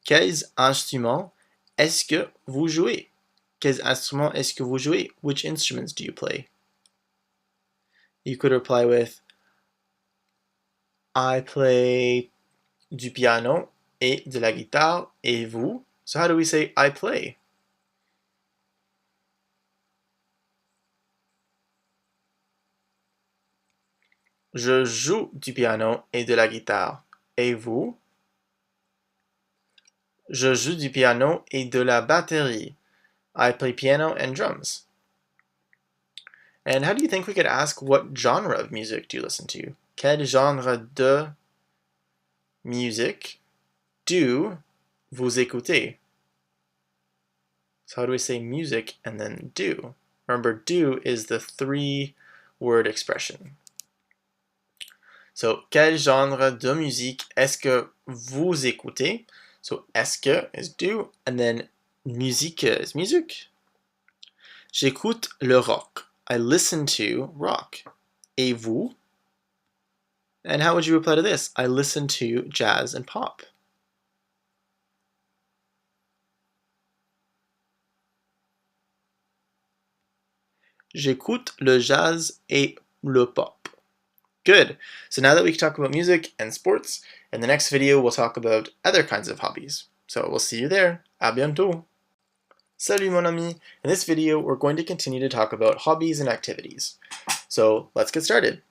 Quels instruments est-ce que vous jouez? Quels instruments est-ce que vous jouez? Which instruments do you play? You could reply with I play du piano et de la guitare, et vous? So how do we say I play? Je joue du piano et de la guitare. Et vous? Je joue du piano et de la batterie. I play piano and drums. And how do you think we could ask what genre of music do you listen to? Quel genre de musique do vous écoutez? So how do we say music and then do? Remember, do is the 3-word expression. So, quel genre de musique est-ce que vous écoutez? So, est-ce que is do, and then musique is music. J'écoute le rock. I listen to rock. Et vous? And how would you reply to this? I listen to jazz and pop. J'écoute le jazz et le pop. Good. So now that we can talk about music and sports, in the next video we'll talk about other kinds of hobbies. So we'll see you there. À bientôt. Salut mon ami. In this video we're going to continue to talk about hobbies and activities. So let's get started.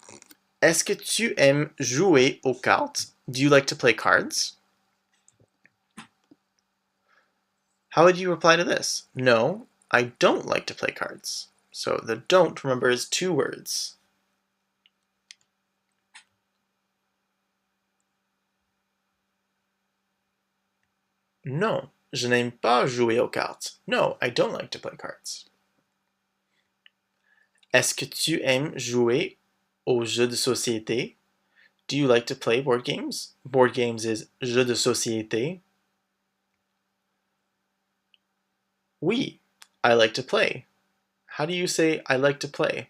Est-ce que tu aimes jouer aux cartes? Do you like to play cards? How would you reply to this? No, I don't like to play cards. So the don't, remember, is 2 words. Non, je n'aime pas jouer aux cartes. No, I don't like to play cards. Est-ce que tu aimes jouer aux jeux de société? Do you like to play board games? Board games is jeux de société. Oui, I like to play. How do you say I like to play?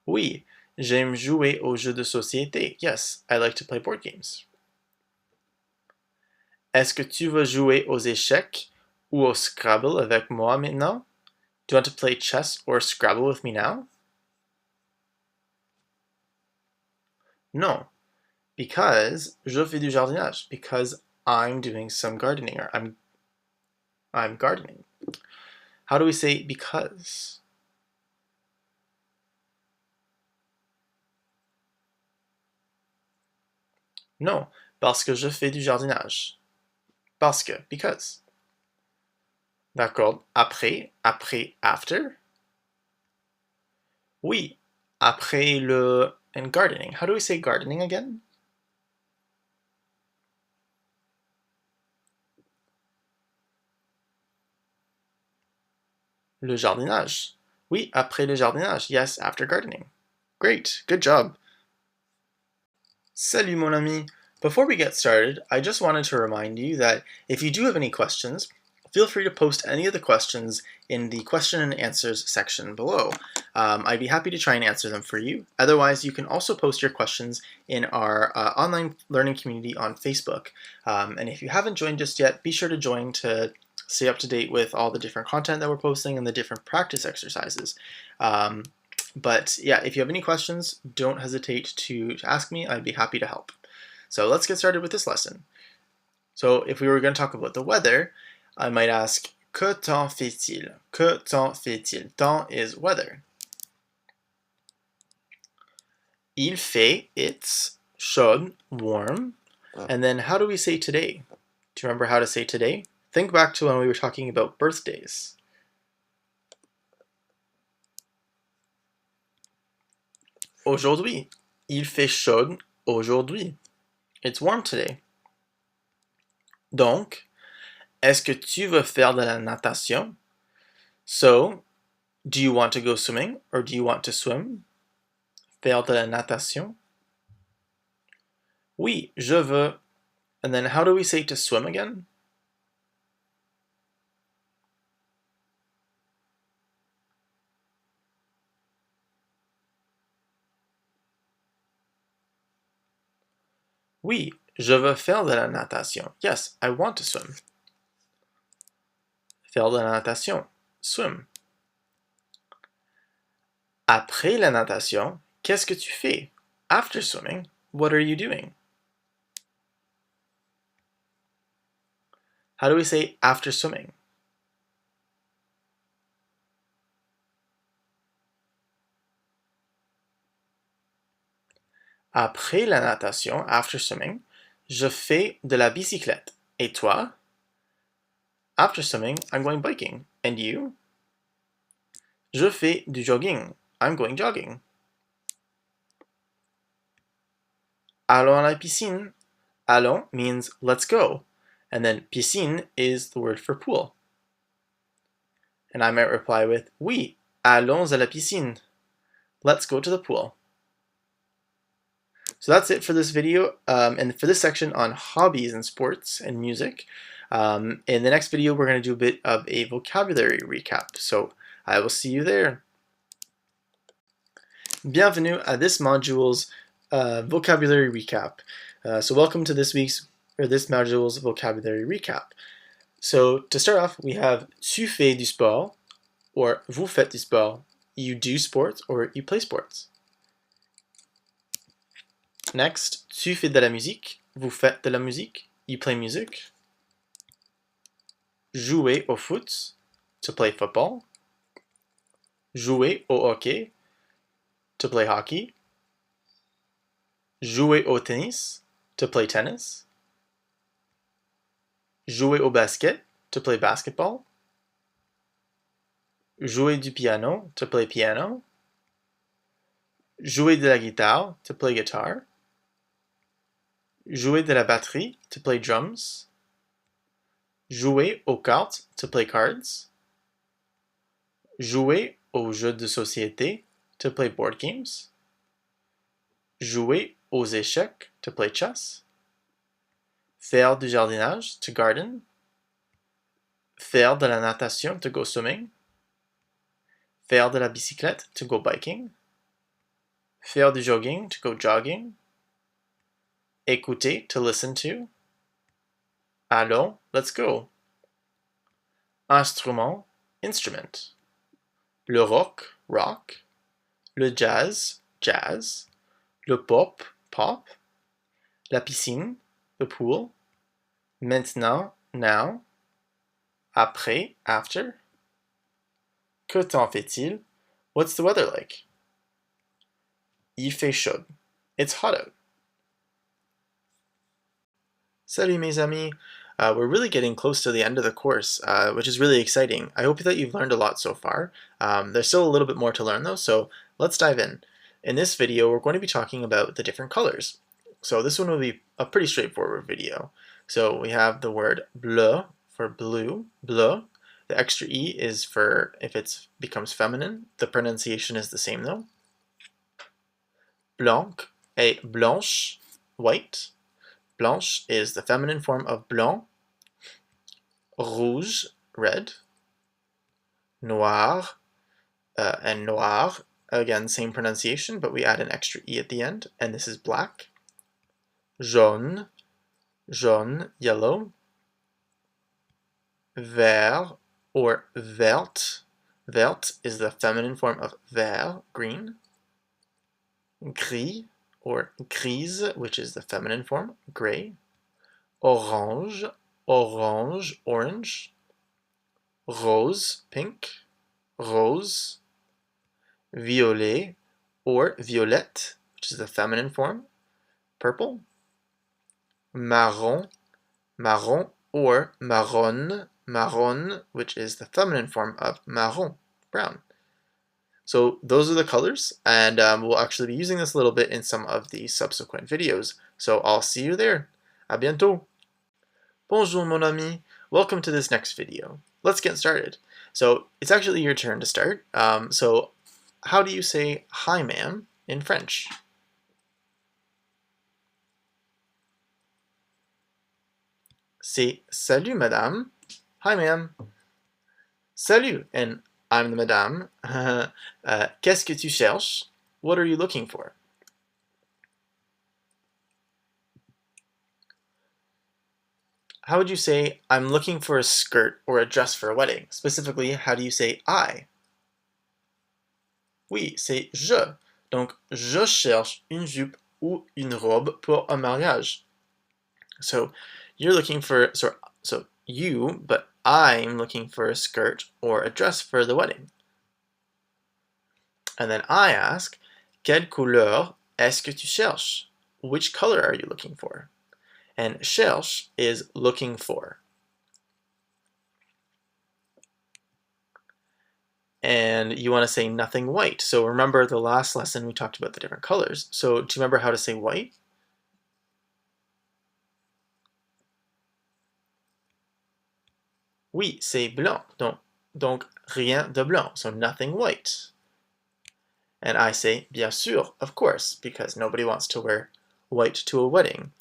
Oui, j'aime jouer aux jeux de société. Yes, I like to play board games. Est-ce que tu veux jouer aux échecs ou au Scrabble avec moi maintenant? Do you want to play chess or Scrabble with me now? Non, because je fais du jardinage. Because I'm doing some gardening, or I'm gardening. How do we say because? Non, parce que je fais du jardinage. Parce que, because. D'accord. Après, after? Oui, après le and gardening. How do we say gardening again? Le jardinage. Oui, après le jardinage. Yes, after gardening. Great, good job. Salut mon ami. Before we get started, I just wanted to remind you that if you do have any questions, feel free to post any of the questions in the question and answers section below. I'd be happy to try and answer them for you. Otherwise, you can also post your questions in our online learning community on Facebook. And if you haven't joined just yet, be sure to join to stay up to date with all the different content that we're posting and the different practice exercises. But yeah, if you have any questions, don't hesitate to ask me. I'd be happy to help. So let's get started with this lesson. So if we were going to talk about the weather, I might ask, que temps fait-il? Que temps fait-il? Temps is weather. Il fait, it's chaud, warm. And then how do we say today? Do you remember how to say today? Think back to when we were talking about birthdays. Aujourd'hui. Il fait chaud aujourd'hui. It's warm today. Donc, est-ce que tu veux faire de la natation? So, do you want to go swimming or do you want to swim? Faire de la natation? Oui, je veux. And then how do we say to swim again? Oui, Je veux faire de la natation. Yes, I want to swim. Faire de la natation. Swim. Après la natation, qu'est-ce que tu fais? After swimming, what are you doing? How do we say after swimming? Après la natation, after swimming, je fais de la bicyclette. Et toi? After swimming, I'm going biking. And you? Je fais du jogging. I'm going jogging. Allons à la piscine. Allons means let's go. And then piscine is the word for pool. And I might reply with oui, allons à la piscine. Let's go to the pool. So that's it for this video and for this section on hobbies and sports and music. In the next video, we're going to do a bit of a vocabulary recap. So I will see you there. Bienvenue à this module's vocabulary recap. So welcome to this module's vocabulary recap. So to start off, we have tu fais du sport, or vous faites du sport. You do sports or you play sports. Next, tu fais de la musique. Vous faites de la musique. You play music. Jouer au foot. To play football. Jouer au hockey. To play hockey. Jouer au tennis. To play tennis. Jouer au basket. To play basketball. Jouer du piano. To play piano. Jouer de la guitare. To play guitar. Jouer de la batterie. To play drums. Jouer aux cartes. To play cards. Jouer aux jeux de société. To play board games. Jouer aux échecs. To play chess. Faire du jardinage. To garden. Faire de la natation. To go swimming. Faire de la bicyclette. To go biking. Faire du jogging. To go jogging. Écouter. To listen to. Allons. Let's go. Instrument. Instrument. Le rock. Rock. Le jazz. Jazz. Le pop. Pop. La piscine. The pool. Maintenant. Now. Après. After. Que temps fait-il? What's the weather like? Il fait chaud. It's hot out. Salut mes amis. We're really getting close to the end of the course, which is really exciting. I hope that you've learned a lot so far. There's still a little bit more to learn though, so let's dive in. In this video, we're going to be talking about the different colors. So this one will be a pretty straightforward video. So we have the word bleu for blue, bleu. The extra E is for if it becomes feminine. The pronunciation is the same though. Blanc et blanche, white. Blanche is the feminine form of blanc. Rouge, red. Noir and noir, again, same pronunciation, but we add an extra E at the end, and this is black. Jaune, jaune, yellow. Vert or verte. Verte is the feminine form of vert, green. Gris or grise, which is the feminine form, gray. Orange, orange, orange. Rose, pink. Rose. Violet or violette, which is the feminine form, purple. Marron, marron or marron, marron, which is the feminine form of marron, brown. So those are the colors, and we'll actually be using this a little bit in some of the subsequent videos. So I'll see you there. À bientôt. Bonjour mon ami. Welcome to this next video. Let's get started. So it's actually your turn to start. So how do you say hi ma'am in French? C'est salut madame. Hi ma'am. Salut, and I'm the madame. Qu'est-ce que tu cherches? What are you looking for? How would you say, I'm looking for a skirt or a dress for a wedding? Specifically, how do you say I? Oui, c'est je. Donc, je cherche une jupe ou une robe pour un mariage. So, you're looking for, so you, but I'm looking for a skirt or a dress for the wedding. And then I ask, quelle couleur est-ce que tu cherches? Which color are you looking for? And cherche is looking for. And you want to say nothing white. So remember the last lesson we talked about the different colors. So do you remember how to say white? Oui, c'est blanc. Donc rien de blanc. So nothing white. And I say, bien sûr, of course, because nobody wants to wear white to a wedding.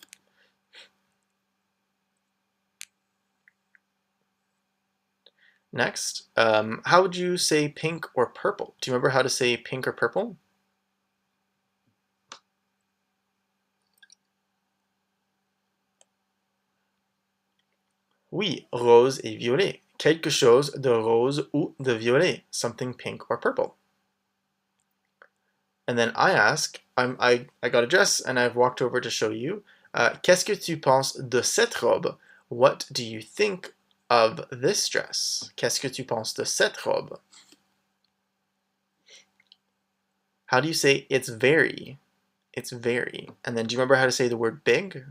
Next, how would you say pink or purple? Do you remember how to say pink or purple? Oui, rose et violet. Quelque chose de rose ou de violet. Something pink or purple. And then I ask, I got a dress and I've walked over to show you. Qu'est-ce que tu penses de cette robe? What do you think of this dress? Qu'est-ce que tu penses de cette robe? How do you say it's very? It's very. And then do you remember how to say the word big?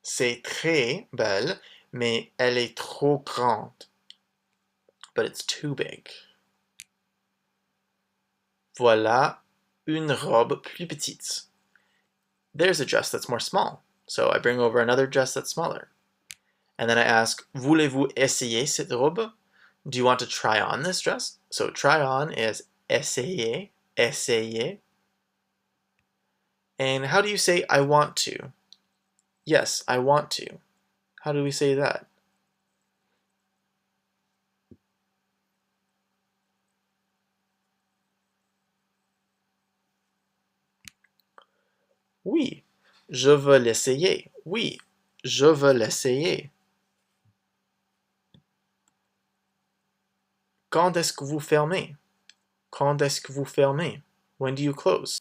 C'est très belle, mais elle est trop grande. But it's too big. Voilà une robe plus petite. There's a dress that's more small. So I bring over another dress that's smaller. And then I ask, voulez-vous essayer cette robe? Do you want to try on this dress? So try on is essayer, essayer. And how do you say I want to? Yes, I want to. How do we say that? Oui, je veux l'essayer. Oui, je veux l'essayer. Quand est-ce que vous fermez? Quand est-ce que vous fermez? When do you close?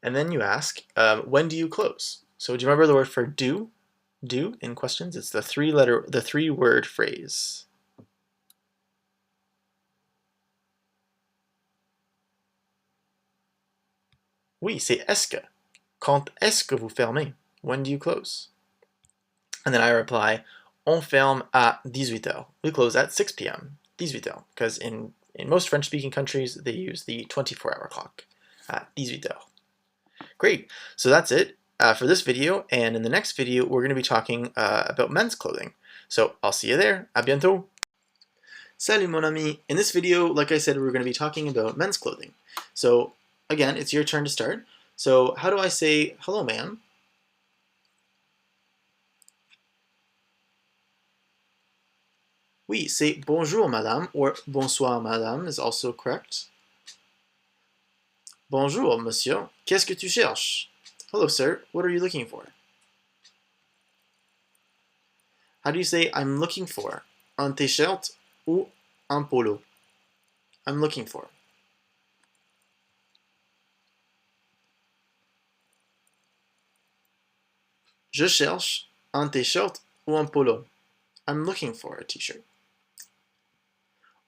And then you ask, when do you close? So do you remember the word for do? Do in questions? It's the three-word phrase. Oui, c'est est-ce que. Quand est-ce que vous fermez? When do you close? And then I reply, on ferme à 18h. We close at 6 p.m. 18h. Because in most French-speaking countries, they use the 24-hour clock at 18h. Great. So that's it for this video. And in the next video, we're going to be talking about men's clothing. So I'll see you there. À bientôt. Salut mon ami. In this video, like I said, we're going to be talking about men's clothing. So again, it's your turn to start. So how do I say hello, man? Oui, c'est bonjour, madame, or bonsoir, madame is also correct. Bonjour, monsieur. Qu'est-ce que tu cherches? Hello, sir. What are you looking for? How do you say I'm looking for? Un t-shirt ou un polo? I'm looking for. Je cherche un t-shirt ou un polo. I'm looking for a t-shirt.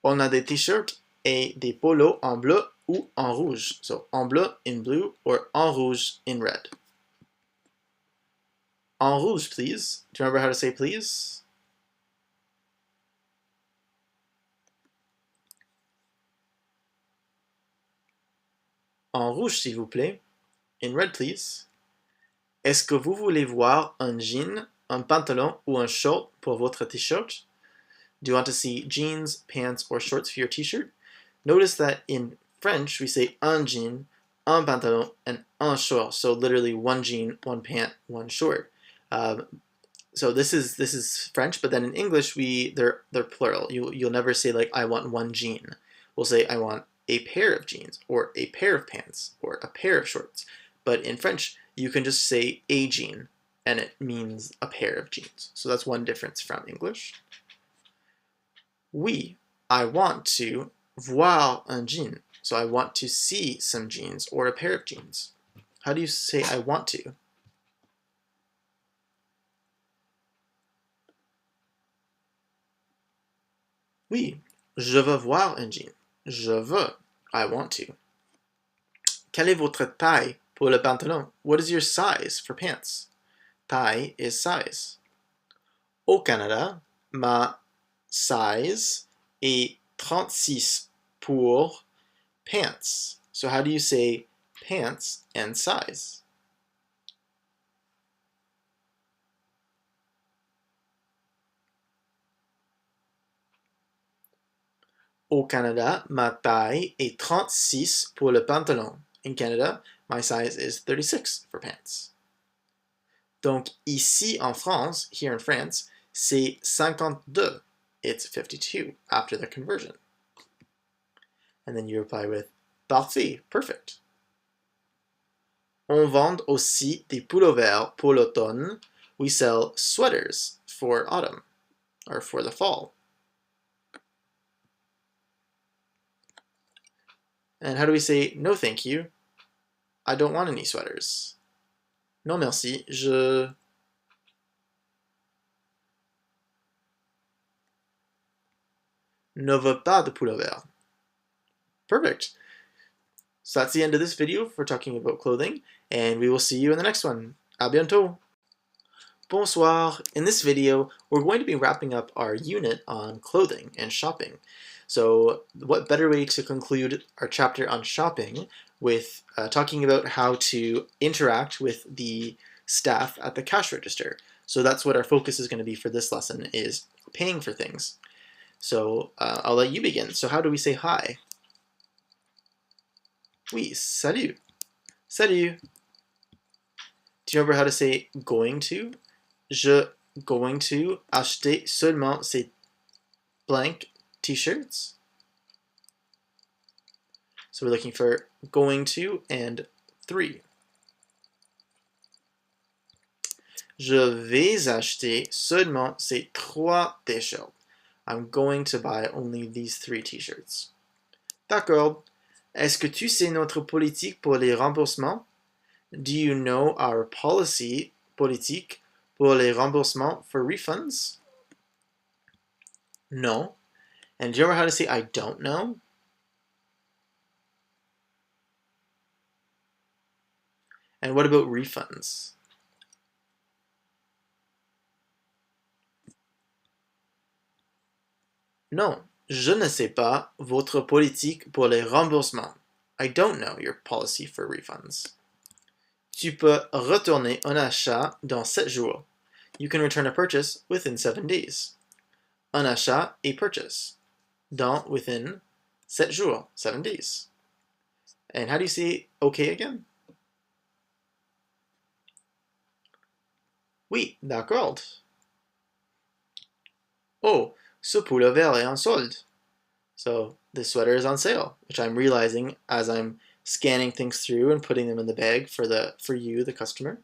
On a des t-shirts et des polos en bleu ou en rouge. So en bleu in blue or en rouge in red. En rouge, please. Do you remember how to say please? En rouge, s'il vous plaît. In red, please. Est-ce que vous voulez voir un jean, un pantalon ou un short pour votre t-shirt? Do you want to see jeans, pants, or shorts for your t-shirt? Notice that in French, we say un jean, un pantalon, and un short. So literally one jean, one pant, one short. So this is French, but then in English they're plural. You'll never say like I want one jean. We'll say I want a pair of jeans, or a pair of pants, or a pair of shorts. But in French, you can just say a jean, and it means a pair of jeans. So that's one difference from English. Oui, I want to voir un jean. So I want to see some jeans or a pair of jeans. How do you say I want to? Oui, je veux voir un jean. Je veux. I want to. Quelle est votre taille pour le pantalon? What is your size for pants? Taille is size. Au Canada, ma size est 36 pour pants. So how do you say pants and size? Au Canada, ma taille est 36 pour le pantalon. In Canada, my size is 36 for pants. Donc ici en France, here in France, c'est 52. It's 52 after the conversion. And then you reply with parfait, perfect. On vend aussi des pullovers pour l'automne. We sell sweaters for autumn, or for the fall. And how do we say no thank you? I don't want any sweaters. Non merci, je ne veux pas de pullover. Perfect. So that's the end of this video for talking about clothing, and we will see you in the next one. À bientôt! Bonsoir! In this video, we're going to be wrapping up our unit on clothing and shopping. So what better way to conclude our chapter on shopping with talking about how to interact with the staff at the cash register. So that's what our focus is going to be for this lesson, is paying for things. So I'll let you begin. So how do we say hi? Oui, salut. Salut. Do you remember how to say going to? Je going to acheter seulement ces blank t-shirts. So we're looking for going to and 3. Je vais acheter seulement ces 3 t-shirts. I'm going to buy only these 3 t-shirts. D'accord. Est-ce que tu sais notre politique pour les remboursements? Do you know our policy, politique, pour les remboursements, for refunds? No. And do you remember how to say I don't know? And what about refunds? Non, je ne sais pas votre politique pour les remboursements. I don't know your policy for refunds. Tu peux retourner un achat dans 7 jours. You can return a purchase within 7 days. Un achat, a purchase. Dans, within, 7 jours, 7 days. And how do you say okay again? Oui, d'accord. Oh, ce pullover est en solde. So this sweater is on sale, which I'm realizing as I'm scanning things through and putting them in the bag for you, the customer.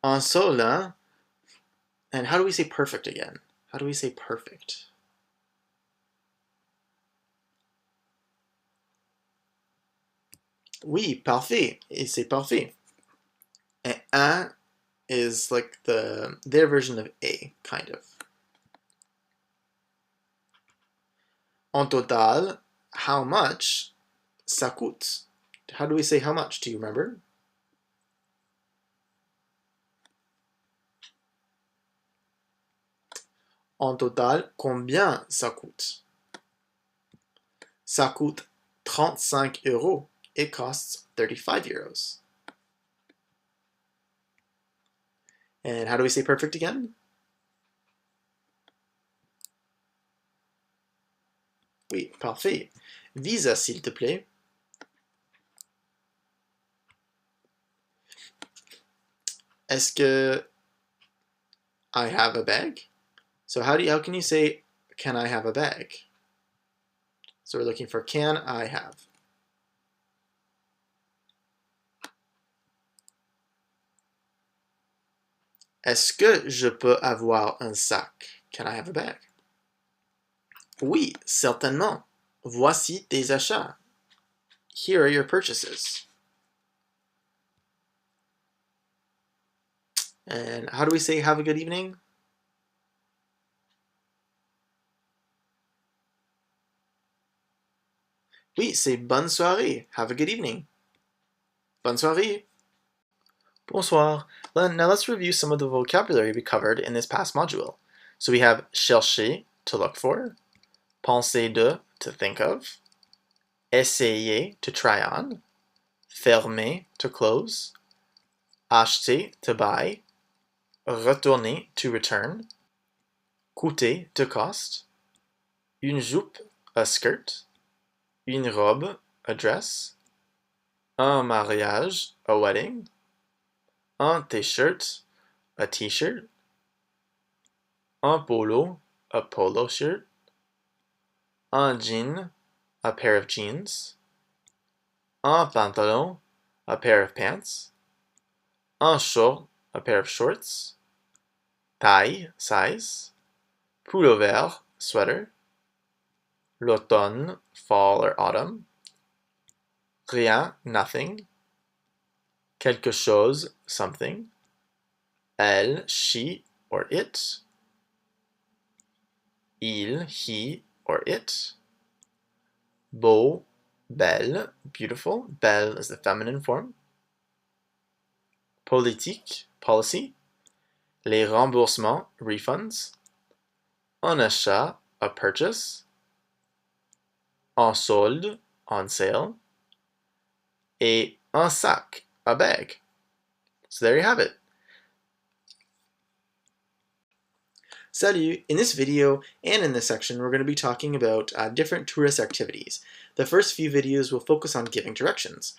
En solde, hein? And how do we say perfect again? How do we say perfect? Oui, parfait. Et c'est parfait. And un is like their version of a, kind of. En total, how much ça coûte? How do we say how much? Do you remember? En total, combien ça coûte? Ça coûte 35 euros. It costs 35 euros. And how do we say perfect again? Oui, parfait. Visa, s'il te plaît. Est-ce que I have a bag? So how can you say can I have a bag? So we're looking for can I have. Est-ce que je peux avoir un sac? Can I have a bag? Oui, certainement. Voici tes achats. Here are your purchases. And how do we say have a good evening? Oui, c'est bonne soirée. Have a good evening. Bonne soirée. Bonsoir. Now let's review some of the vocabulary we covered in this past module. So we have chercher, to look for, penser de, to think of, essayer, to try on, fermer, to close, acheter, to buy, retourner, to return, coûter, to cost, une jupe, a skirt, une robe, a dress, un mariage, a wedding, un t-shirt, a t-shirt, un polo, a polo shirt, un jean, a pair of jeans, un pantalon, a pair of pants, un short, a pair of shorts, taille, size, pullover, sweater, l'automne, fall or autumn, rien, nothing, quelque chose, something, elle, she or it, il, he or it, beau, belle, beautiful, belle is the feminine form, politique, policy, les remboursements, refunds, un achat, a purchase, en solde, on sale, et un sac, a bag. So there you have it. Salut! In this video and in this section, we're going to be talking about different tourist activities. The first few videos will focus on giving directions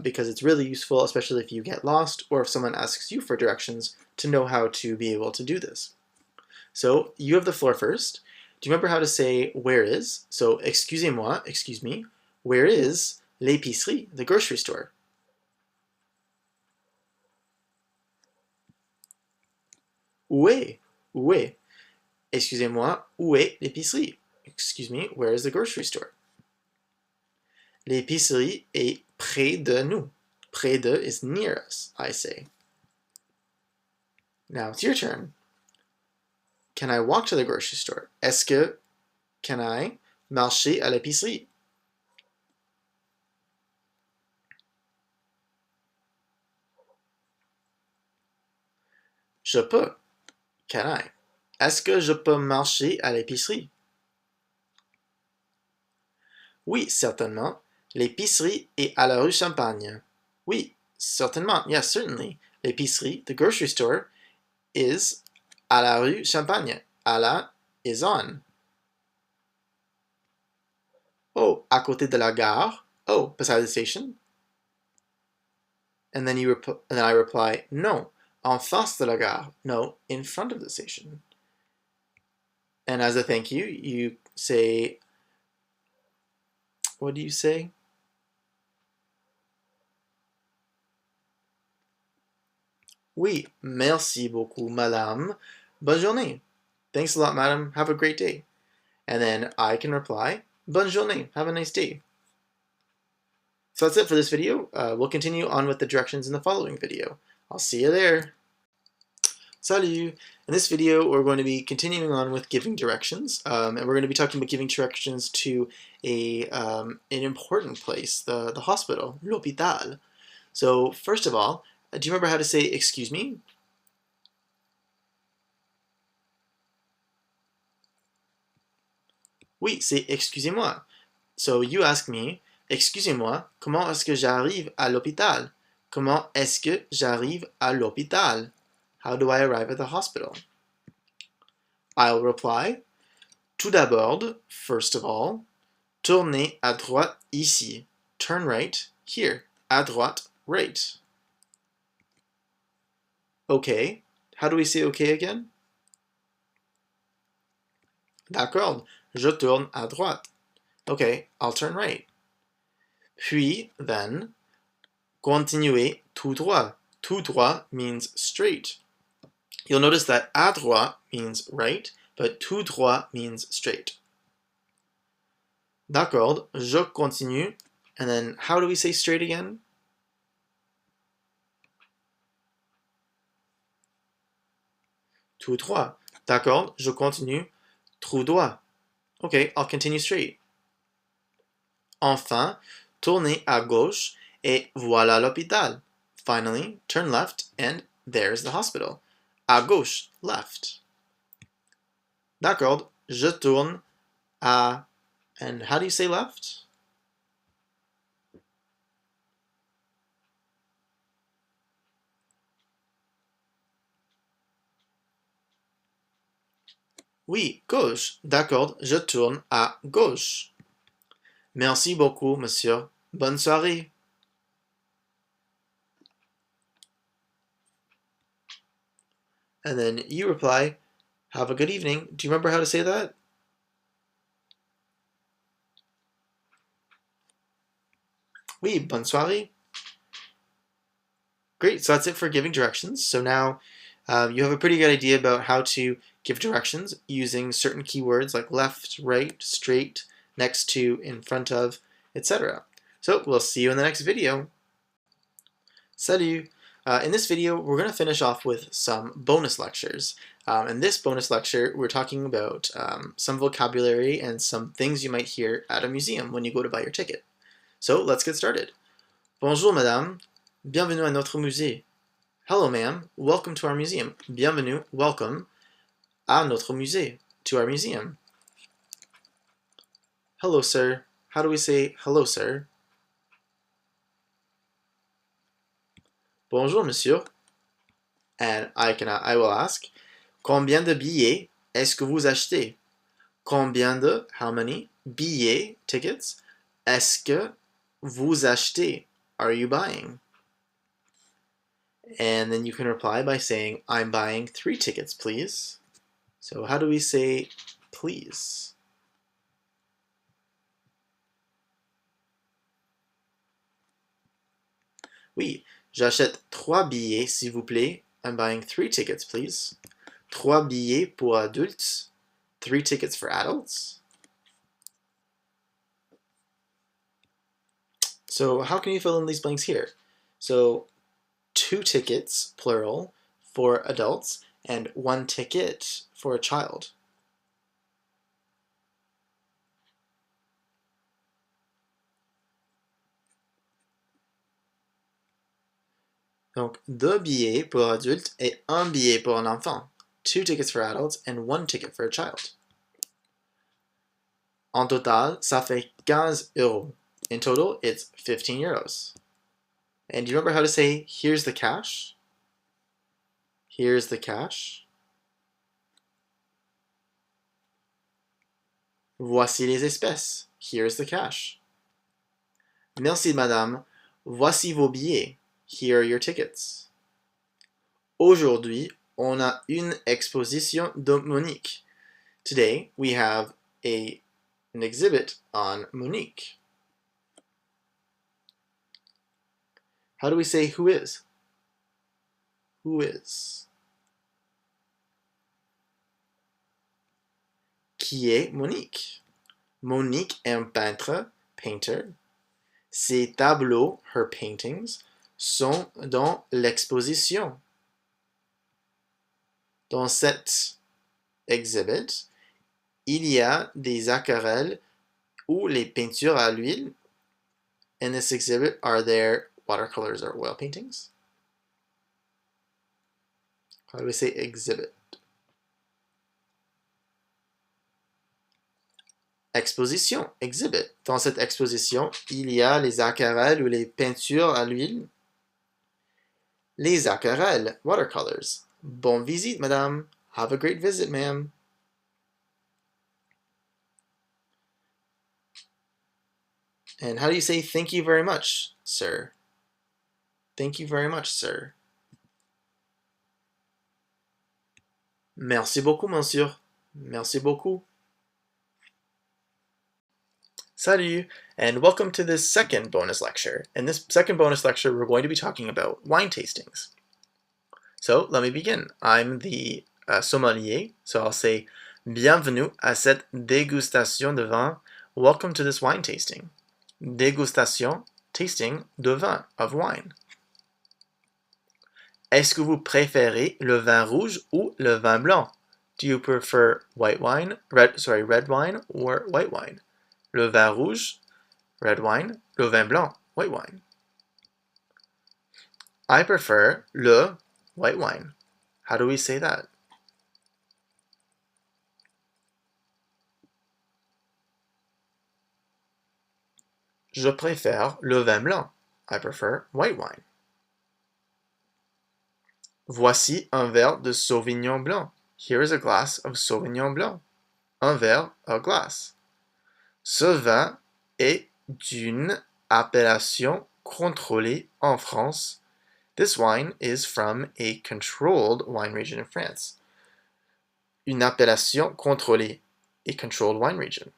because it's really useful, especially if you get lost or if someone asks you for directions to know how to be able to do this. So you have the floor first. Do you remember how to say where is? So excusez-moi, excuse me, where is l'épicerie, the grocery store? Où est? Où est? Excusez-moi, où est l'épicerie? Excuse me, where is the grocery store? L'épicerie est près de nous. Près de is near us, I say. Now it's your turn. Can I walk to the grocery store? Est-ce que can I marcher à l'épicerie? Je peux. Can I? Est-ce que je peux marcher à l'épicerie? Oui, certainement. L'épicerie est à la rue Champagne. Oui, certainement. Yes, certainly. L'épicerie, the grocery store, is à la rue Champagne. À la is on. Oh, à côté de la gare. Oh, beside the station. And then I reply, no, en face de la gare. No, in front of the station. And as a thank you, you say, what do you say? Oui, merci beaucoup, madame. Bonne journée. Thanks a lot, madam. Have a great day. And then I can reply, bonne journée. Have a nice day. So that's it for this video. We'll continue on with the directions in the following video. I'll see you there. Salut! In this video, we're going to be continuing on with giving directions, and we're going to be talking about giving directions to an important place, the hospital, l'hôpital. So first of all, do you remember how to say excuse me? Oui, c'est excusez-moi. So you ask me, excusez-moi, comment est-ce que j'arrive à l'hôpital? Comment est-ce que j'arrive à l'hôpital? How do I arrive at the hospital? I'll reply, tout d'abord, first of all, tournez à droite ici. Turn right here. À droite, right. Okay. How do we say okay again? D'accord. Je tourne à droite. Okay, I'll turn right. Puis, then, continuez tout droit. Tout droit means straight. You'll notice that à droite means right, but tout droit means straight. D'accord, je continue. And then how do we say straight again? Tout droit. D'accord, je continue. Tout droit. Okay, I'll continue straight. Enfin, tournez à gauche et voilà l'hôpital. Finally, turn left and there's the hospital. À gauche, left. D'accord, je tourne à... And how do you say left? Oui, gauche. D'accord, je tourne à gauche. Merci beaucoup, monsieur. Bonne soirée. And then you reply, have a good evening. Do you remember how to say that? Oui, bonne soirée. Great, so that's it for giving directions. So now you have a pretty good idea about how to give directions using certain keywords like left, right, straight, next to, in front of, etc. So we'll see you in the next video. Salut! In this video, we're going to finish off with some bonus lectures. In this bonus lecture, we're talking about some vocabulary and some things you might hear at a museum when you go to buy your ticket. So let's get started. Bonjour, madame. Bienvenue à notre musée. Hello, ma'am. Welcome to our museum. Bienvenue, welcome, à notre musée, to our museum. Hello, sir. How do we say hello, sir? Bonjour, monsieur. And I will ask, combien de billets est-ce que vous achetez? Combien de, how many, billets, tickets, est-ce que vous achetez? Are you buying? And then you can reply by saying, I'm buying 3 tickets, please. So how do we say please? Oui, j'achète 3 billets, s'il vous plaît. I'm buying 3 tickets, please. 3 billets pour adultes, 3 tickets for adults. So how can you fill in these blanks here? So 2 tickets, plural, for adults, and 1 ticket for a child. Donc, 2 billets pour adultes et 1 billet pour un enfant. 2 tickets for adults and 1 ticket for a child. En total, ça fait 15 euros. In total, it's 15 euros. And do you remember how to say, here's the cash? Here's the cash. Voici les espèces. Here's the cash. Merci, madame. Voici vos billets. Here are your tickets. Aujourd'hui, on a une exposition de Monique. Today, we have an exhibit on Monique. How do we say who is? Who is? Qui est Monique? Monique est un peintre, painter. Ses tableaux, her paintings, sont dans l'exposition. Dans cette exhibit, il y a des aquarelles ou les peintures à l'huile. In this exhibit, are there watercolors or oil paintings? How do we say exhibit? Exposition, exhibit. Dans cette exposition, il y a les aquarelles ou les peintures à l'huile. Les aquarelles, watercolors. Bonne visite, madame. Have a great visit, ma'am. And how do you say thank you very much, sir? Thank you very much, sir. Merci beaucoup, monsieur. Merci beaucoup. Salut, and welcome to this second bonus lecture. In this second bonus lecture, we're going to be talking about wine tastings. So let me begin. I'm the sommelier, so I'll say Bienvenue à cette dégustation de vin. Welcome to this wine tasting. Dégustation, tasting de vin, of wine. Est-ce que vous préférez le vin rouge ou le vin blanc? Do you prefer red wine or white wine? Le vin rouge, red wine, le vin blanc, white wine. I prefer le white wine. How do we say that? Je préfère le vin blanc. I prefer white wine. Voici un verre de Sauvignon blanc. Here is a glass of Sauvignon blanc. Un verre, a glass. Ce vin est d'une appellation contrôlée en France. This wine is from a controlled wine region in France. Une appellation contrôlée, a controlled wine region.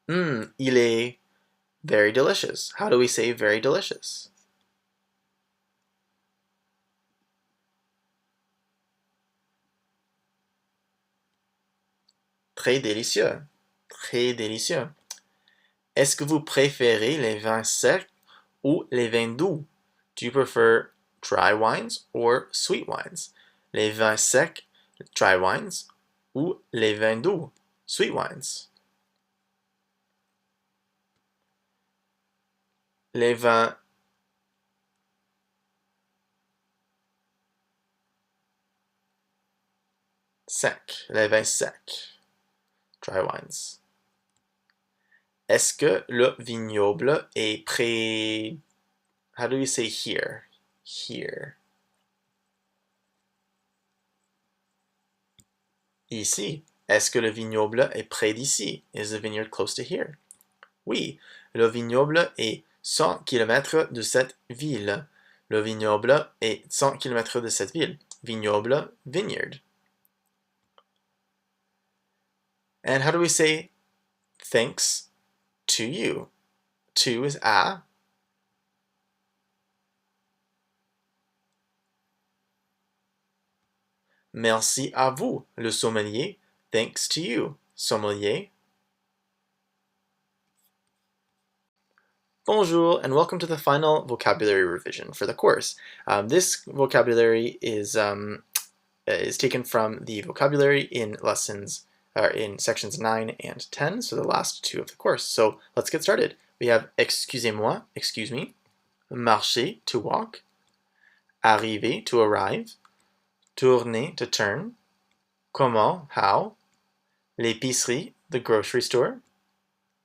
Il est very delicious. How do we say very delicious? Très délicieux. Très délicieux. Est-ce que vous préférez les vins secs ou les vins doux? Do you prefer dry wines or sweet wines? Les vins secs, dry wines, ou les vins doux, sweet wines? Les vins secs, les vins secs, dry wines. Est-ce que le vignoble est près... How do we say here? Here. Ici. Est-ce que le vignoble est près d'ici? Is the vineyard close to here? Oui, le vignoble est 100 km de cette ville. Le vignoble est 100 km de cette ville. Vignoble, vineyard. And how do we say thanks to you? To is à. Merci à vous, le sommelier. Thanks to you, sommelier. Bonjour, and welcome to the final vocabulary revision for the course. This vocabulary is taken from the vocabulary in sections 9 and 10, so the last two of the course. So let's get started. We have excusez-moi, excuse me, marcher, to walk, arriver, to arrive, tourner, to turn, comment, how, l'épicerie, the grocery store,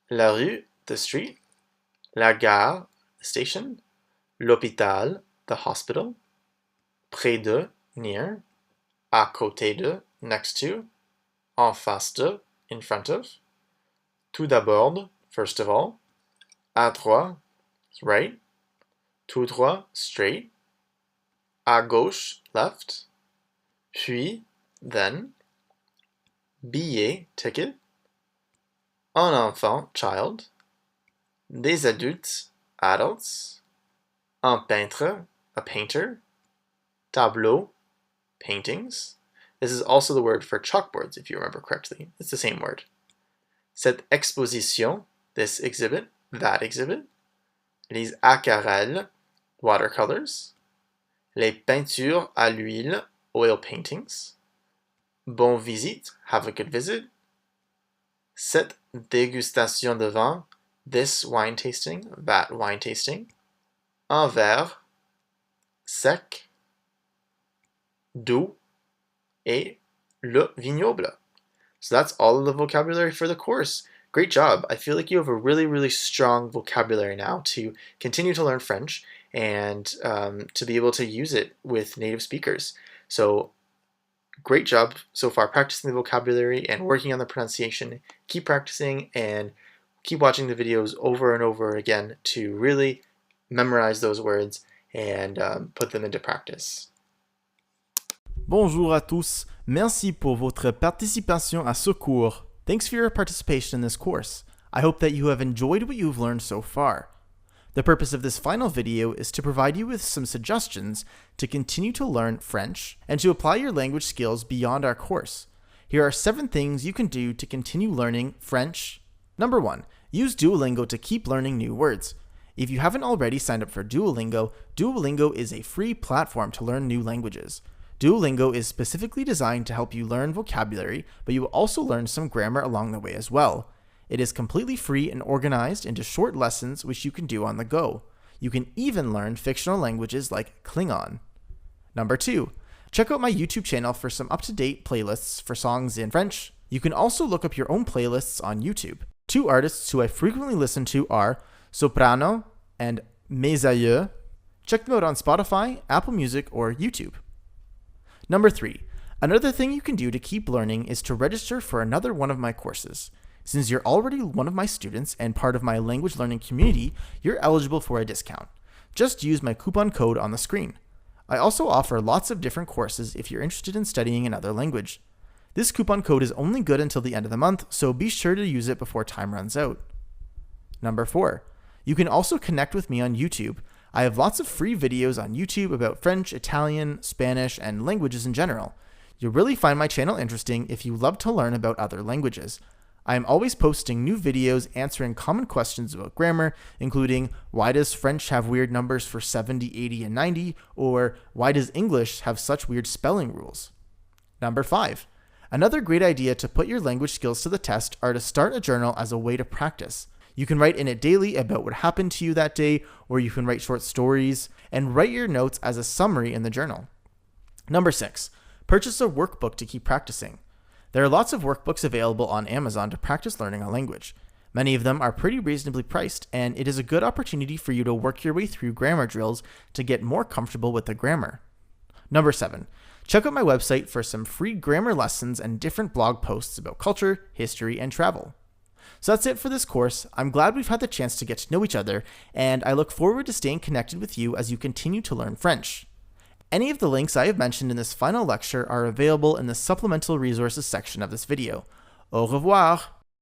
la rue, the street, la gare, the station, l'hôpital, the hospital, près de, near, à côté de, next to, en face de, in front of, tout d'abord, first of all, à droite, right, tout droit, straight, à gauche, left, puis, then, billet, ticket, un enfant, child, des adultes, adults, un peintre, a painter, tableau, paintings. This is also the word for chalkboards, if you remember correctly. It's the same word. Cette exposition, this exhibit, that exhibit. Les aquarelles, watercolors. Les peintures à l'huile, oil paintings. Bon visite, have a good visit. Cette dégustation de vin, this wine tasting, that wine tasting. Un verre, sec, doux, et le vignoble. So that's all of the vocabulary for the course. Great job. I feel like you have a really, really strong vocabulary now to continue to learn French and to be able to use it with native speakers. So great job so far practicing the vocabulary and working on the pronunciation. Keep practicing and keep watching the videos over and over again to really memorize those words and put them into practice. Bonjour à tous. Merci pour votre participation à ce cours. Thanks for your participation in this course. I hope that you have enjoyed what you've learned so far. The purpose of this final video is to provide you with some suggestions to continue to learn French and to apply your language skills beyond our course. Here are 7 things you can do to continue learning French. Number 1, use Duolingo to keep learning new words. If you haven't already signed up for Duolingo, Duolingo is a free platform to learn new languages. Duolingo is specifically designed to help you learn vocabulary, but you will also learn some grammar along the way as well. It is completely free and organized into short lessons which you can do on the go. You can even learn fictional languages like Klingon. Number 2, check out my YouTube channel for some up-to-date playlists for songs in French. You can also look up your own playlists on YouTube. 2 artists who I frequently listen to are Soprano and Mes Aïeux. Check them out on Spotify, Apple Music, or YouTube. Number 3, another thing you can do to keep learning is to register for another one of my courses. Since you're already one of my students and part of my language learning community, you're eligible for a discount. Just use my coupon code on the screen. I also offer lots of different courses if you're interested in studying another language. This coupon code is only good until the end of the month, so be sure to use it before time runs out. Number 4, you can also connect with me on YouTube. I have lots of free videos on YouTube about French, Italian, Spanish, and languages in general. You'll really find my channel interesting if you love to learn about other languages. I am always posting new videos answering common questions about grammar, including why does French have weird numbers for 70, 80, and 90, or why does English have such weird spelling rules? Number 5, another great idea to put your language skills to the test are to start a journal as a way to practice. You can write in it daily about what happened to you that day, or you can write short stories and write your notes as a summary in the journal. Number 6, purchase a workbook to keep practicing. There are lots of workbooks available on Amazon to practice learning a language. Many of them are pretty reasonably priced, and it is a good opportunity for you to work your way through grammar drills to get more comfortable with the grammar. Number 7, check out my website for some free grammar lessons and different blog posts about culture, history, and travel. So that's it for this course. I'm glad we've had the chance to get to know each other, and I look forward to staying connected with you as you continue to learn French. Any of the links I have mentioned in this final lecture are available in the supplemental resources section of this video. Au revoir!